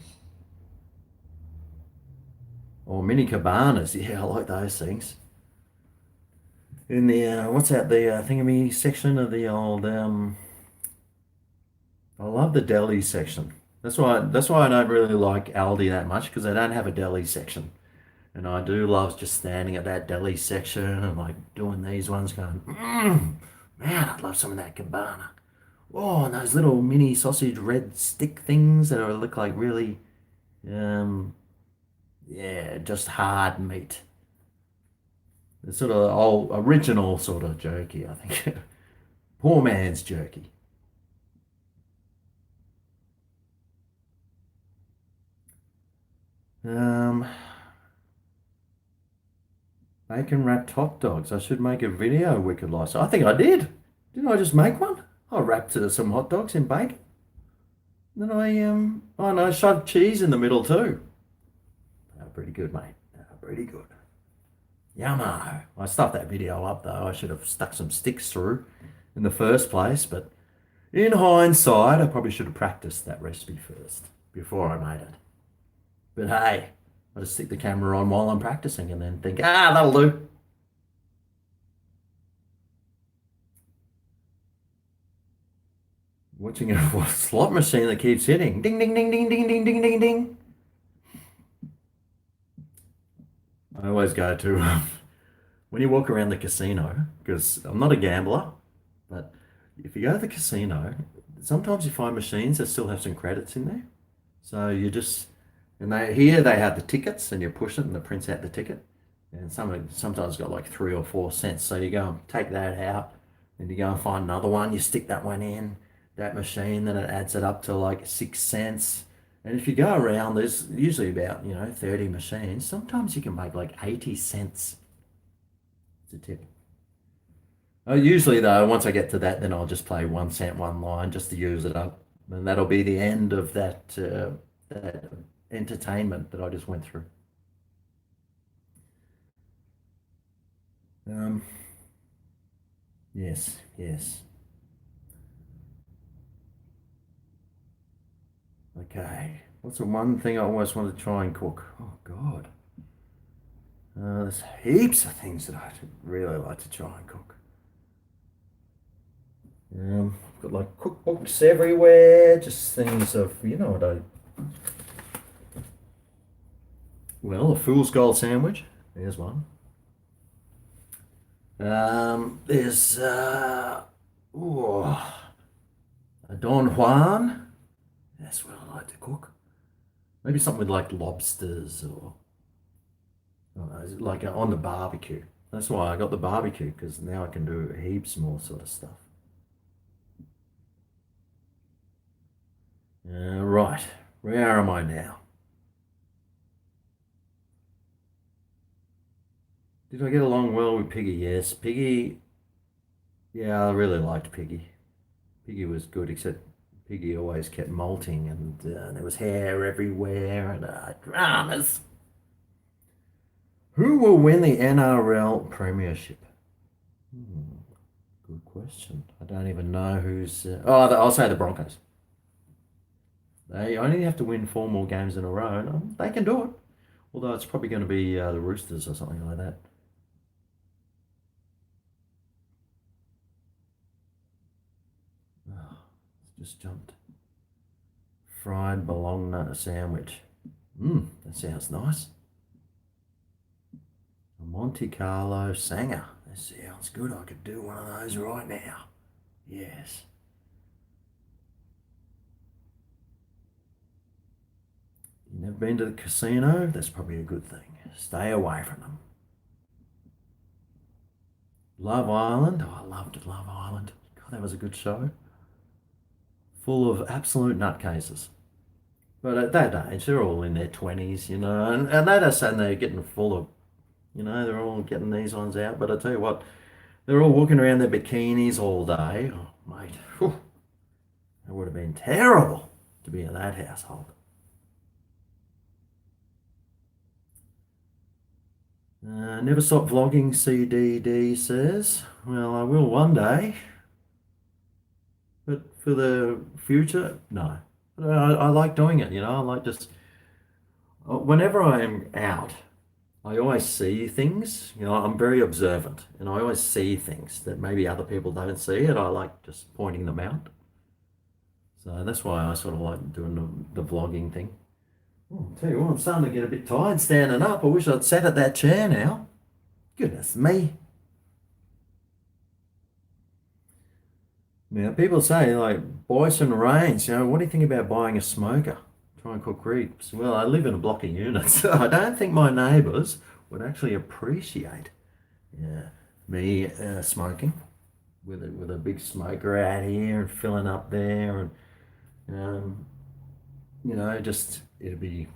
Or mini cabanas. Yeah, I like those things. In the what's that? The thingamy section of the old. I love the deli section. That's why I don't really like Aldi that much because they don't have a deli section. And I do love just standing at that deli section and like doing these ones, going, man, I'd love some of that cabana. Oh, and those little mini sausage red stick things that look like really, um, yeah, just hard meat. It's sort of old, original sort of jerky, I think. Poor man's jerky. Um, Bacon wrapped hot dogs. I should make a video, Wicked Life. I think I did. Didn't I just make one? I wrapped some hot dogs in bacon. Then oh no, shoved cheese in the middle too. Pretty good, mate. Pretty good. Yummo. I stuffed that video up though. I should have stuck some sticks through in the first place, but in hindsight, I probably should have practiced that recipe first before I made it. But hey, I just stick the camera on while I'm practicing and then think, that'll do. Watching a slot machine that keeps hitting. Ding, ding, ding, ding, ding, ding, ding, ding, ding. I always go to when you walk around the casino, because I'm not a gambler, but if you go to the casino, sometimes you find machines that still have some credits in there. So you just, and they have the tickets and you push it and it prints out the ticket. And sometimes got like 3 or 4 cents. So you go and take that out and you go and find another one, you stick that one in that machine, then it adds it up to like 6 cents. And if you go around, there's usually about, 30 machines. Sometimes you can make like 80 cents to tip. Usually though, once I get to that, then I'll just play 1 cent, one line just to use it up. And that'll be the end of that entertainment that I just went through. Um, yes, yes. Okay. What's the one thing I always want to try and cook? Oh God. There's heaps of things that I'd really like to try and cook. I've got like cookbooks everywhere, just things of, what well, a fool's gold sandwich. There's one. There's, ooh, a Don Juan. That's what I like to cook. Maybe something with like lobsters or, I don't know, like on the barbecue. That's why I got the barbecue because now I can do heaps more sort of stuff. Right, where am I now? Did I get along well with Piggy? Yes, Piggy. Yeah, I really liked Piggy. Piggy was good, except Piggy always kept molting, and there was hair everywhere, and dramas. Who will win the NRL Premiership? Hmm, good question. I don't even know who's. I'll say the Broncos. They only have to win four more games in a row, and they can do it. Although it's probably going to be the Roosters or something like that. Oh, it's just jumped. Fried bologna sandwich. That sounds nice. A Monte Carlo Sanger. That sounds good. I could do one of those right now. Yes. You never been to the casino? That's probably a good thing. Stay away from them. Love Island. Oh, I loved Love Island. God, that was a good show. Full of absolute nutcases. But at that age, they're all in their 20s, and they just saying they're getting full of, they're all getting these ones out. But I tell you what, they're all walking around their bikinis all day. Oh, mate, whew, it would have been terrible to be in that household. Never stop vlogging, CDD says. Well, I will one day, but for the future, no. I like doing it, I like just, whenever I am out, I always see things, I'm very observant and I always see things that maybe other people don't see, and I like just pointing them out. So that's why I sort of like doing the vlogging thing. Oh, I'll tell you what, I'm starting to get a bit tired standing up. I wish I'd sat at that chair now. Goodness me. Now, people say, like, Bison Range, what do you think about buying a smoker? Try and cook ribs. Well, I live in a block of units, so I don't think my neighbours would actually appreciate me smoking with a big smoker out here and filling up there, and just it'd be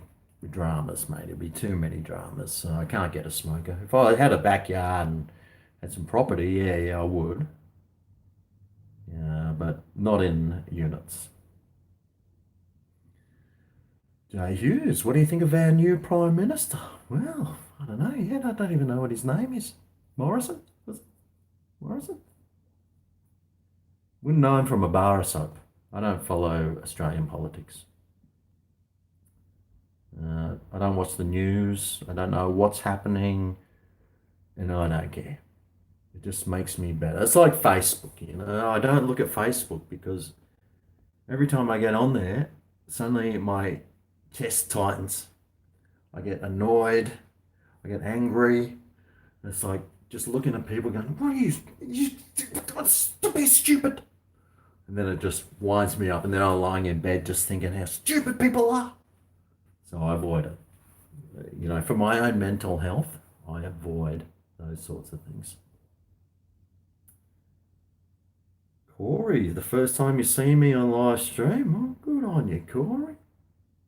dramas, mate. It'd be too many dramas. So I can't get a smoker. If I had a backyard and had some property, yeah, I would. Yeah, but not in units. Jay Hughes, what do you think of our new Prime Minister? Well, I don't know yet. I don't even know what his name is. Morrison? Was it Morrison? Wouldn't know him from a bar of soap. I don't follow Australian politics. I don't watch the news. I don't know what's happening, and I don't care. It just makes me better. It's like Facebook, I don't look at Facebook because every time I get on there, suddenly my chest tightens. I get annoyed. I get angry. It's like just looking at people going, "What are you don't be stupid." And then it just winds me up, and then I'm lying in bed just thinking how stupid people are. So I avoid it. For my own mental health, I avoid those sorts of things. Corey, the first time you see me on live stream, oh, good on you, Corey.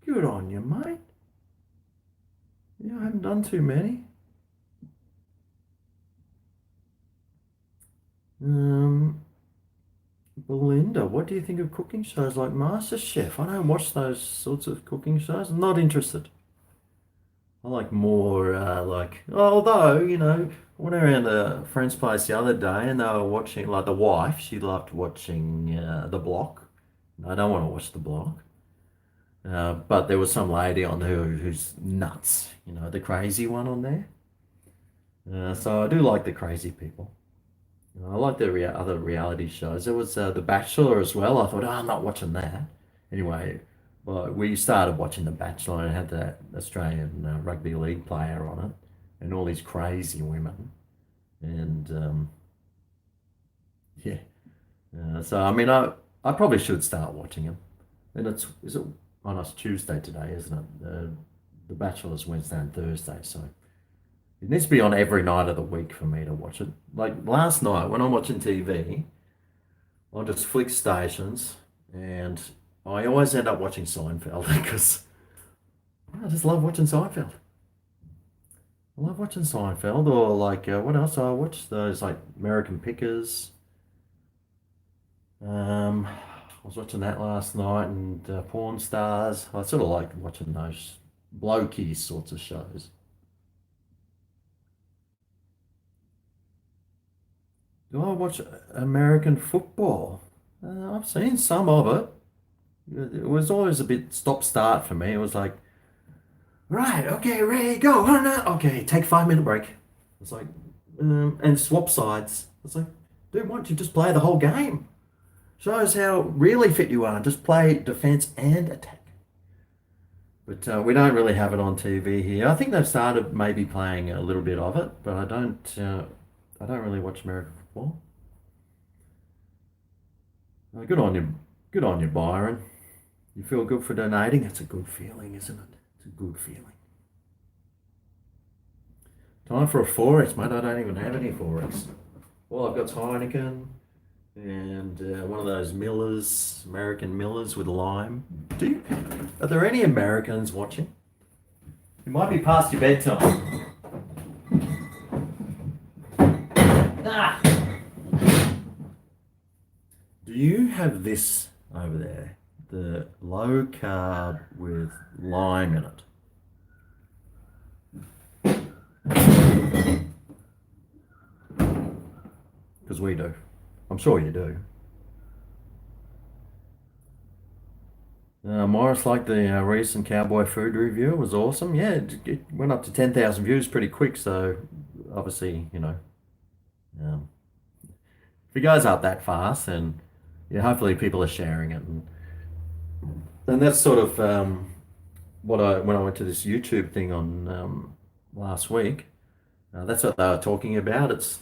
Good on you, mate. Yeah, I haven't done too many. Belinda, what do you think of cooking shows like MasterChef? I don't watch those sorts of cooking shows. I'm not interested. I like more although, I went around a friend's place the other day and they were watching, like the wife, she loved watching The Block. I don't want to watch The Block. But there was some lady on there who's nuts, the crazy one on there. So I do like the crazy people. I like the other reality shows. There was The Bachelor as well. I thought, I'm not watching that. Anyway, well, we started watching The Bachelor and had that Australian rugby league player on it and all these crazy women. And yeah. So, I mean, I probably should start watching them. And is it, oh no, it's Tuesday today, isn't it? The Bachelor's Wednesday and Thursday. So it needs to be on every night of the week for me to watch it. Like last night when I'm watching TV, I'll just flick stations and I always end up watching Seinfeld because I just love watching Seinfeld. I love watching Seinfeld, or like what else? I watch those like American Pickers. Um, I was watching that last night, and Porn Stars. I sort of like watching those blokey sorts of shows. Do I watch American football? I've seen some of it. It was always a bit stop-start for me. It was like, right, okay, ready, go, on okay, take 5 minute break. It's like, and swap sides. It's like, dude, why don't you just play the whole game? Shows how really fit you are. Just play defense and attack. But we don't really have it on TV here. I think they've started maybe playing a little bit of it, but I don't. I don't really watch American football. Good on you, good on you, Byron. You feel good for donating. It's a good feeling, isn't it? It's a good feeling. Time for a Forex, mate. I don't even have any Forex. Well, I've got Heineken and one of those Millers, American Millers with lime. Are there any Americans watching? It might be past your bedtime. Ah! Do you have this over there? The low carb with lime in it? Because we do. I'm sure you do. Morris liked the recent cowboy food review. It was awesome. Yeah, it went up to 10,000 views pretty quick. So obviously, um, if it goes up that fast, then yeah, hopefully people are sharing it. And that's sort of what when I went to this YouTube thing on last week. That's what they were talking about.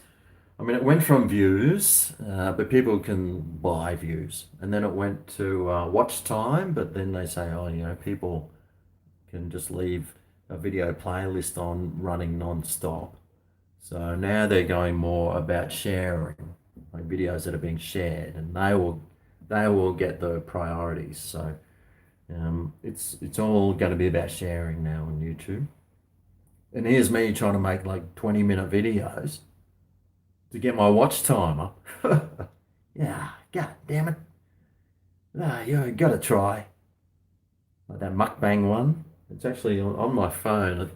I mean, it went from views, but people can buy views, and then it went to watch time. But then they say, oh, people can just leave a video playlist on running non-stop. So now they're going more about sharing, like videos that are being shared, and they will get the priorities. So it's all going to be about sharing now on YouTube. And here's me trying to make like 20-minute videos to get my watch time up. Yeah, god damn it. Ah, you gotta try. Like that mukbang one. It's actually on my phone.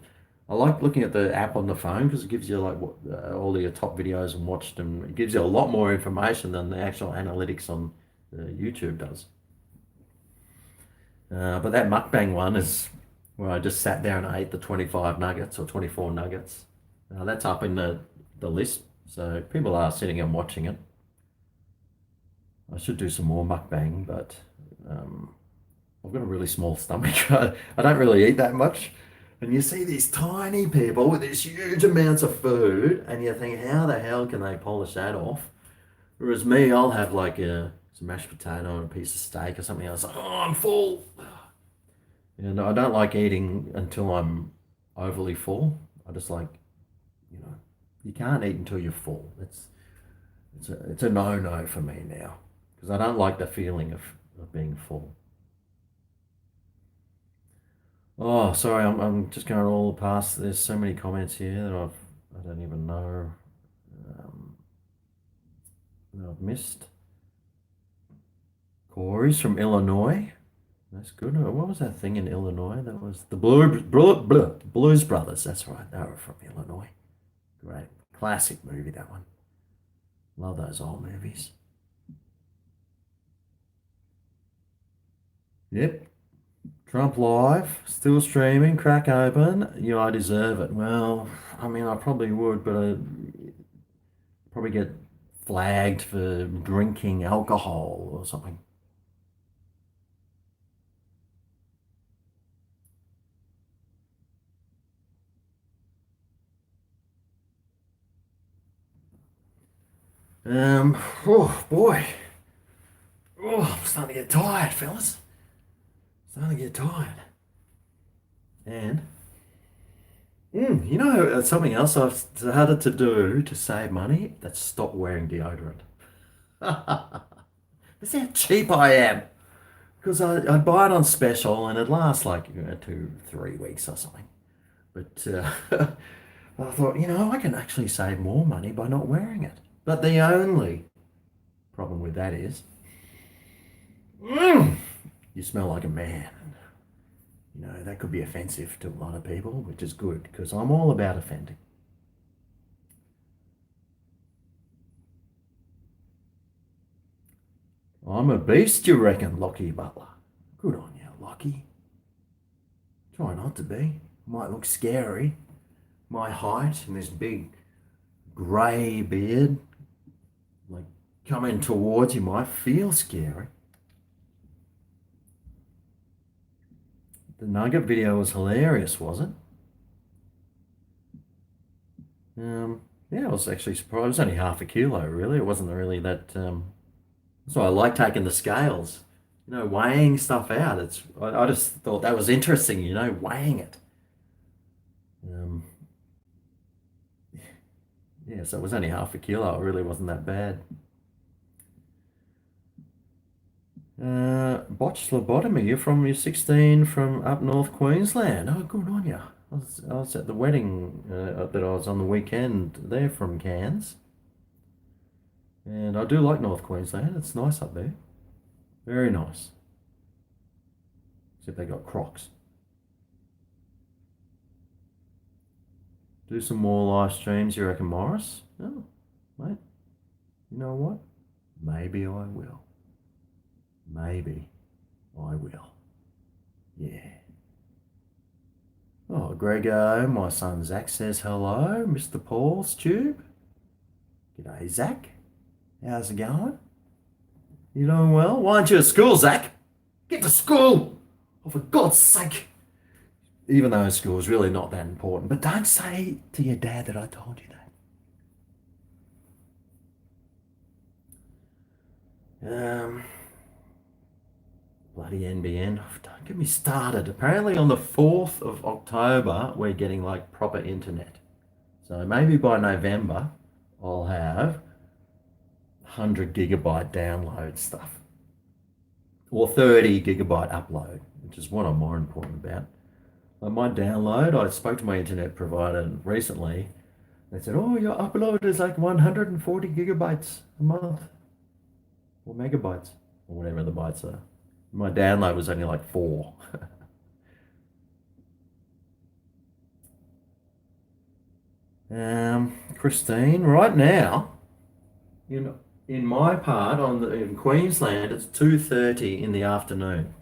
I like looking at the app on the phone because it gives you like all your top videos and watched them. It gives you a lot more information than the actual analytics on YouTube does. But that mukbang one is where I just sat there and ate the 25 nuggets or 24 nuggets. That's up in the list, so people are sitting and watching it. I should do some more mukbang, but I've got a really small stomach. I don't really eat that much. And you see these tiny people with these huge amounts of food, and you think, how the hell can they polish that off? Whereas me, I'll have like some mashed potato and a piece of steak or something else. Oh, I'm full. And I don't like eating until I'm overly full. I just like, you know, you can't eat until you're full. It's a no-no for me now because I don't like the feeling of being full. Oh, sorry, I'm just going all past. There's so many comments here I don't even know um, that I've missed. Corey's from Illinois. That's good. What was that thing in Illinois? That was the Blues Brothers. That's right. They were from Illinois. Great. Classic movie, that one. Love those old movies. Yep. Trump Live, still streaming, crack open. I deserve it. Well, I mean, I probably would, but I probably get flagged for drinking alcohol or something. Oh boy. Oh, I'm starting to get tired, fellas. Starting to get tired. And something else I've started to do to save money? That's stop wearing deodorant. That's how cheap I am. Because I buy it on special and it lasts like 2, 3 weeks or something. But I thought, I can actually save more money by not wearing it. But the only problem with that is Mm, you smell like a man. You know, that could be offensive to a lot of people, which is good because I'm all about offending. I'm a beast, you reckon, Lockie Butler? Good on you, Lockie. Try not to be. Might look scary. My height and this big grey beard, like coming towards you, might feel scary. The nugget video was hilarious, was it? Yeah, I was actually surprised. It was only half a kilo, really. It wasn't really that. So I like taking the scales, weighing stuff out. I just thought that was interesting, weighing it. Um, yeah, so it was only half a kilo. It really wasn't that bad. Botched lobotomy. You're 16 from up north Queensland. Oh, good on you. I was at the wedding that I was on the weekend. They're from Cairns. And I do like North Queensland. It's nice up there. Very nice. Except they got crocs. Do some more live streams, you reckon, Morris? Oh, mate. You know what? Maybe I will. Maybe I will. Yeah. Oh, Grego, my son Zach says hello. Mr. Paul's tube. G'day, Zach. How's it going? You doing well? Why aren't you at school, Zach? Get to school! Oh, for God's sake. Even though school is really not that important. But don't say to your dad that I told you that. Bloody NBN. Oh, don't get me started. Apparently on the 4th of October, we're getting like proper internet. So maybe by November, I'll have 100 gigabyte download stuff or 30 gigabyte upload, which is what I'm more important about. Like my download, I spoke to my internet provider recently. They said, oh, your upload is like 140 gigabytes a month or megabytes or whatever the bytes are. My download was only like 4. Christine, right now, in in my part in Queensland, it's 2:30 in the afternoon.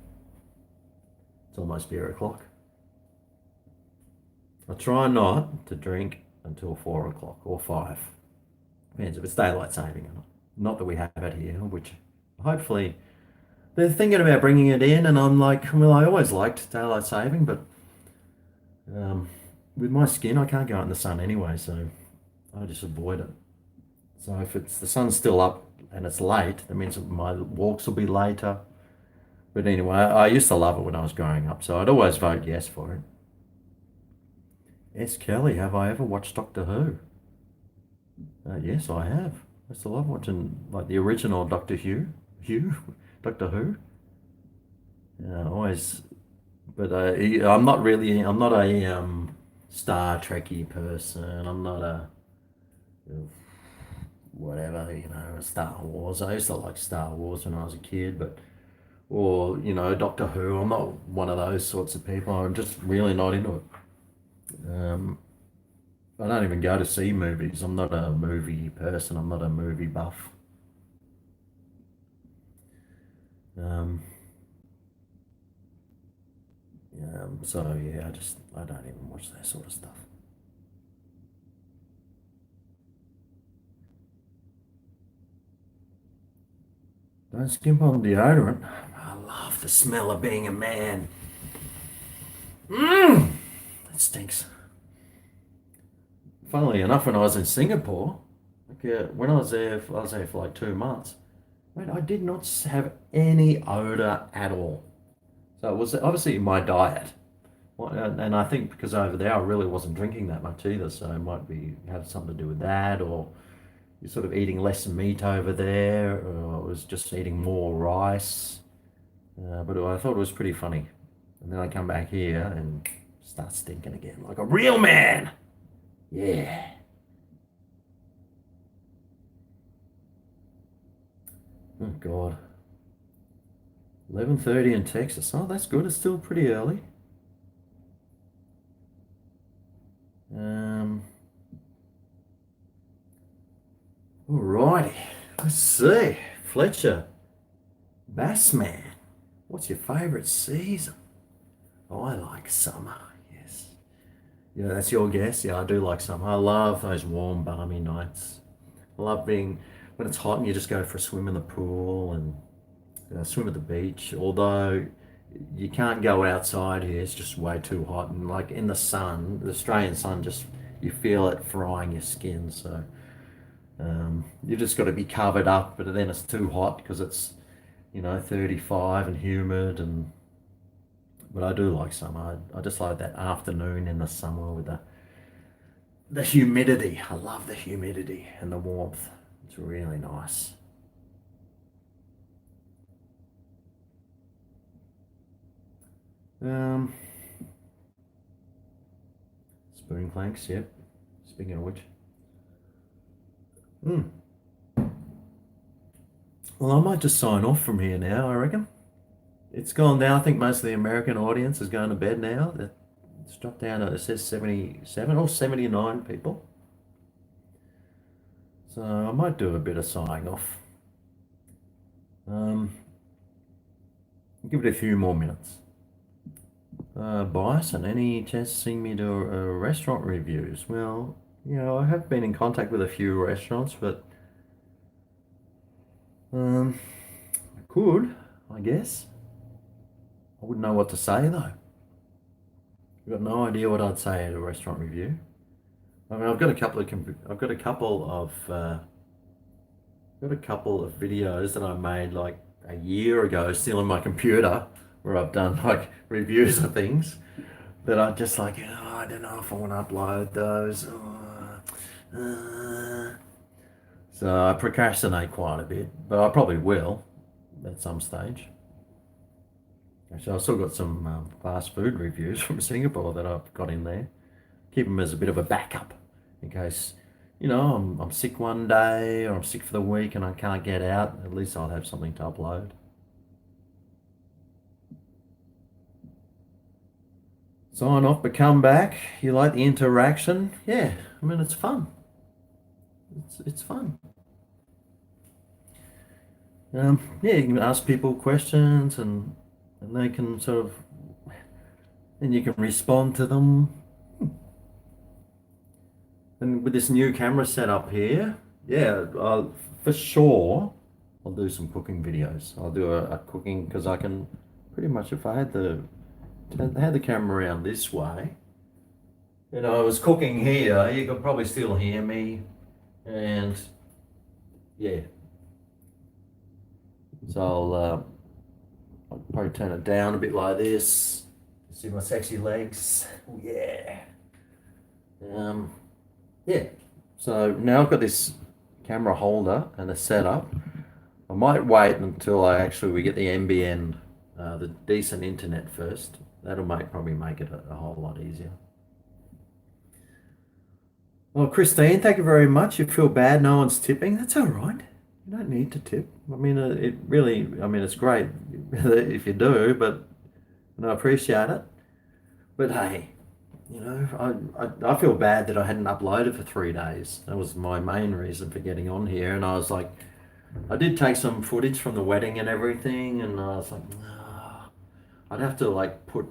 It's almost beer o'clock. I try not to drink until 4 o'clock or 5. Depends if it's daylight saving or not. Not that we have it here, which hopefully they're thinking about bringing it in, and I'm like, well, I always liked daylight saving, but um, with my skin, I can't go out in the sun anyway, so I just avoid it. So if it's the sun's still up and it's late, that means that my walks will be later. But anyway, I used to love it when I was growing up, so I'd always vote yes for it. S. Kelly, have I ever watched Doctor Who? Yes, I have. I still love watching like the original Doctor Who. Always, but I'm not a Star Trekky person. I'm not a whatever, Star Wars. I used to like Star Wars when I was a kid, but or Doctor Who. I'm not one of those sorts of people. I'm just really not into it. Um, I don't even go to see movies. I'm not a movie person. I'm not a movie buff. Um, so yeah, I don't even watch that sort of stuff. Don't skimp on deodorant. I love the smell of being a man. Mmm, that stinks. Funnily enough, when I was in Singapore, when I was there for like 2 months. Mate, I did not have any odor at all. So it was obviously my diet. And I think because over there I really wasn't drinking that much either, so it might be have something to do with that, or you're sort of eating less meat over there, or I was just eating more rice. But I thought it was pretty funny. And then I come back here and start stinking again like a real man. Yeah. Oh God. 11:30 in Texas. Oh, that's good. It's still pretty early. Um, Alrighty. Let's see. Fletcher, Bassman. What's your favorite season? Oh, I like summer. Yes. Yeah, that's your guess. Yeah, I do like summer. I love those warm, balmy nights. I love being when it's hot and you just go for a swim in the pool and swim at the beach. Although you can't go outside here, it's just way too hot. And like in the sun, the Australian sun, just you feel it frying your skin. So you just got to be covered up. But then it's too hot because it's 35 and humid. And but I do like summer. I just like that afternoon in the summer with the humidity. I love the humidity and the warmth. It's really nice. Um, Spoon clanks, yep. Speaking of which. Hmm. Well, I might just sign off from here now, I reckon. It's gone now. I think most of the American audience is going to bed now. It's dropped down to, it says 77 or 79 people. So I might do a bit of signing off. Um, Give it a few more minutes. Bison, any chance of seeing me do restaurant reviews? Well, I have been in contact with a few restaurants, but I could, I guess. I wouldn't know what to say though. I've got no idea what I'd say at a restaurant review. I mean, I've got a couple of videos that I made like a year ago, still on my computer, where I've done like reviews of things that I just like, I don't know if I want to upload those. So I procrastinate quite a bit, but I probably will at some stage. Actually, I've still got some fast food reviews from Singapore that I've got in there. Keep them as a bit of a backup in case, I'm sick one day or I'm sick for the week and I can't get out. At least I'll have something to upload. Sign off, but come back. You like the interaction? Yeah, I mean, it's fun. It's fun. Yeah, you can ask people questions and they can sort of, and you can respond to them. And with this new camera setup here, yeah, for sure, I'll do some cooking videos. I'll do a cooking because I can pretty much, if I had the camera around this way, I was cooking here, you could probably still hear me. And yeah, so I'll probably turn it down a bit like this. See my sexy legs. Oh, yeah. Um, yeah. So now I've got this camera holder and a setup. I might wait until we get the NBN, the decent internet first. That'll probably make it a whole lot easier. Well, Christine, thank you very much. You feel bad no one's tipping. That's all right. You don't need to tip. I mean, it's great if you do, but I appreciate it. But hey, I feel bad that I hadn't uploaded for 3 days. That was my main reason for getting on here. And I was like, I did take some footage from the wedding and everything, and I was like, I'd have to like put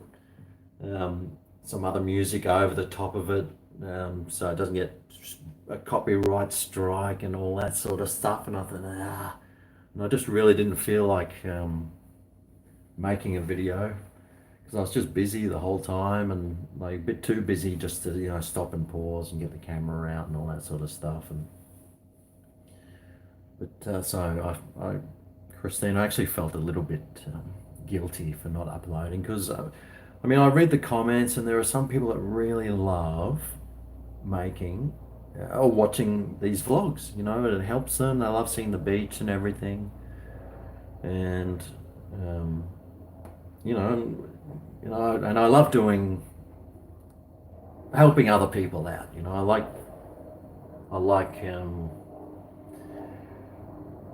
some other music over the top of it, so it doesn't get a copyright strike and all that sort of stuff. And I thought, and I just really didn't feel like making a video because I was just busy the whole time and like a bit too busy just to stop and pause and get the camera out and all that sort of stuff. And so Christine, I actually felt a little bit guilty for not uploading because I read the comments and there are some people that really love making or watching these vlogs. It helps them. They love seeing the beach and everything, and um, and I love helping other people out. I like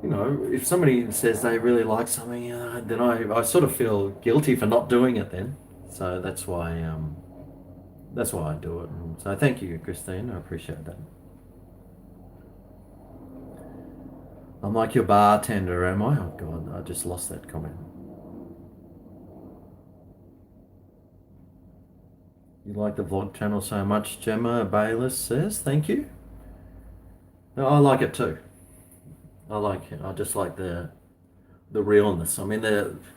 if somebody says they really like something, then I sort of feel guilty for not doing it then. So that's why I do it. And so thank you, Christine. I appreciate that. I'm like your bartender, am I? Oh God, I just lost that comment. You like the vlog channel so much, Gemma Bayless says. Thank you. No, I like it too. I just like the realness. I mean,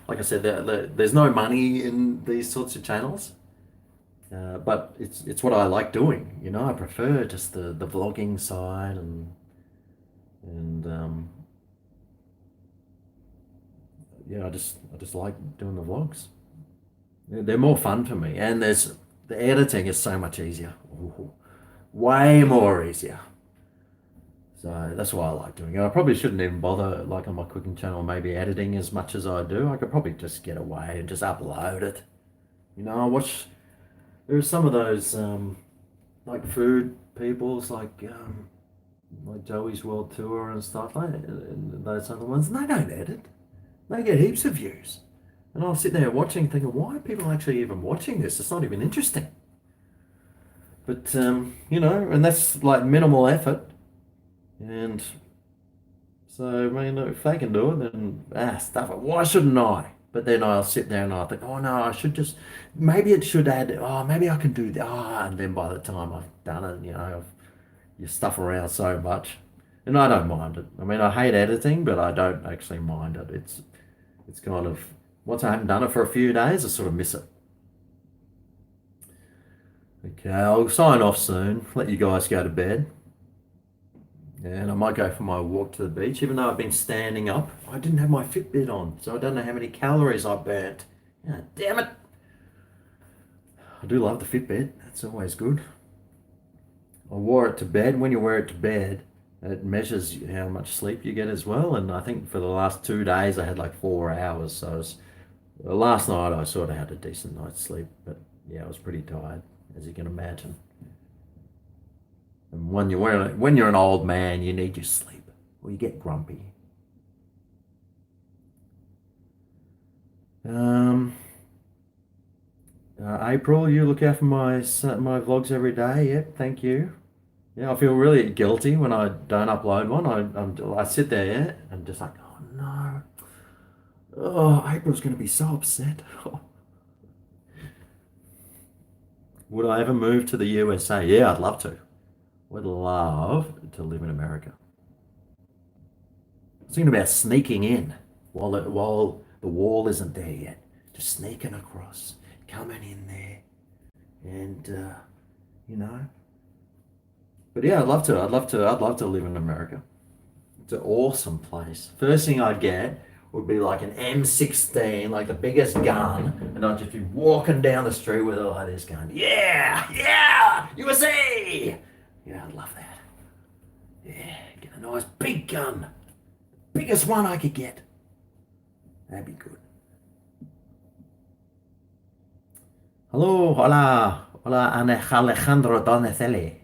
like I said, there's no money in these sorts of channels, but it's what I like doing. I prefer just the vlogging side and yeah, I just like doing the vlogs. They're more fun for me, and the editing is so much easier. Ooh, way more easier. So that's why I like doing it. I probably shouldn't even bother, like on my cooking channel, maybe editing as much as I do. I could probably just get away and just upload it. I watch. There are some of those like food peoples, like Joey's World Tour and stuff, and those other ones. And they don't edit. They get heaps of views. And I'll sit there watching, thinking, why are people actually even watching this? It's not even interesting. But and that's like minimal effort. And so, I mean, if they can do it, then stuff it. Why shouldn't I? But then I'll sit there and I'll think, oh no, I should just, maybe it should add, oh, maybe I can do that. And then by the time I've done it, you stuff around so much. And I don't mind it. I mean, I hate editing, but I don't actually mind it. It's kind of, once I haven't done it for a few days, I sort of miss it. Okay, I'll sign off soon, let you guys go to bed. And I might go for my walk to the beach, even though I've been standing up. I didn't have my Fitbit on, so I don't know how many calories I burnt. Damn it. I do love the Fitbit. That's always good. I wore it to bed. When you wear it to bed, it measures how much sleep you get as well. And I think for the last 2 days, I had like 4 hours. So last night, I sort of had a decent night's sleep. But yeah, I was pretty tired, as you can imagine. And when you're an old man, you need your sleep, or you get grumpy. Um, April, you look out for my vlogs every day. Yep, thank you. Yeah, I feel really guilty when I don't upload one. I sit there, yeah, and just like, oh no, oh April's gonna be so upset. Would I ever move to the USA? Yeah, I'd love to. Would love to live in America. I was thinking about sneaking in while the wall isn't there yet. Just sneaking across, coming in there, and you know. But yeah, I'd love to. I'd love to live in America. It's an awesome place. First thing I'd get would be like an M16, like the biggest gun, and I'd just be walking down the street with it like this, going, "Yeah, yeah, USA!" Yeah, I'd love that. Yeah, get a nice big gun, biggest one I could get. That'd be good. Hello, hola, hola, Alejandro Donatelli.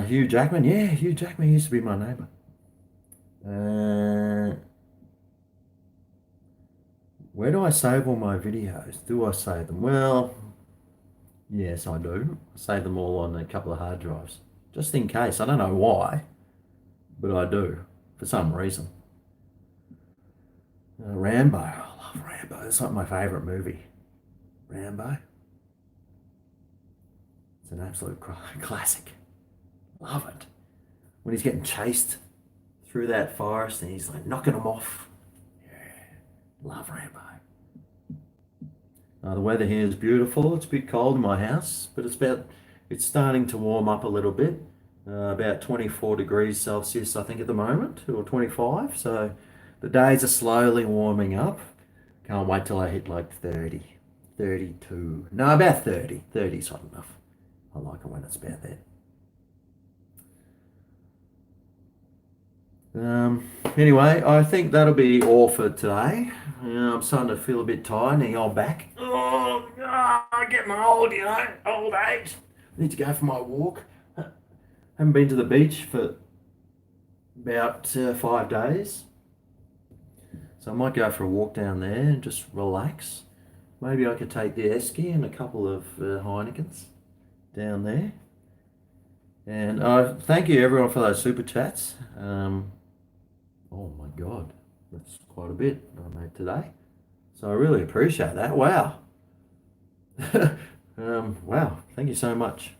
Hugh Jackman, yeah, Hugh Jackman used to be my neighbor. Uh, where do I save all my videos? Do I save them? Well, yes, I do. I save them all on a couple of hard drives, just in case. I don't know why, but I do for some reason. Rambo, I love Rambo. It's like my favorite movie. Rambo. It's an absolute classic. Love it. When he's getting chased through that forest and he's like knocking them off. Yeah, love Rambo. The weather here is beautiful. It's a bit cold in my house, but it's starting to warm up a little bit. About 24 degrees Celsius, I think, at the moment, or 25. So the days are slowly warming up. Can't wait till I hit like 30, 32. No, about 30. 30's hot enough. I like it when it's about that. Anyway, I think that'll be all for today. I'm starting to feel a bit tired. Now I'm back. Oh, getting old, old age. I need to go for my walk. Haven't been to the beach for about 5 days. So I might go for a walk down there and just relax. Maybe I could take the esky and a couple of Heinekens down there. And thank you everyone for those super chats. Oh my God, that's quite a bit I made today. So I really appreciate that. Wow. Wow, thank you so much.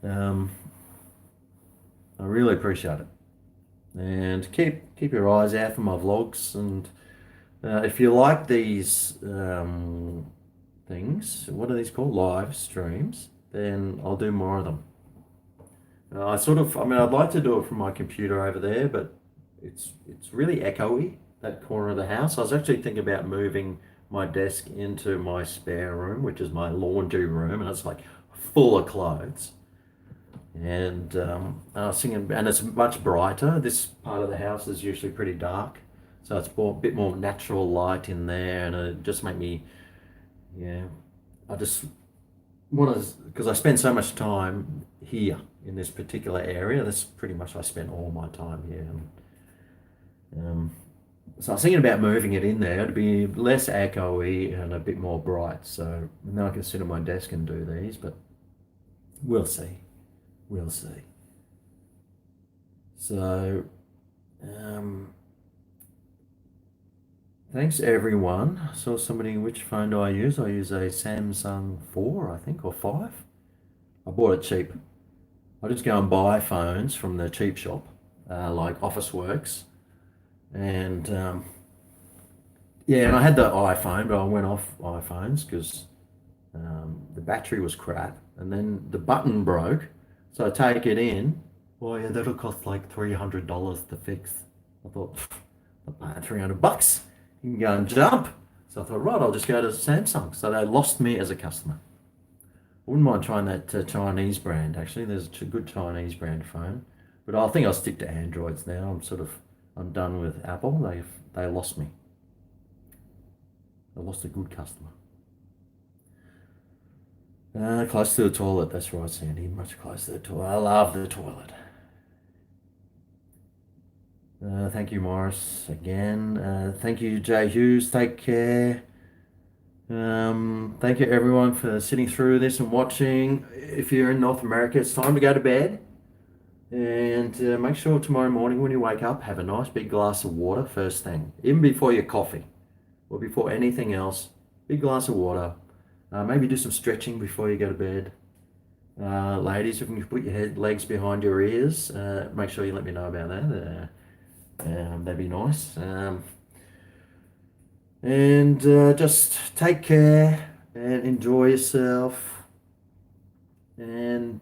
I really appreciate it. And keep your eyes out for my vlogs. And if you like these things, what are these called? Live streams, then I'll do more of them. I mean, I'd like to do it from my computer over there, but it's really echoey, that corner of the house. I was actually thinking about moving my desk into my spare room, which is my laundry room, and it's like full of clothes. And I was thinking, and it's much brighter. This part of the house is usually pretty dark, so it's a bit more natural light in there, and it just make me, yeah, I just want to, because I spend so much time here in this particular area. That's pretty much I spend all my time here. And, so I was thinking about moving it in there to be less echoey and a bit more bright. So now I can sit at my desk and do these, but we'll see. We'll see. So, thanks everyone. I saw somebody, which phone do I use? I use a Samsung 4, I think, or 5. I bought it cheap. I just go and buy phones from the cheap shop, like Officeworks. And yeah, and I had the iPhone, but I went off iPhones because the battery was crap. And then the button broke. So I take it in. Well, yeah, that'll cost like $300 to fix. I thought, not paying $300. You can go and jump. So I thought, right, I'll just go to Samsung. So they lost me as a customer. I wouldn't mind trying that Chinese brand, actually. There's a good Chinese brand phone. But I think I'll stick to Androids now. I'm done with Apple. They lost me. I lost a good customer. Close to the toilet. That's right, Sandy. Much closer to the toilet. I love the toilet. Thank you, Morris, again. Thank you, Jay Hughes. Take care. Thank you, everyone, for sitting through this and watching. If you're in North America, it's time to go to bed. And make sure tomorrow morning when you wake up, have a nice big glass of water first thing, even before your coffee or before anything else. Big glass of water. Maybe do some stretching before you go to bed. Ladies, if you can put your legs behind your ears, make sure you let me know about that. That'd be nice. And just take care and enjoy yourself. And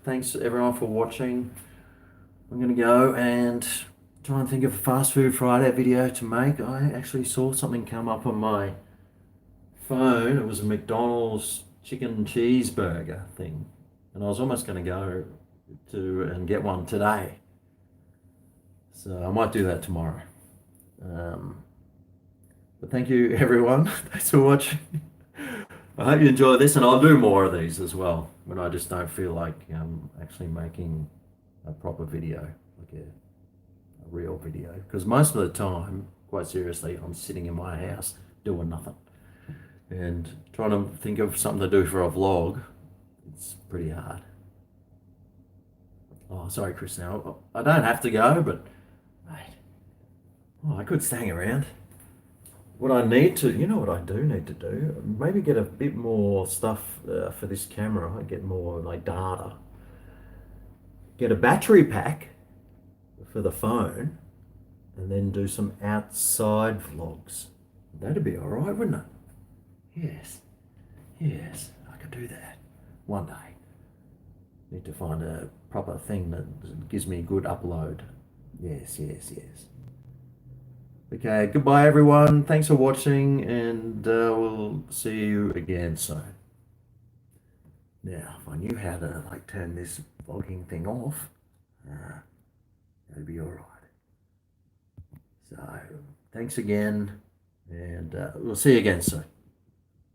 thanks everyone for watching. I'm going to go and try and think of a Fast Food Friday video to make. I actually saw something come up on my phone. It was a McDonald's chicken cheeseburger thing. And I was almost going to go and get one today. So I might do that tomorrow. But thank you everyone. Thanks for watching. I hope you enjoy this, and I'll do more of these as well when I just don't feel like actually making a proper video, like a real video. Because most of the time, quite seriously, I'm sitting in my house doing nothing. And trying to think of something to do for a vlog, it's pretty hard. Oh, sorry, Chris, now I don't have to go, but mate, I could hang around. What I need to, you know what I do need to do? Maybe get a bit more stuff for this camera. I get more like data. Get a battery pack for the phone and then do some outside vlogs. That'd be all right, wouldn't it? Yes, I could do that one day. Need to find a proper thing that gives me a good upload. Yes. Okay, goodbye everyone. Thanks for watching, and we'll see you again soon. Now, if I knew how to like turn this vlogging thing off, that'd be all right. So, thanks again, and we'll see you again soon.